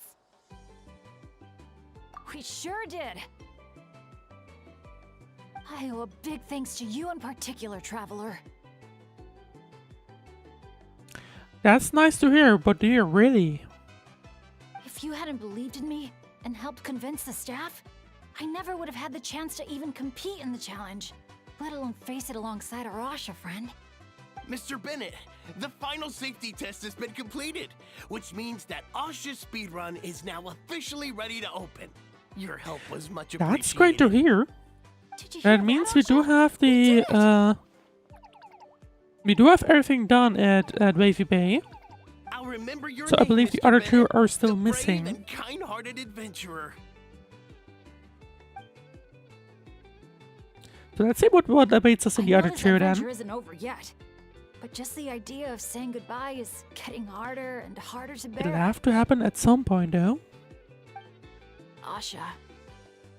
We sure did. I owe a big thanks to you in particular, Traveler. That's nice to hear, but do you really? If you hadn't believed in me and helped convince the staff, I never would have had the chance to even compete in the challenge, let alone face it alongside our Asha friend. Mr. Bennett, the final safety test has been completed, which means that Asha's speedrun is now officially ready to open. Your help was much appreciated. That's great to hear. Did you hear That means we do Asha? have the we do have everything done at Wavy Bay. I'll remember your So I name, believe the Mr. other two Bennett, are still the brave missing. and kind-hearted adventurer. So let's see what awaits us in the I know other this two adventure then. isn't over yet, but just the idea of saying goodbye is getting harder and harder to bear. It'll have to happen at some point though. Asha,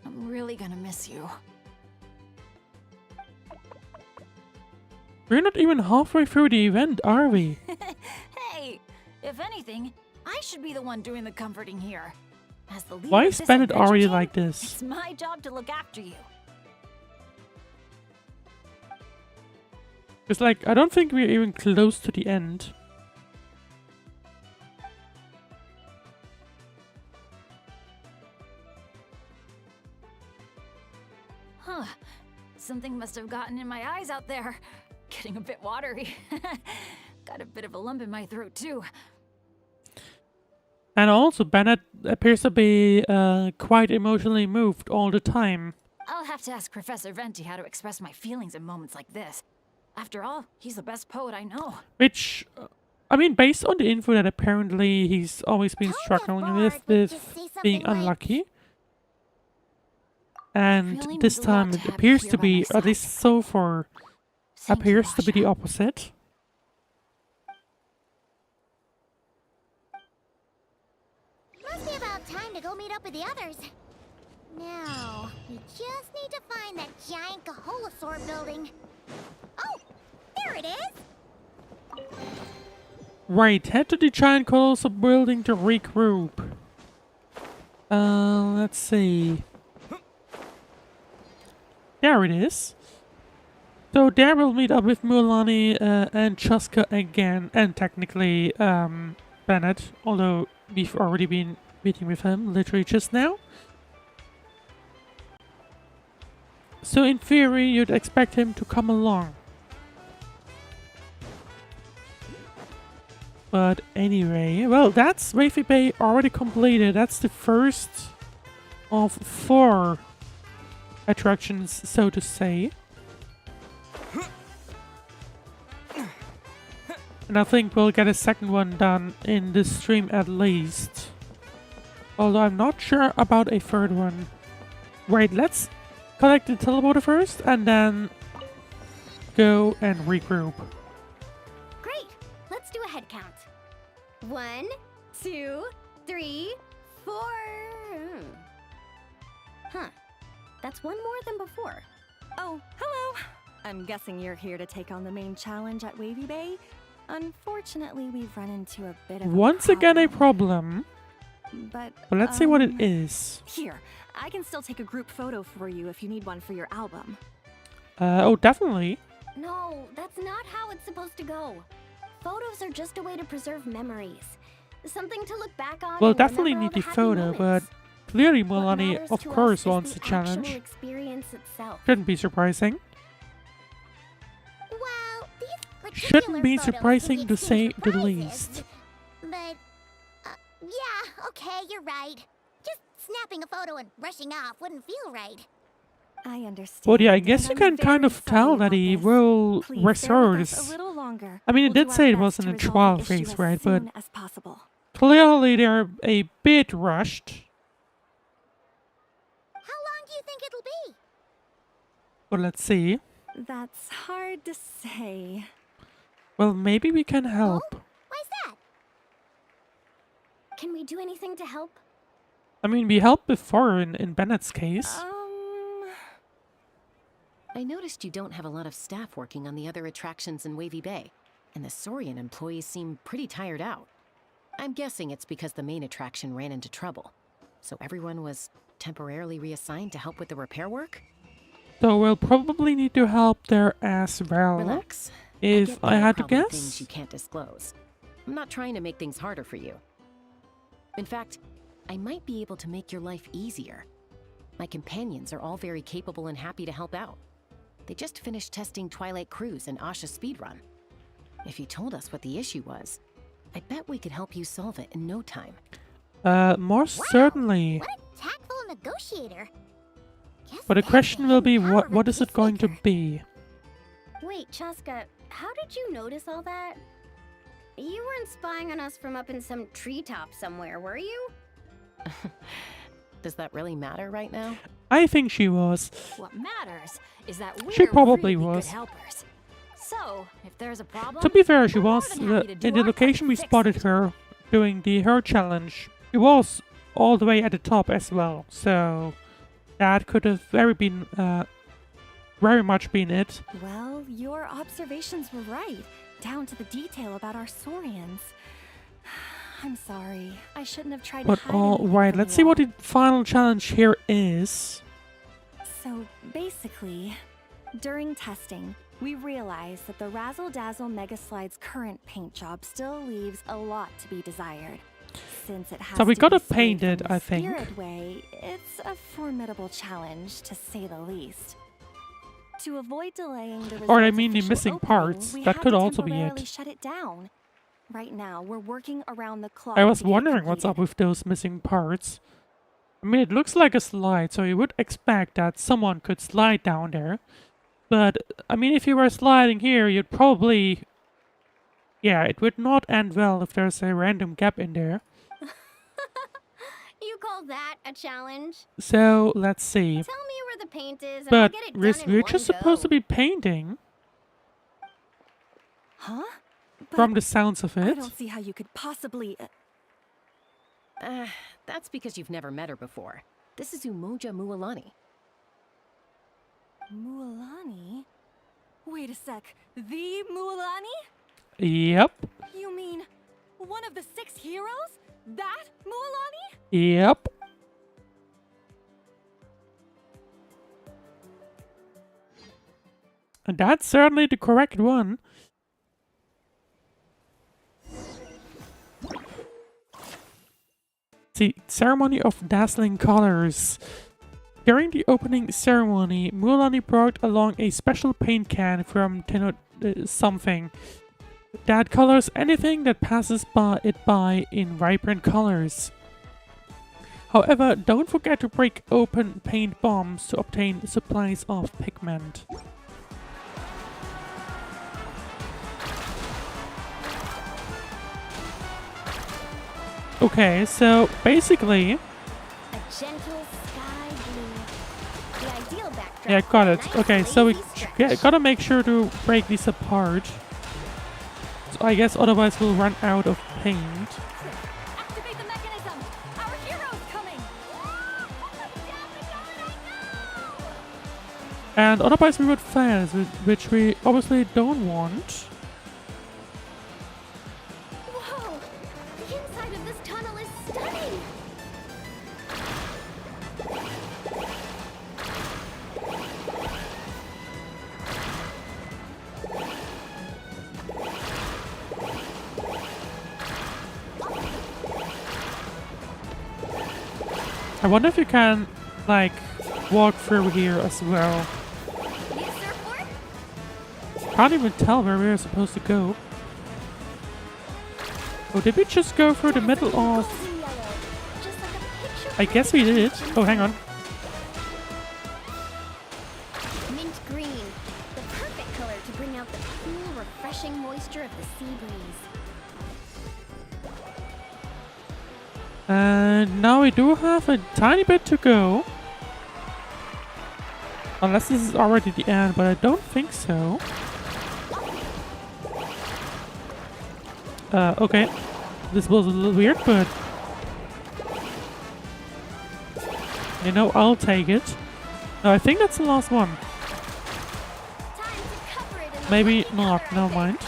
I'm really gonna miss you. We're not even halfway through the event, are we? Hey, if anything, I should be the one doing the comforting here. As the leader Why of is this Bennett adventure already team, like this? It's my job to look after you. It's like, I don't think we're even close to the end. Huh. Something must have gotten in my eyes out there. Getting a bit watery. Got a bit of a lump in my throat, too. And also, Bennett appears to be quite emotionally moved all the time. I'll have to ask Professor Venti how to express my feelings in moments like this. After all, he's the best poet I know. Which, I mean, based on the info that apparently he's always been Don't struggling get with, bored, but just say being something like, unlucky. And really this means a lot time to it have you appears here to by be, my at side. least so far, Thank you, appears to be the Asha. opposite. Must be about time to go meet up with the others. Now, we just need to find that giant Kaholosaur building. Oh, there it is! Right, head to the giant colossal building to regroup. Let's see. There it is. So there we'll meet up with Mualani and Chasca again, and technically Bennett, although we've already been meeting with him literally just now. So in theory, you'd expect him to come along. But anyway, well, that's Wavey Bay already completed. That's the first of 4 attractions, so to say. And I think we'll get a second one done in this stream at least. Although I'm not sure about a third one. Wait, let's collect the teleporter first and then go and regroup. Great. Let's do a head count. 1, 2, 3, 4. Huh. That's one more than before. Oh, hello. I'm guessing you're here to take on the main challenge at Wavy Bay. Unfortunately, we've run into a bit of Once again a problem. But But let's see what it is. Here, I can still take a group photo for you if you need one for your album. Oh, definitely. No, that's not how it's supposed to go. Photos are just a way to preserve memories. Something to look back on. We'll and definitely remember all need the happy photo, but moments. clearly What Mualani, matters of to course, us is wants the the challenge. actual experience itself. Shouldn't be surprising. Well, these Shouldn't be particular photos surprising can to be say exchanged the for least. prizes. But, yeah, okay, you're right. Just snapping a photo and rushing off wouldn't feel right. I understand. Well, yeah, I guess and you I'm can kind very of tell sorry that about he this. will Please bear with us resource. a little longer. I mean, it We'll did do say our it best wasn't to a resolve trial the issue phase, as right? But soon as possible. clearly they're a bit rushed. How long do you think it'll be? But let's see. That's hard to say. Well, maybe we can help. Why's that? Can we do anything to help? I mean, we helped before in Bennett's case. I noticed you don't have a lot of staff working on the other attractions in Wavey Bay, and the Saurian employees seem pretty tired out. I'm guessing it's because the main attraction ran into trouble. So everyone was temporarily reassigned to help with the repair work? So we'll probably need to help there as well. Relax. If I there are had to probably guess. things you can't disclose. I'm not trying to make things harder for you. In fact, I might be able to make your life easier. My companions are all very capable and happy to help out. They just finished testing Twilight Cruise and Asha Speedrun. If you told us what the issue was, I bet we could help you solve it in no time. More certainly. What a tactful negotiator. Guess But the that question will be, power of a what is it going to peacemaker. be? Wait, Chasca, how did you notice all that? You weren't spying on us from up in some treetop somewhere, were you? Does that really matter right now? I think she was. What matters is that we're She probably really was. good helpers. So, if there's a problem, To be fair, she we're more was. than happy to do In the our part location to we fix spotted it. her doing her challenge, she was all the way at the top as well. So that could have very much been it. Well, your observations were right, down to the detail about our Saurians. I'm sorry. I shouldn't have tried But to hide all anything right, from let's you see what all. the final challenge here is. So basically, during testing, we realized that the Razzle Dazzle Mega Slide's current paint job still leaves a lot to be desired. Since it has So we to gotta be sprayed paint from it, the I think. Spirit Way, it's a formidable challenge, to say the least. To avoid delaying the Or I resort's mean the official missing opening, parts. we That had could to also be temporarily it. shut it down. Right now, we're working around the clock. I was to get it wondering what's up completed. with those missing parts. I mean, it looks like a slide, so you would expect that someone could slide down there. But, I mean, if you were sliding here, you'd probably... Yeah, it would not end well if there's a random gap in there. You call that a challenge? So, let's see. Tell me where the paint is and I'll But get it done in we're one just go. supposed to be painting, Huh? from But the sounds of I it. don't see how you could possibly... That's because you've never met her before. This is Umoja Mualani. Mualani? Wait a sec. The Mualani? Yep. You mean one of the 6 heroes? That Mualani? Yep. And that's certainly the correct one. The Ceremony of Dazzling Colors. During the opening ceremony, Mualani brought along a special paint can from something that colors anything that passes by in vibrant colors. However, don't forget to break open paint bombs to obtain supplies of pigment. Okay, so basically, A gentle sky blue. The ideal backdrop. yeah, got for a it. nice Okay, so we lazy stretch. gotta make sure to break these apart. So I guess otherwise we'll run out of paint. Activate the mechanism! Our hero's coming! And otherwise we would fail, which we obviously don't want. Whoa! The inside of this tunnel is stunning! I wonder if you can, like, walk through here as well. New surfboard? Can't even tell where we're supposed to go. Oh, did we just go through the middle of... Golden yellow. Just like a picture I guess we did. Oh, hang on. Mint green. The perfect color to bring out the cool, refreshing moisture of the sea breeze. And now we do have a tiny bit to go. Unless this is already the end, but I don't think so. Okay. This was a little weird, but... you know, I'll take it. No, I think that's the last one. Maybe not, never mind.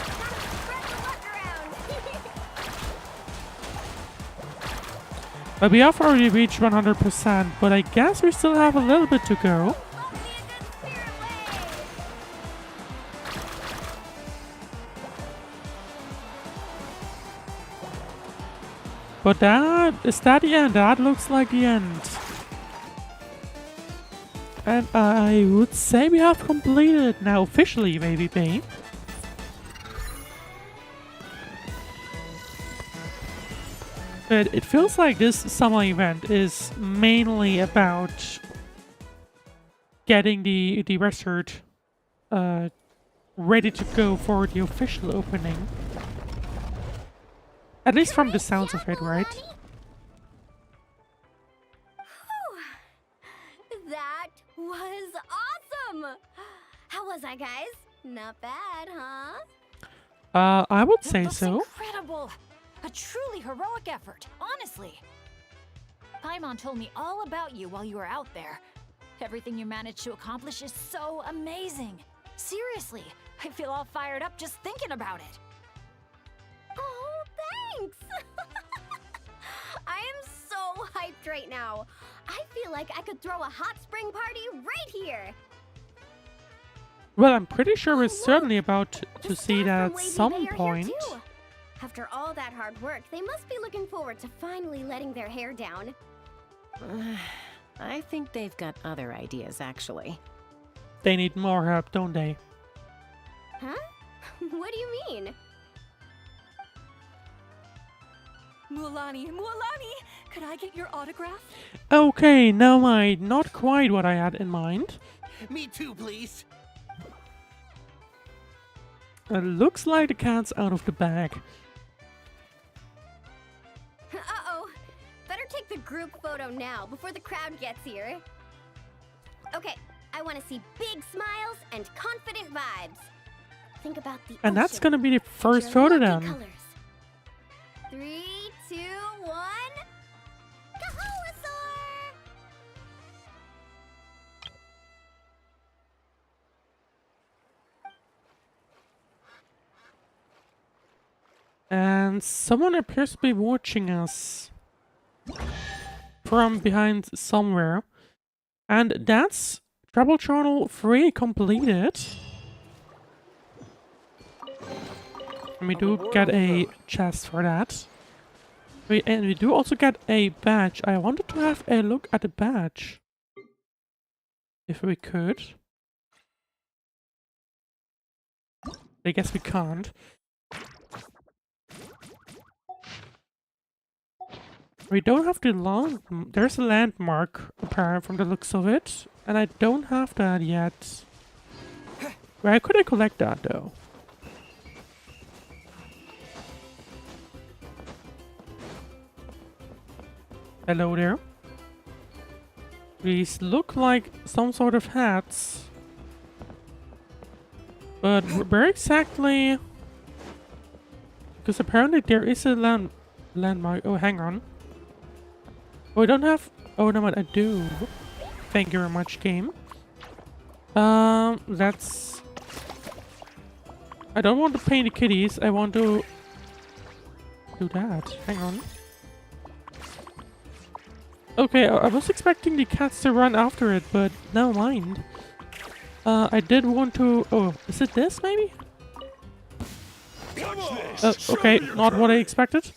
But we have already reached 100%, but I guess we still have a little bit to go. But is that the end? That looks like the end. And I would say we have completed now officially, Wavey. But it feels like this summer event is mainly about getting the resort ready to go for the official opening. At least from the sounds of it, right? That was awesome! How was I, guys? Not bad, huh? I would That say looks so. incredible! A truly heroic effort, honestly. Paimon told me all about you while you were out there. Everything you managed to accomplish is so amazing. Seriously, I feel all fired up just thinking about it. Oh, thanks! I am so hyped right now. I feel like I could throw a hot spring party right here. Well, I'm pretty sure we're Oh, certainly about to The see staff that from at Wavey some Bay are here, point. too. After all that hard work, they must be looking forward to finally letting their hair down. I think they've got other ideas, actually. They need more help, don't they? Huh? What do you mean? Mualani, could I get your autograph? Okay, now not quite what I had in mind. Me too, please. It looks like the cat's out of the bag. Uh-oh. Better take the group photo now before the crowd gets here. Okay, I want to see big smiles and confident vibes. Think about the And that's ocean. gonna be the first Your photo lucky then. colors. 3, 2, 1. Kaholasaur! And someone appears to be watching us from behind somewhere. And that's Trouble Channel 3 completed. And we do get a chest for that. And we do also get a badge. I wanted to have a look at the badge. If we could. I guess we can't. We don't have the there's a landmark apparent from the looks of it, and I don't have that yet. Where could I collect that though? Hello there. These look like some sort of hats. But where exactly? Because apparently there is a landmark. Oh, hang on. Oh, I don't have... Oh, no, I do. Thank you very much, game. That's... I don't want to paint the kitties. I want to... do that. Hang on. Okay, I was expecting the cats to run after it, but never mind. I did want to... Oh, is it this, maybe? Okay, not what I expected.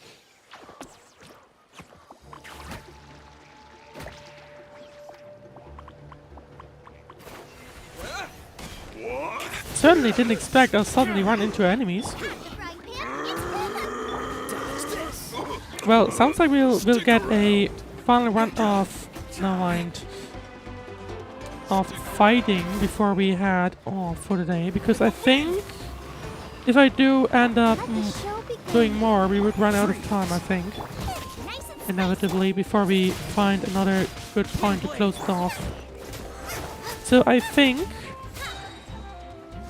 Certainly didn't expect us suddenly run into enemies. Well, sounds like we'll get a final run of... Never mind. Of fighting before we head off for the day, because I think if I do end up doing more, we would run out of time, I think. Inevitably, before we find another good point to close it off. So I think...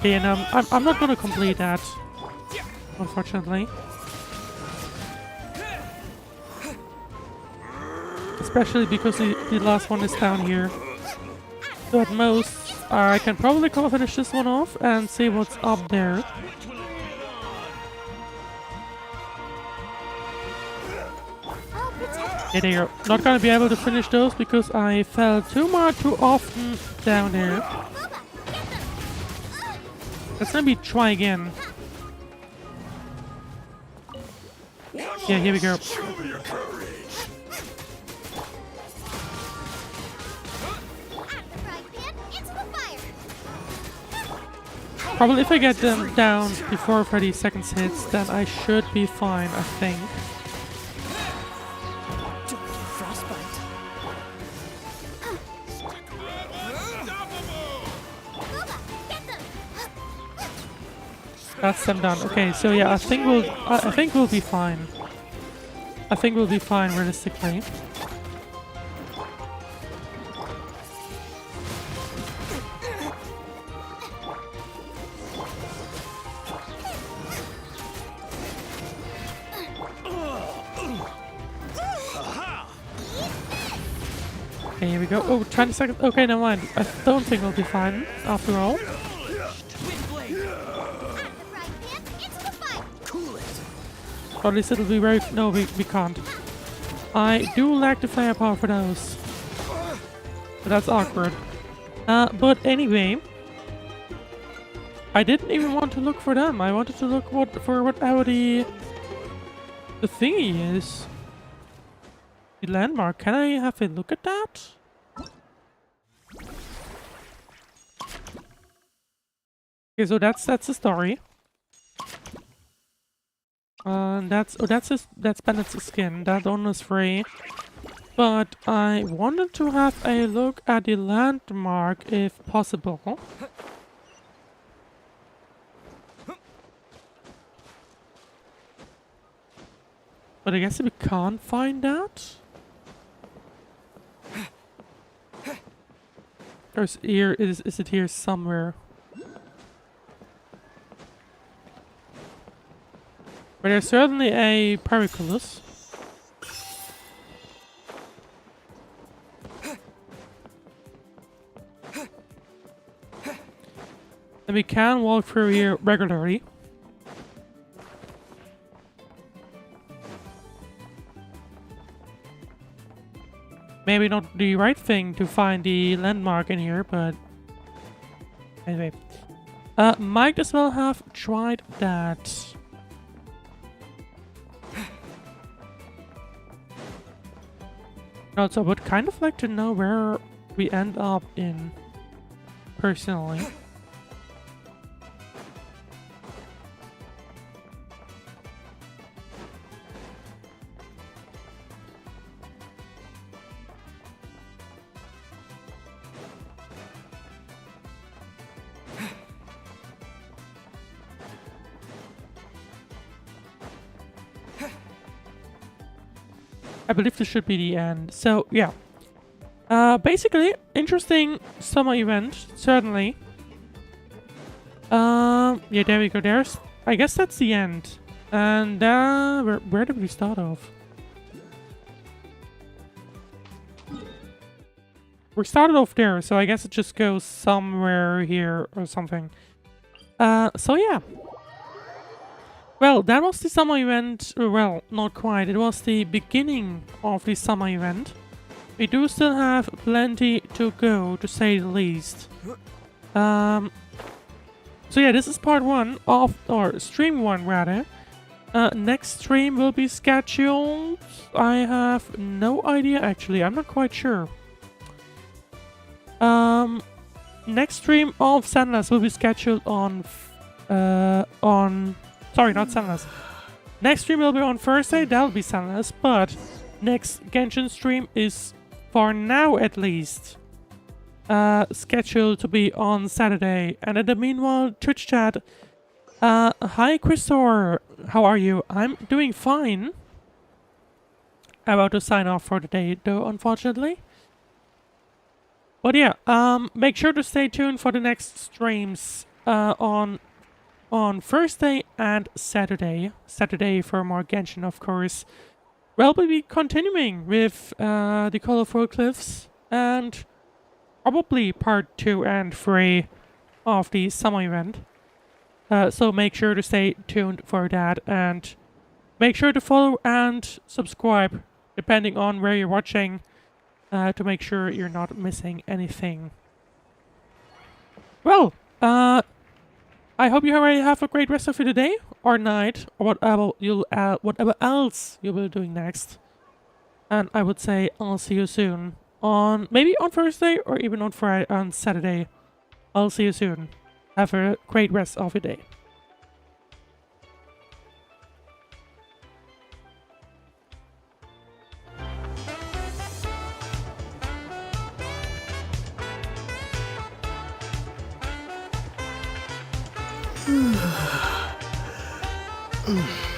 And I'm not gonna complete that, unfortunately. Especially because the last one is down here. So at most, I can probably finish this one off and see what's up there. Yeah, there you go. Not gonna be able to finish those because I fell too often down there. Let's maybe try again. Yeah, here we go. Probably if I get them down before 30 seconds hits, then I should be fine, I think. That's them done. Okay, so yeah, I think we'll be fine. I think we'll be fine realistically. Okay, here we go. Oh, 20 seconds. Okay, never mind. I don't think we'll be fine after all. Or at least it'll be very... No, we can't. I do lack the firepower for those. But that's awkward. But anyway... I didn't even want to look for them. I wanted to look for whatever the thingy is. The landmark. Can I have a look at that? Okay, so that's the story. That's Bennett's skin. That one is free. But I wanted to have a look at the landmark if possible. But I guess we can't find that. There's here. Is it here somewhere? But there's certainly a periculus. And we can walk through here regularly. Maybe not the right thing to find the landmark in here, but anyway. Might as well have tried that. Also, I would kind of like to know where we end up in, personally. I believe this should be the end. So, yeah. Basically, interesting summer event, certainly. Yeah, there we go. There's... I guess that's the end. And, where did we start off? We started off there, so I guess it just goes somewhere here or something. So yeah. Well, that was the summer event. Well, not quite. It was the beginning of the summer event. We do still have plenty to go, to say the least. So yeah, this is part 1 of, or stream 1 rather. Next stream will be scheduled. I have no idea actually. I'm not quite sure. Next stream of Sandless will be scheduled on sorry, not Sandless. Next stream will be on Thursday, that'll be Sandless, but next Genshin stream is, for now at least, scheduled to be on Saturday. And in the meanwhile, Twitch chat. Hi Christor, how are you? I'm doing fine. I'm about to sign off for the day though, unfortunately. But yeah, make sure to stay tuned for the next streams on Thursday and Saturday. Saturday for more Genshin, of course. We'll be continuing with the Colorful Cliffs and probably part 2 and 3 of the summer event. So make sure to stay tuned for that, and make sure to follow and subscribe depending on where you're watching, to make sure you're not missing anything. Well, I hope you already have a great rest of your day or night or whatever else you'll be doing next. And I would say I'll see you soon maybe on Thursday or even on Saturday. I'll see you soon. Have a great rest of your day. Mm.